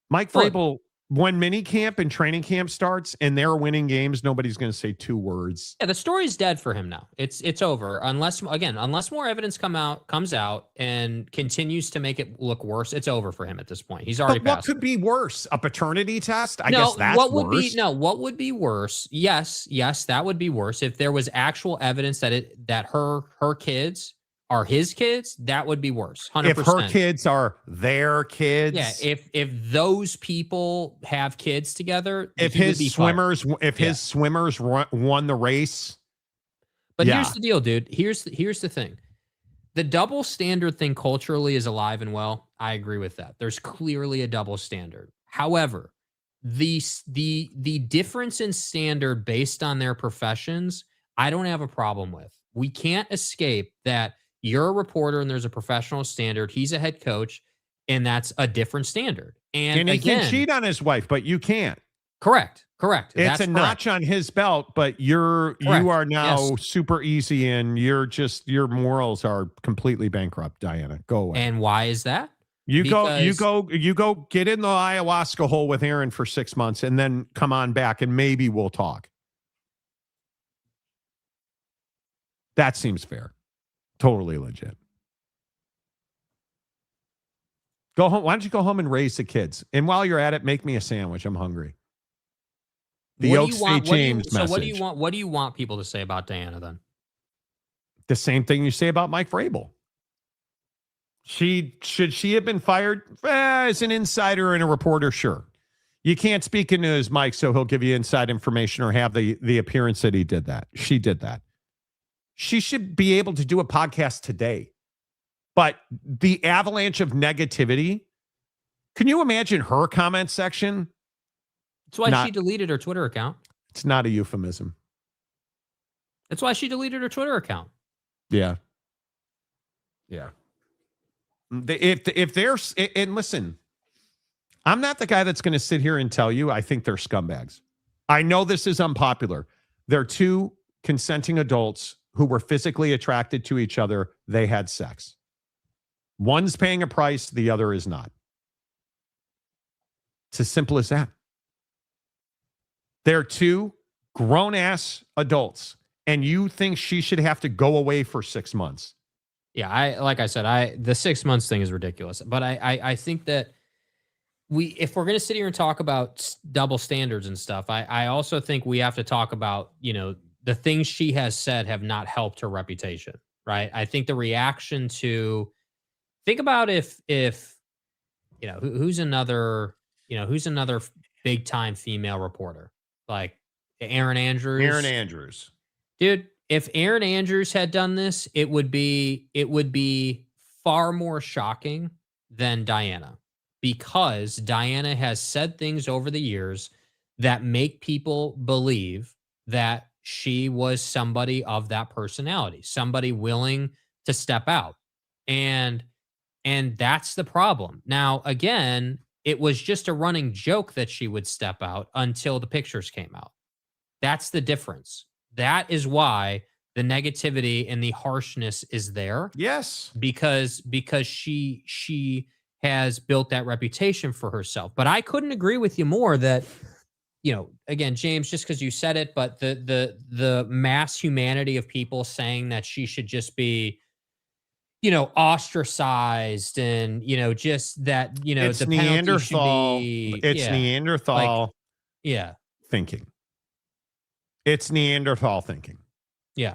Mike Vrabel, when mini camp and training camp starts and they're winning games, nobody's going to say 2 words. Yeah, the story's dead for him now. It's over. Unless more evidence comes out and continues to make it look worse, it's over for him at this point. He's already passed. What could be worse? A paternity test? I guess that's what worse. What would be worse? Yes, that would be worse. If there was actual evidence that her kids are his kids, that would be worse. 100%. If her kids are their kids. Yeah, if those people have kids together, if his swimmers won the race. But here's the deal, dude. Here's the thing. The double standard thing culturally is alive and well. I agree with that. There's clearly a double standard. However, the difference in standard based on their professions, I don't have a problem with. We can't escape that. You're a reporter and there's a professional standard. He's a head coach and that's a different standard. And he can cheat on his wife, but you can't. Correct. It's a notch on his belt, but you are now super easy and your morals are completely bankrupt, Diana. Go away. And why is that? You go get in the ayahuasca hole with Aaron for 6 months and then come on back and maybe we'll talk. That seems fair. Totally legit. Go home. Why don't you go home and raise the kids? And while you're at it, make me a sandwich. I'm hungry. The Oak St. James message. So what do you want people to say about Diana then? The same thing you say about Mike Vrabel. Should she have been fired? As an insider and a reporter, sure. You can't speak into his mic, so he'll give you inside information or have the appearance that he did that. She did that. She should be able to do a podcast today. But the avalanche of negativity, can you imagine her comment section? That's why she deleted her Twitter account. It's not a euphemism. That's why she deleted her Twitter account. Yeah. Yeah. If there's, and listen, I'm not the guy that's going to sit here and tell you I think they're scumbags. I know this is unpopular. They're two consenting adults who were physically attracted to each other. They had sex. One's paying a price, the other is not. It's as simple as that. They're two grown-ass adults, and you think she should have to go away for 6 months. Yeah, like I said, the 6 months thing is ridiculous. But I think that if we're going to sit here and talk about double standards and stuff, I also think we have to talk about, the things she has said have not helped her reputation, right? I think the reaction to, think about if who's another big time female reporter, like Erin Andrews. Erin Andrews. Dude, if Erin Andrews had done this, it would be far more shocking than Diana, because Diana has said things over the years that make people believe that she was somebody of that personality, somebody willing to step out. And that's the problem. Now, again, it was just a running joke that she would step out until the pictures came out. That's the difference. That is why the negativity and the harshness is there. Yes. Because she has built that reputation for herself. But I couldn't agree with you more that, again, James, just because you said it, but the mass humanity of people saying that she should just be, ostracized and, just that, it's the Neanderthal. It's Neanderthal. Yeah. Thinking. It's Neanderthal thinking. Yeah,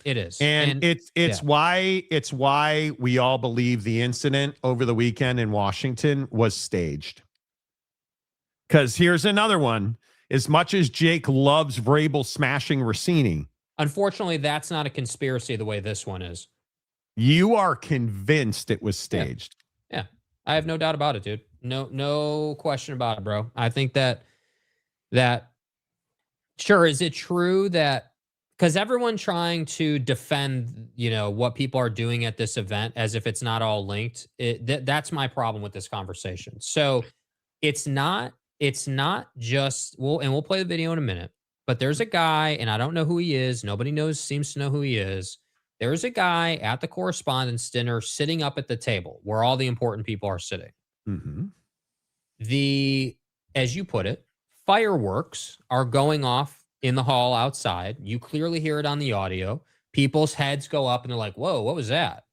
it is. And it's why we all believe the incident over the weekend in Washington was staged. Because here's another one. As much as Jake loves Vrabel smashing Rossini, unfortunately, that's not a conspiracy the way this one is. You are convinced it was staged. Yeah, I have no doubt about it, dude. No question about it, bro. I think that sure, is it true that, because everyone trying to defend, what people are doing at this event as if it's not all linked, that's my problem with this conversation. So it's not just, we'll play the video in a minute, but there's a guy, and I don't know who he is. Nobody seems to know who he is. There's a guy at the correspondence dinner sitting up at the table where all the important people are sitting. Mm-hmm. As you put it, fireworks are going off in the hall outside. You clearly hear it on the audio. People's heads go up and they're like, whoa, what was that?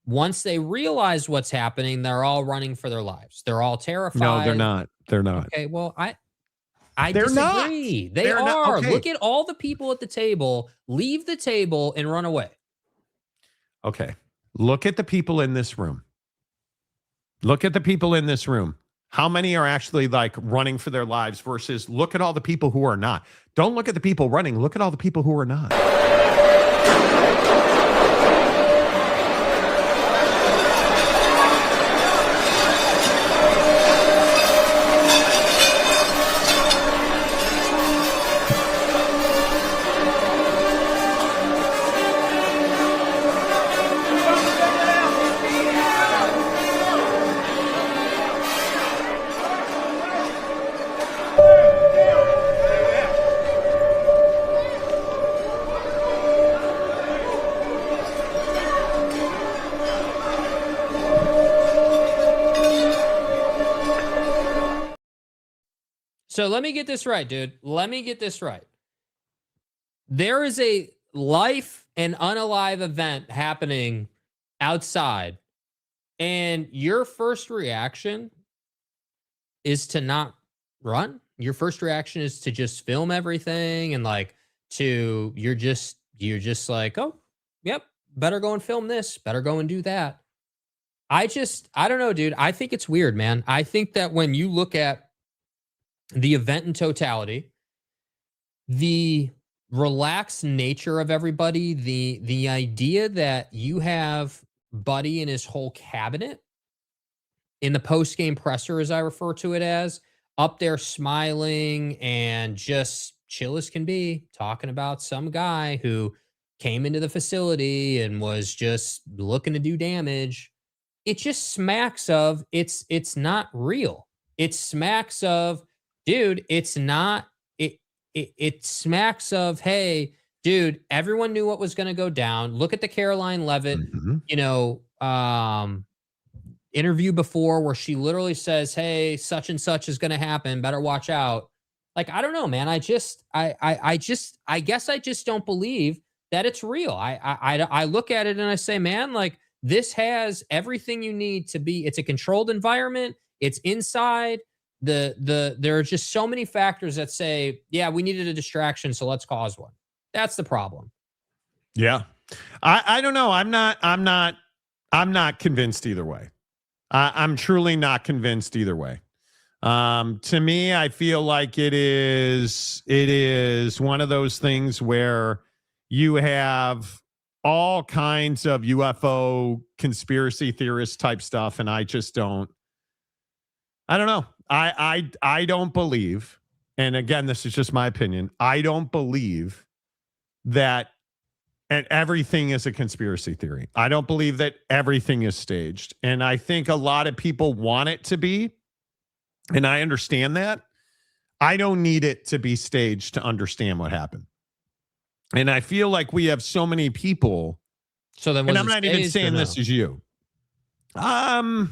Once they realize what's happening, they're all running for their lives. They're all terrified. No, they're not. They're not. Okay, well, I they're disagree. Not. They are. Not. Okay. Look at all the people at the table, leave the table and run away. Okay. Look at the people in this room. Look at the people in this room. How many are actually running for their lives versus look at all the people who are not? Don't look at the people running. Look at all the people who are not. So let me get this right, dude. Let me get this right. There is a life and unalive event happening outside, and your first reaction is to not run? your first reaction is to just film everything and like you're just like, oh, yep, better go and film this, better go and do that. I don't know, dude. I think it's weird, man. I think that when you look at the event in totality, the relaxed nature of everybody, the idea that you have Buddy and his whole cabinet in the post-game presser, as I refer to it as, up there smiling and just chill as can be, talking about some guy who came into the facility and was just looking to do damage. It just smacks of it's not real. It smacks of, dude, it's not, it smacks of, hey, dude, everyone knew what was going to go down. Look at the Caroline Levitt, interview before where she literally says, hey, such and such is going to happen. Better watch out. Like, I don't know, man. I guess I just don't believe that it's real. I look at it and I say, man, like, this has everything you need to be. It's a controlled environment. It's inside. There are just so many factors that say, yeah, we needed a distraction, so let's cause one. That's the problem. Yeah. I don't know. I'm not convinced either way. I'm truly not convinced either way. To me, I feel like it is one of those things where you have all kinds of UFO conspiracy theorist type stuff, and I just don't. I don't know. I don't believe, and again, this is just my opinion. I don't believe that and everything is a conspiracy theory. I don't believe that everything is staged, and I think a lot of people want it to be, and I understand that. I don't need it to be staged to understand what happened. And I feel like we have so many people. So then, and I'm not even saying this is you. I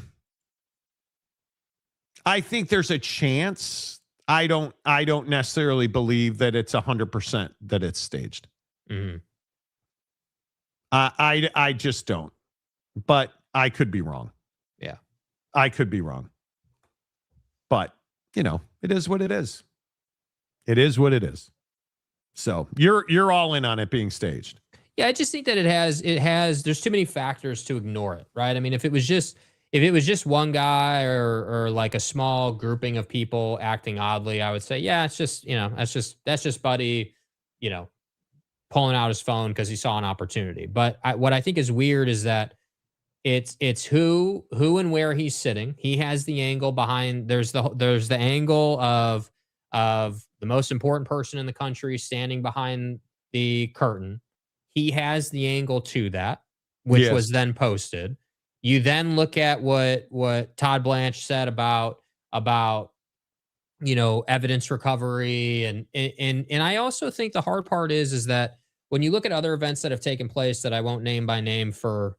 think there's a chance. I don't necessarily believe that it's 100% that it's staged. Mm-hmm. I just don't. But I could be wrong. Yeah, I could be wrong. But it is what it is. It is what it is. So you're all in on it being staged. Yeah, I just think that it has there's too many factors to ignore it, right? I mean, if it was just one guy or like a small grouping of people acting oddly, I would say, yeah, it's just, that's just Buddy, pulling out his phone because he saw an opportunity. But what I think is weird is that it's who and where he's sitting. He has the angle behind. There's the angle of the most important person in the country standing behind the curtain. He has the angle to that, which was then posted. You then look at what Todd Blanche said about evidence recovery, and I also think the hard part is that when you look at other events that have taken place that I won't name by name for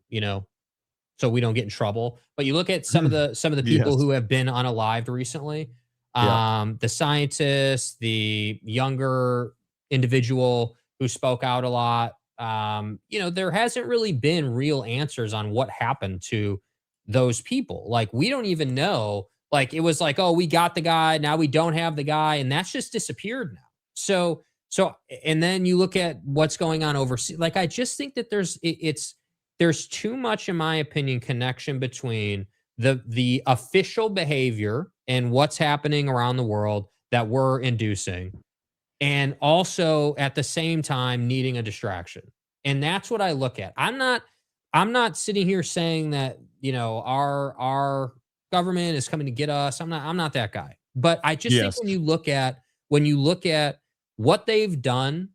so we don't get in trouble, but you look at some of the people who have been unalived recently. The scientist, the younger individual who spoke out a lot. There hasn't really been real answers on what happened to those people. Like, we don't even know. Like, it was like, oh, we got the guy, now we don't have the guy, and that's just disappeared now. So, and then you look at what's going on overseas. Like, I just think that there's too much, in my opinion, connection between the official behavior and what's happening around the world that we're inducing, and also at the same time needing a distraction. And that's what I look at. I'm not sitting here saying that, our government is coming to get us. I'm not that guy. But I just think when you look at what they've done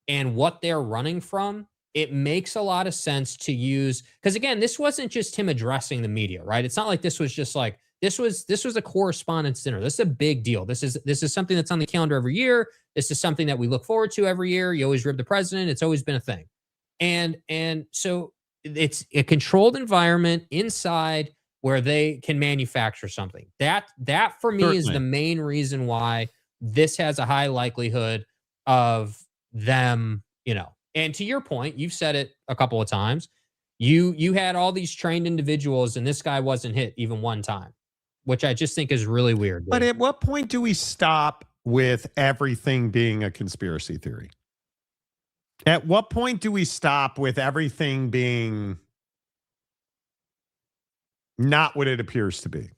and what they're running from, it makes a lot of sense to use, because again, this wasn't just him addressing the media, right? It's not like this was just like, this was a correspondence dinner. This is a big deal. This is something that's on the calendar every year. This is something that we look forward to every year. You always rib the president. It's always been a thing. And so it's a controlled environment inside where they can manufacture something. That for me is the main reason why this has a high likelihood of them, And to your point, you've said it a couple of times. You had all these trained individuals, and this guy wasn't hit even one time, which I just think is really weird. Dude. But at what point do we stop with everything being a conspiracy theory? At what point do we stop with everything being not what it appears to be?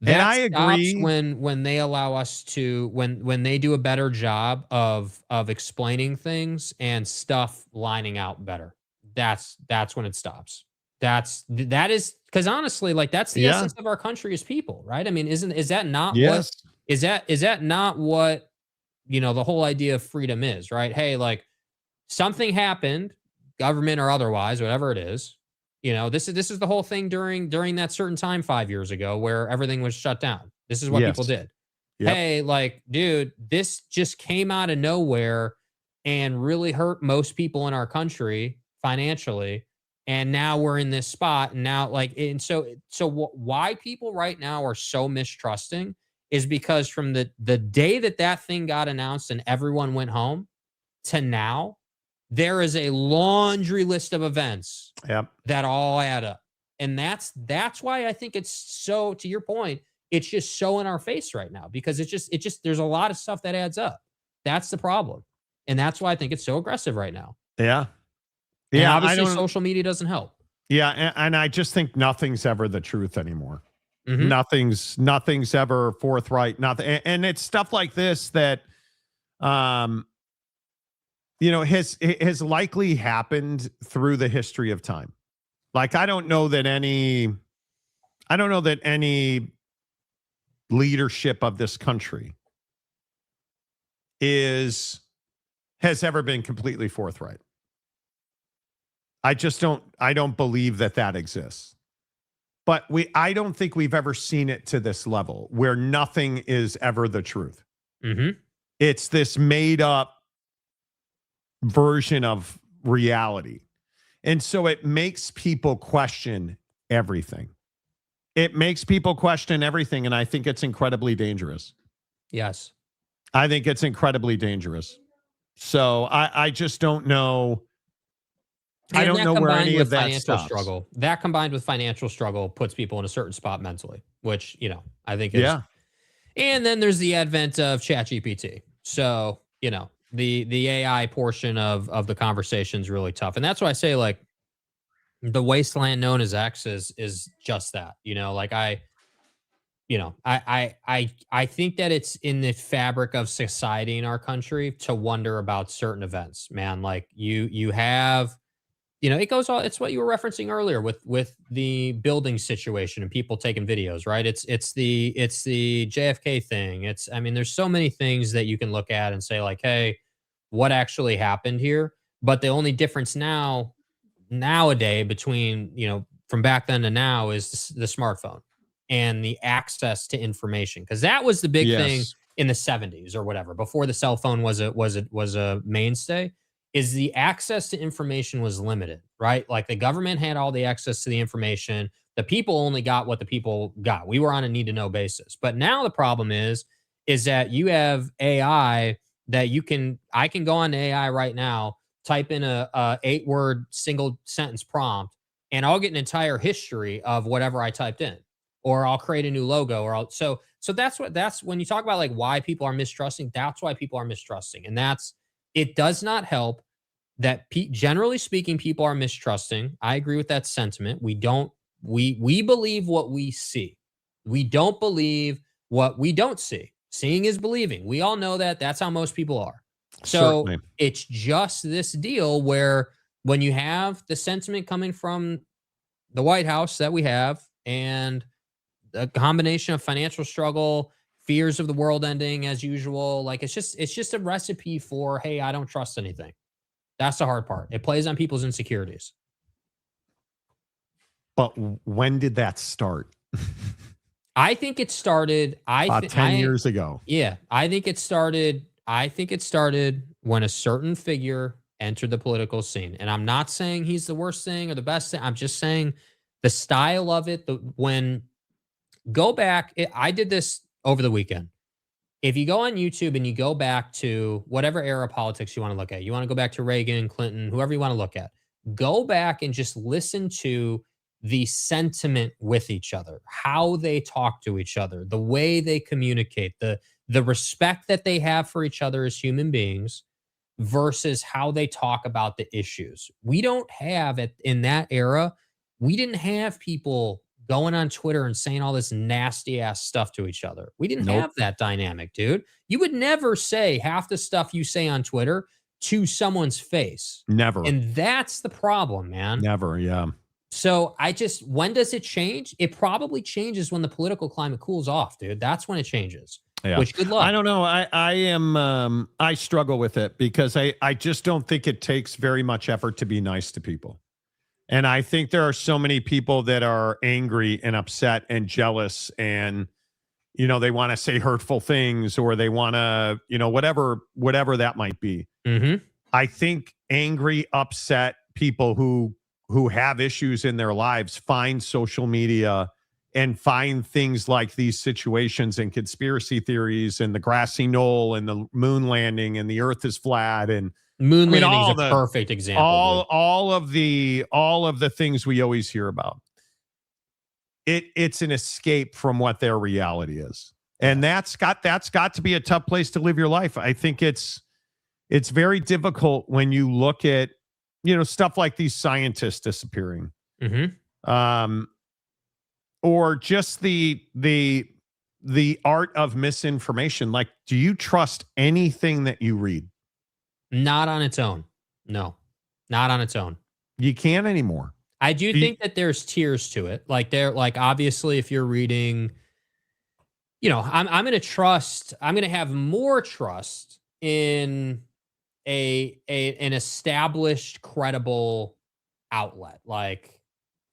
That and I stops agree when they allow us to when they do a better job of explaining things and stuff lining out better. That's when it stops. That is because honestly, like that's the essence of our country as people, right? I mean, is that not what is that not what the whole idea of freedom is, right? Hey, like something happened, government or otherwise, whatever it is. This is the whole thing during that certain time 5 years ago where everything was shut down. This is what people did. Yep. Hey, like, dude, this just came out of nowhere and really hurt most people in our country financially. And now we're in this spot. And now, why people right now are so mistrusting is because from the day that thing got announced and everyone went home to now, there is a laundry list of events that all add up. And that's why I think it's so, to your point, it's just so in our face right now because it just there's a lot of stuff that adds up. That's the problem. And that's why I think it's so aggressive right now. Yeah. And obviously social media doesn't help. Yeah. And I just think nothing's ever the truth anymore. Mm-hmm. Nothing's ever forthright. Nothing. And it's stuff like this that, has likely happened through the history of time. Like, I don't know that any leadership of this country has ever been completely forthright. I don't believe that exists. But I don't think we've ever seen it to this level where nothing is ever the truth. Mm-hmm. It's this made up version of reality. And so it makes people question everything. And I think it's incredibly dangerous. Yes. I think it's incredibly dangerous. So I just don't know. I don't know where any of that stops. Struggle. That combined with financial struggle puts people in a certain spot mentally, which, I think is. Yeah. And then there's the advent of ChatGPT. So, the AI portion of the conversation is really tough. And that's why I say, like, the wasteland known as X is just that. I think that it's in the fabric of society in our country to wonder about certain events, man. Like you have, it goes all, it's what you were referencing earlier with the building situation and people taking videos, right? It's the JFK thing. There's so many things that you can look at and say like, hey, what actually happened here? But the only difference nowadays between, from back then to now is the smartphone and the access to information. Cause that was the big thing in the 70s or whatever, before the cell phone was a mainstay, is the access to information was limited, right? Like the government had all the access to the information. The people only got what the people got. We were on a need to know basis. But now the problem is that you have AI that I can go on AI right now, type in a 8-word single sentence prompt, and I'll get an entire history of whatever I typed in, or I'll create a new logo, so that's when you talk about like why people are mistrusting, that's why people are mistrusting. And it does not help that generally speaking, people are mistrusting. I agree with that sentiment. We believe what we see. We don't believe what we don't see. Seeing is believing. We all know that. That's how most people are. So certainly. It's just this deal where when you have the sentiment coming from the White House that we have, and a combination of financial struggle, fears of the world ending as usual, like it's just a recipe for, hey, I don't trust anything. That's the hard part. It plays on people's insecurities. But when did that start? I think it started about 10 years ago. Yeah, I think it started when a certain figure entered the political scene. And I'm not saying he's the worst thing or the best thing. I'm just saying the style of it, go back. I did this over the weekend. If you go on YouTube and you go back to whatever era of politics you want to look at, you want to go back to Reagan, Clinton, whoever you want to look at, go back and just listen to the sentiment with each other, how they talk to each other, the way they communicate, the the respect that they have for each other as human beings versus how they talk about the issues. We don't have in that era, we didn't have people going on Twitter and saying all this nasty ass stuff to each other. We didn't have that dynamic, dude. You would never say half the stuff you say on Twitter to someone's face. Never. And that's the problem, man. Never, yeah. So when does it change? It probably changes when the political climate cools off, dude. That's when it changes. Yeah. Which, good luck. I don't know. I struggle with it because I just don't think it takes very much effort to be nice to people. And I think there are so many people that are angry and upset and jealous and, they want to say hurtful things or they want to, whatever that might be. Mm-hmm. I think angry, upset people who have issues in their lives find social media and find things like these situations and conspiracy theories and the grassy knoll and the moon landing and the earth is flat and moon landing is a perfect example. All of the things we always hear about. It's an escape from what their reality is. And that's got to be a tough place to live your life. I think it's very difficult when you look at, stuff like these scientists disappearing. Mm-hmm. Or just the art of misinformation. Like, do you trust anything that you read? Not on its own. No, not on its own. You can't anymore. I do think that there's tiers to it. Like obviously if you're reading, I'm going to have more trust in an established, credible outlet. Like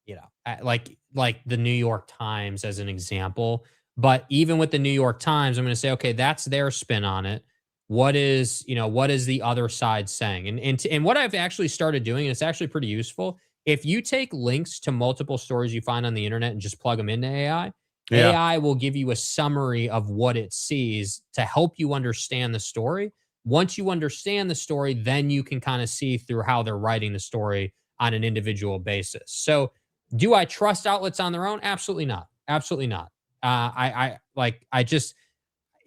the New York Times as an example. But even with the New York Times, I'm going to say, okay, that's their spin on it. What is the other side saying? And what I've actually started doing, and it's actually pretty useful, if you take links to multiple stories you find on the internet and just plug them into AI, AI will give you a summary of what it sees to help you understand the story. Once you understand the story, then you can kind of see through how they're writing the story on an individual basis. So do I trust outlets on their own? Absolutely not. Absolutely not.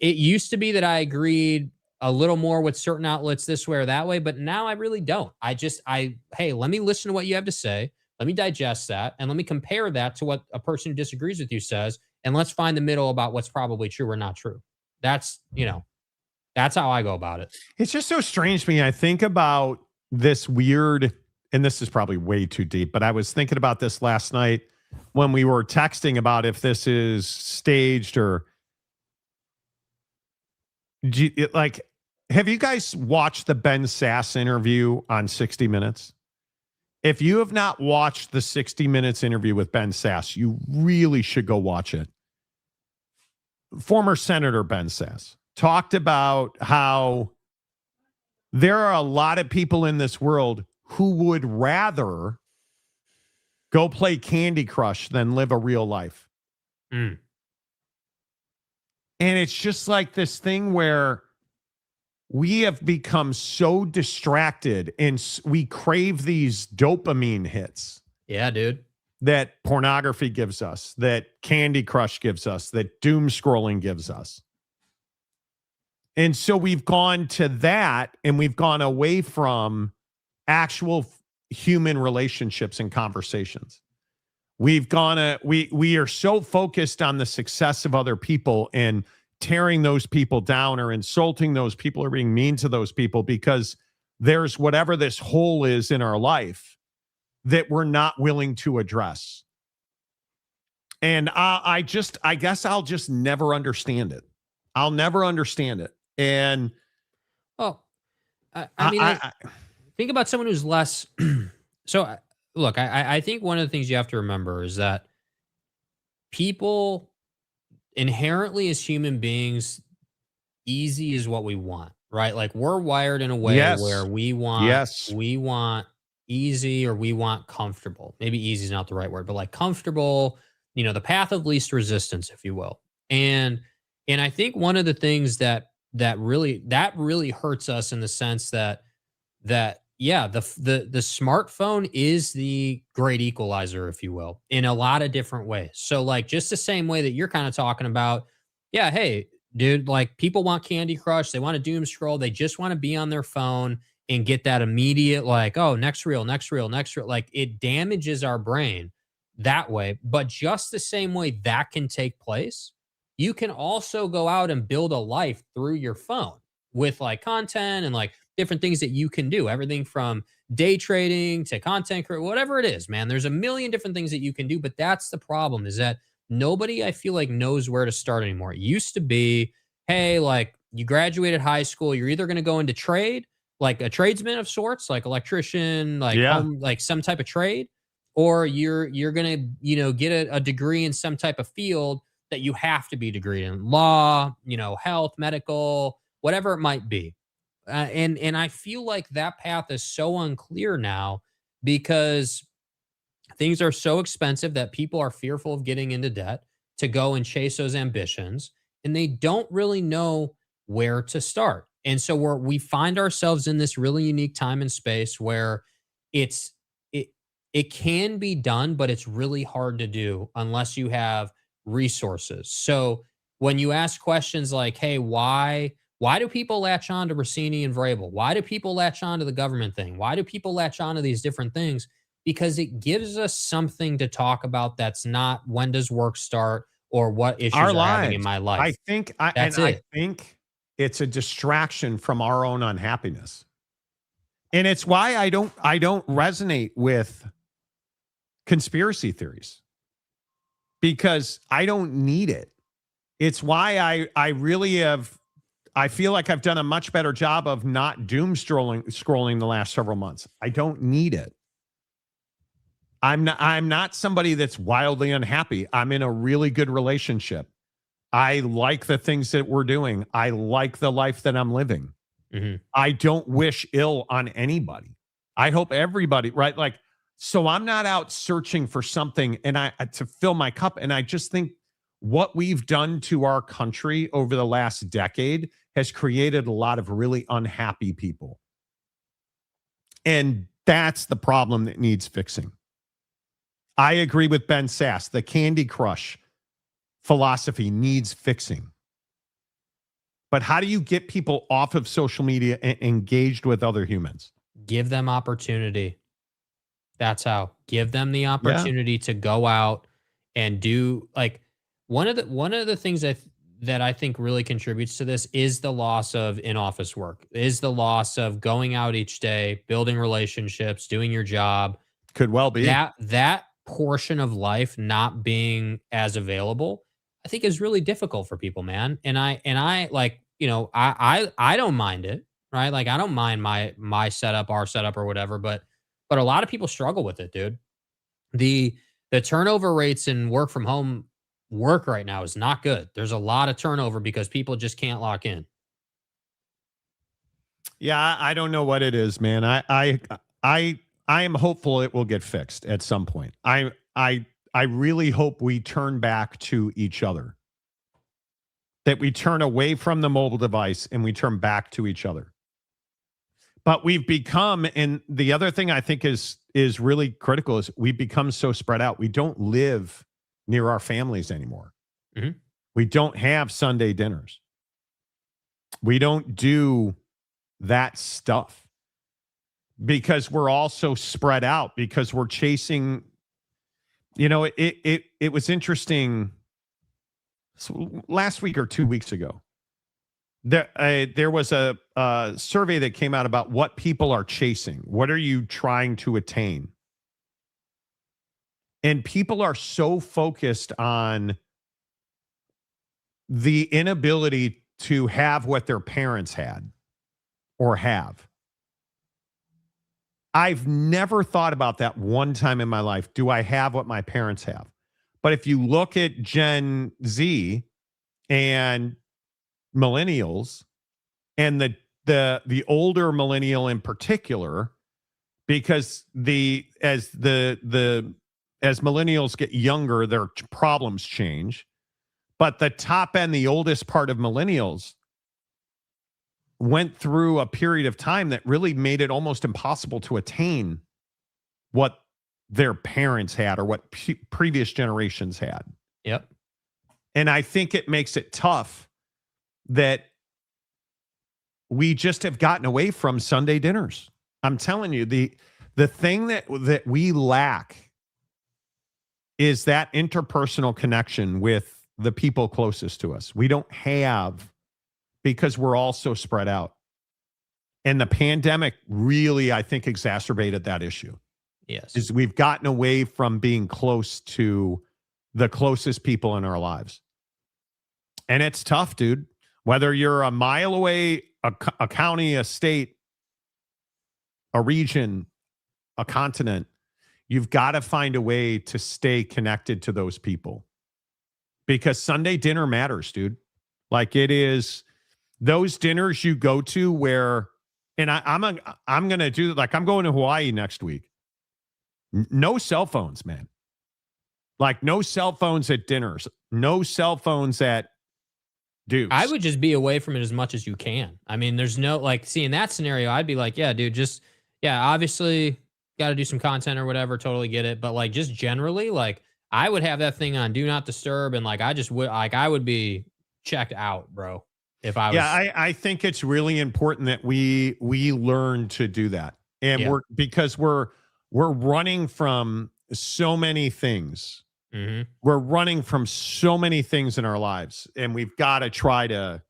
It used to be that I agreed a little more with certain outlets this way or that way, but now I really don't. Hey, let me listen to what you have to say. Let me digest that. And let me compare that to what a person who disagrees with you says. And let's find the middle about what's probably true or not true. That's how I go about it. It's just so strange to me. I think about this weird, and this is probably way too deep, but I was thinking about this last night when we were texting about if this is staged or have you guys watched the Ben Sass interview on 60 Minutes? If you have not watched the 60 Minutes interview with Ben Sass, you really should go watch it. Former Senator Ben Sass talked about how there are a lot of people in this world who would rather go play Candy Crush than live a real life. Mm. And it's just like this thing where we have become so distracted and we crave these dopamine hits. Yeah, dude. That pornography gives us, that Candy Crush gives us, that doom scrolling gives us. And so we've gone to that and we've gone away from actual human relationships and conversations. We are so focused on the success of other people and tearing those people down or insulting those people or being mean to those people because there's whatever this hole is in our life that we're not willing to address. And I guess I'll just never understand it. I'll never understand it. And think about someone who's less. So look, I think one of the things you have to remember is that people inherently as human beings, easy is what we want, right? Like we're wired in a way where we want easy or we want comfortable. Maybe easy is not the right word, but like comfortable, the path of least resistance, if you will. And I think one of the things that really hurts us in the sense that the smartphone is the great equalizer, if you will, in a lot of different ways. So like just the same way that you're kind of talking about, yeah, hey, dude. Like, people want Candy Crush. They want to doom scroll. They just want to be on their phone and get that immediate, like, oh, next reel, next reel, next reel. Like, it damages our brain that way. But just the same way that can take place, you can also go out and build a life through your phone with like content and like different things that you can do. Everything from day trading to content creation, whatever it is, man. There's a million different things that you can do. But that's the problem, is that nobody, I feel like, knows where to start anymore. It used to be, hey, like, you graduated high school, you're either going to go into trade, like a tradesman of sorts, like electrician, like home, like some type of trade, or you're going to, you know, get a degree in some type of field that you have to be degreed in, law, you know, health, medical, whatever it might be. And I feel like that path is so unclear now because things are so expensive that people are fearful of getting into debt to go and chase those ambitions, and they don't really know where to start. And so we find ourselves in this really unique time and space where it can be done, but it's really hard to do unless you have resources. So when you ask questions like, hey, why do people latch on to Rossini and Vrabel? Why do people latch on to the government thing? Why do people latch on to these different things? Because it gives us something to talk about that's not when does work start or what issues are having in my life. I think I think it's a distraction from our own unhappiness. And it's why I don't resonate with conspiracy theories, because I don't need it. It's why I really have, I feel like I've done a much better job of not doom scrolling the last several months. I don't need it. I'm not somebody that's wildly unhappy. I'm in a really good relationship. I like the things that we're doing. I like the life that I'm living. Mm-hmm. I don't wish ill on anybody. I hope everybody, right? Like, so I'm not out searching for something to fill my cup. And I just think what we've done to our country over the last decade has created a lot of really unhappy people. And that's the problem that needs fixing. I agree with Ben Sass. The Candy Crush philosophy needs fixing. But how do you get people off of social media and engaged with other humans? Give them opportunity. That's how. Give them the opportunity to go out and do, like, one of the things that I think really contributes to this is the loss of in-office work, is the loss of going out each day, building relationships, doing your job. Could well be. That portion of life not being as available, I think, is really difficult for people, man. And I like, you know, I don't mind it, right? Like, I don't mind my setup, our setup or whatever, but a lot of people struggle with it, dude. The turnover rates in work from home work right now is not good. There's a lot of turnover because people just can't lock in. Yeah, I don't know what it is, man. I am hopeful it will get fixed at some point. I really hope we turn back to each other. That we turn away from the mobile device and we turn back to each other. But we've become, and the other thing I think is really critical, is we've become so spread out. We don't live near our families anymore. Mm-hmm. We don't have Sunday dinners. We don't do that stuff because we're all so spread out, because we're chasing, you know, it was interesting. So last week or 2 weeks ago, there was a survey that came out about what people are chasing. What are you trying to attain? And people are so focused on the inability to have what their parents had or have. I've never thought about that one time in my life. Do I have what my parents have? But if you look at Gen Z and millennials, and the older millennial in particular, because as millennials get younger, their problems change. But the top end, the oldest part of millennials, went through a period of time that really made it almost impossible to attain what their parents had or what previous generations had. Yep. And I think it makes it tough that we just have gotten away from Sunday dinners. I'm telling you, the thing that we lack is that interpersonal connection with the people closest to us. We don't have, because we're all so spread out. And the pandemic really, I think, exacerbated that issue. Yes. Is we've gotten away from being close to the closest people in our lives. And it's tough, dude. Whether you're a mile away, a county, a state, a region, a continent, you've got to find a way to stay connected to those people. Because Sunday dinner matters, dude. Like, it is those dinners you go to where, and I'm going to do, like, I'm going to Hawaii next week. No cell phones, man. Like, no cell phones at dinners. No cell phones at dudes. I would just be away from it as much as you can. I mean, there's no, like, see, in that scenario, I'd be like, yeah, dude, just, yeah, obviously got to do some content or whatever. Totally get it. But, like, just generally, like, I would have that thing on do not disturb. And, like, I would be checked out, bro. If I was. Yeah, I think it's really important that we learn to do that. And because we're running from so many things. Mm-hmm. We're running from so many things in our lives, and we've got to try to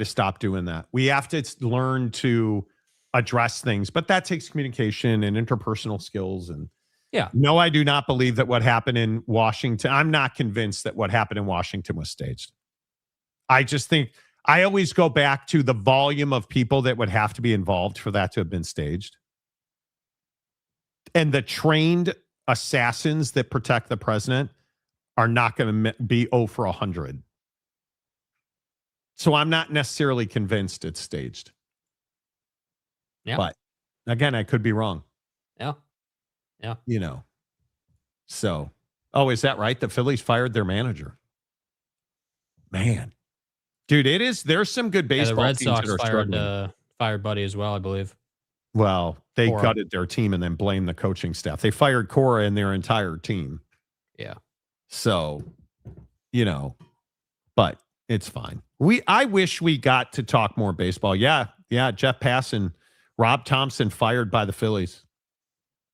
stop doing that. We have to learn to address things, but that takes communication and interpersonal skills. And no, I do not believe that what happened in Washington, I'm not convinced that what happened in Washington was staged. I just think I always go back to the volume of people that would have to be involved for that to have been staged. And the trained assassins that protect the president are not going to be 0 for 100. So I'm not necessarily convinced it's staged. Yeah. But again, I could be wrong. Yeah. Yeah. You know. So, oh, is that right? The Phillies fired their manager. Man. Dude, it is. There's some good baseball the Red teams Sox that are struggling. Fired Buddy as well, I believe. Well, they Cora. gutted their team and then blamed the coaching staff. They fired Cora and their entire team. Yeah. So, you know, but it's fine. I wish we got to talk more baseball. Yeah. Jeff Pass and Rob Thompson fired by the Phillies.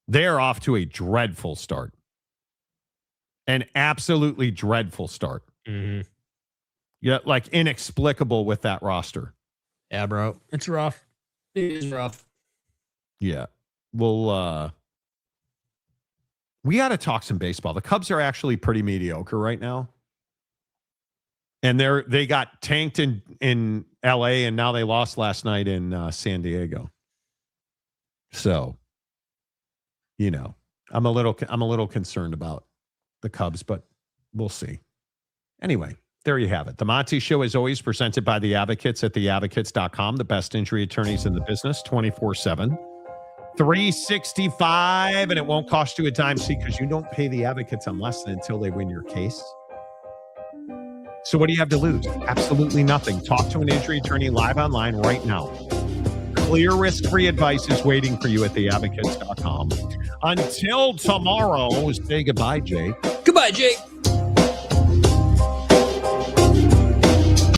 They're off to a dreadful start. An absolutely dreadful start. Mm-hmm. Yeah, like inexplicable with that roster. Yeah, bro. It's rough. It is rough. Yeah. Well, we got to talk some baseball. The Cubs are actually pretty mediocre right now. And they got tanked in LA, and now they lost last night in San Diego. So, you know, I'm a little concerned about the Cubs, but we'll see. Anyway, there you have it. The Monty Show is always presented by the Advocates at theadvocates.com, the best injury attorneys in the business, 24/7. 365, and it won't cost you a dime, see, because you don't pay the Advocates unless and until they win your case. So what do you have to lose? Absolutely nothing. Talk to an injury attorney live online right now. Clear risk-free advice is waiting for you at theadvocates.com. Until tomorrow, say goodbye, Jake. Goodbye, Jake.